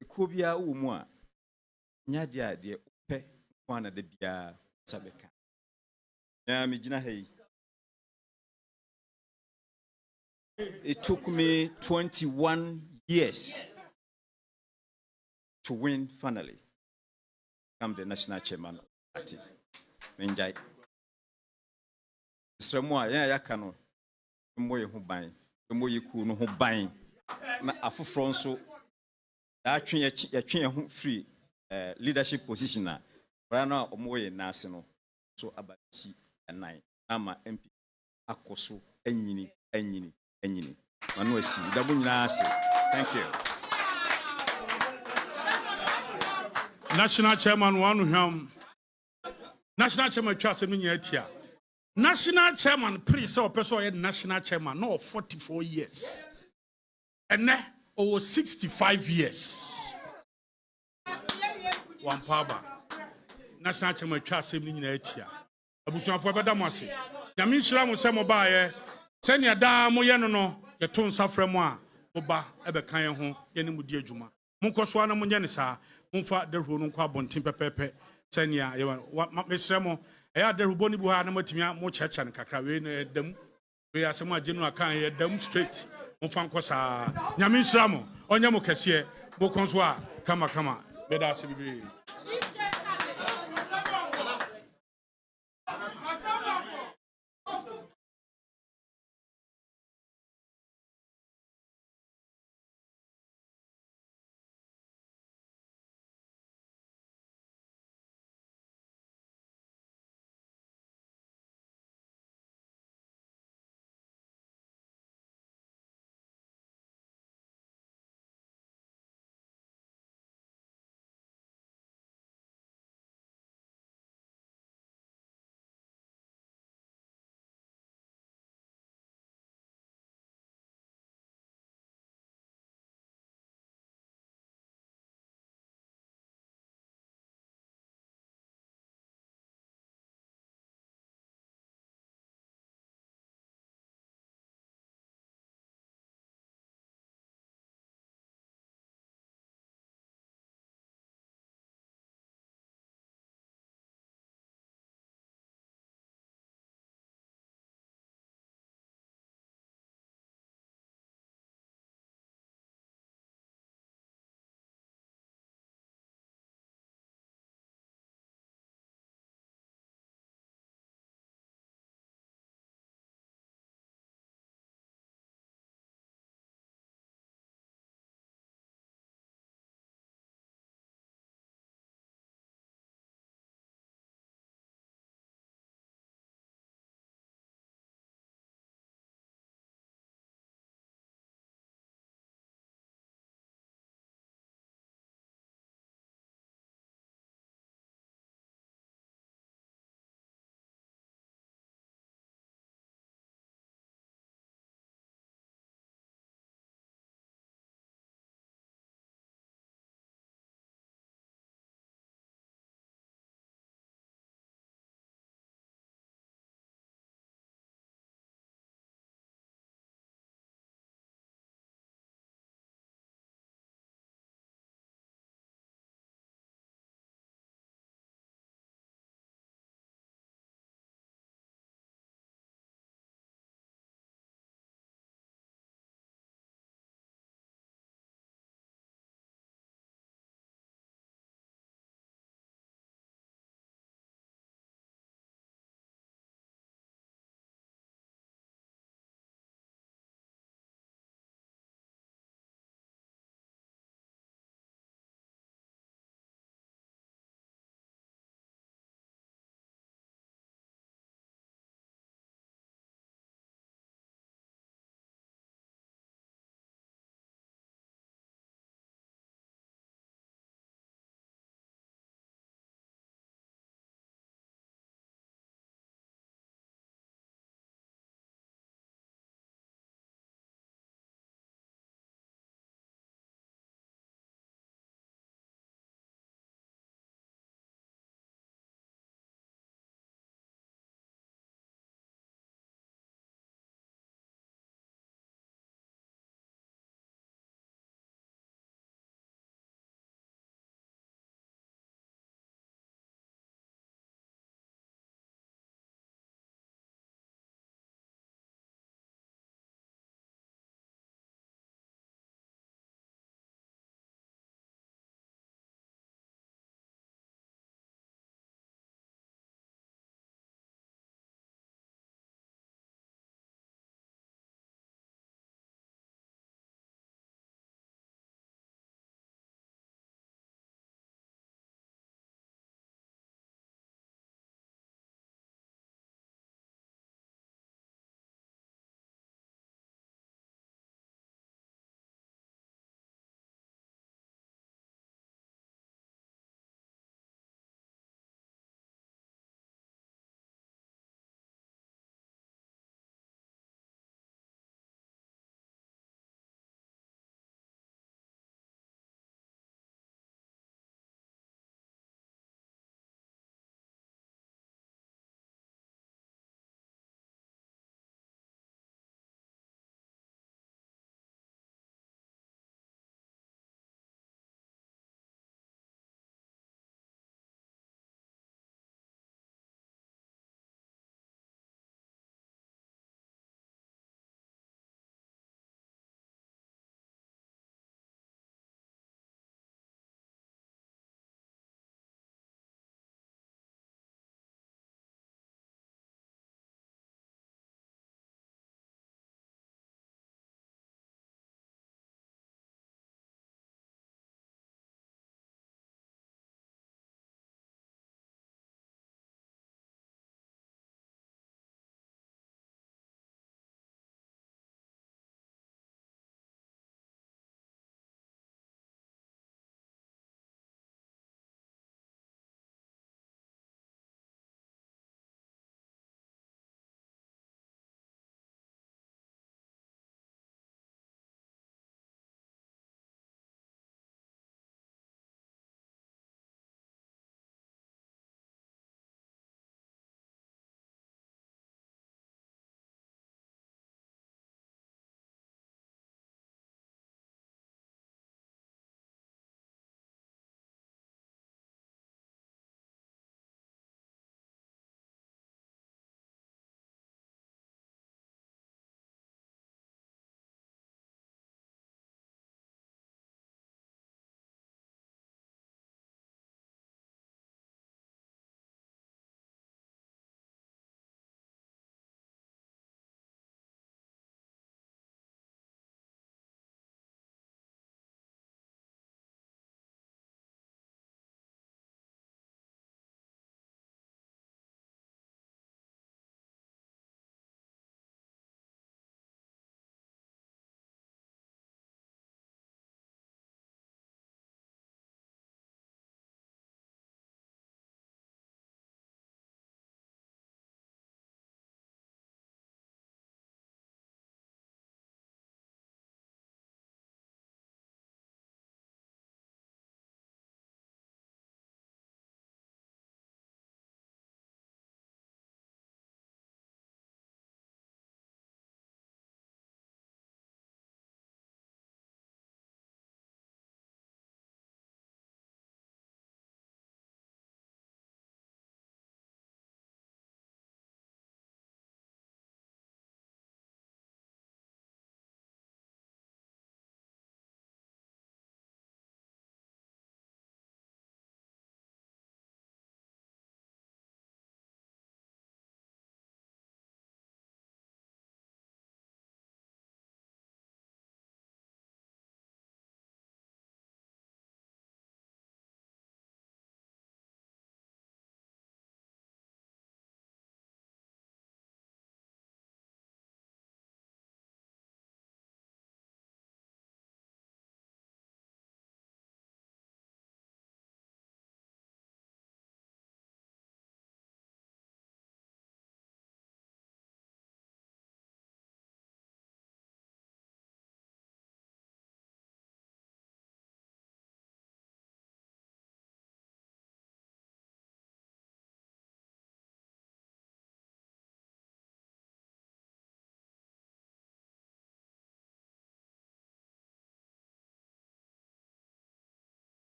Speaker 15: ekobia wo mu a nya dia de opɛ kwana de bia sabeka ya me gina hey. It took me 21 years to win finally. I'm the national chairman of the party. Menjai. Sremwa ya kano moye ho ban, moye ku no ho ban na afoforo nso da atwe ya ho free leadership position na ora na omoye nase no so abati anan ama MP akoso anyini. Manuesi dabu nyina ase. Thank you.
Speaker 13: National chairman wanu hwam. National chairman twa asem nya atia. National chairman pre say opeso ye national chairman no 44 years. Ene o 65 years. One paba. National chairman twa asem nya atia. Abusuafo beda mo ase. Nyame nhira mo se mo ba ye. Senya da mo ye no ye to nsa frem a oba ebe kan ye ho ye ne mudi adwuma monkoso na monye ne saa monfa dahuro no kwa bonten pepepe senya ye mesrɛ mo eya dahubo ni bu ha na matimi mo checha ne kakra we na dam we asem agenu akan ye dam straight monfa nkosa nyame nhira mo onye mo kese mo konso a kama beda se bibi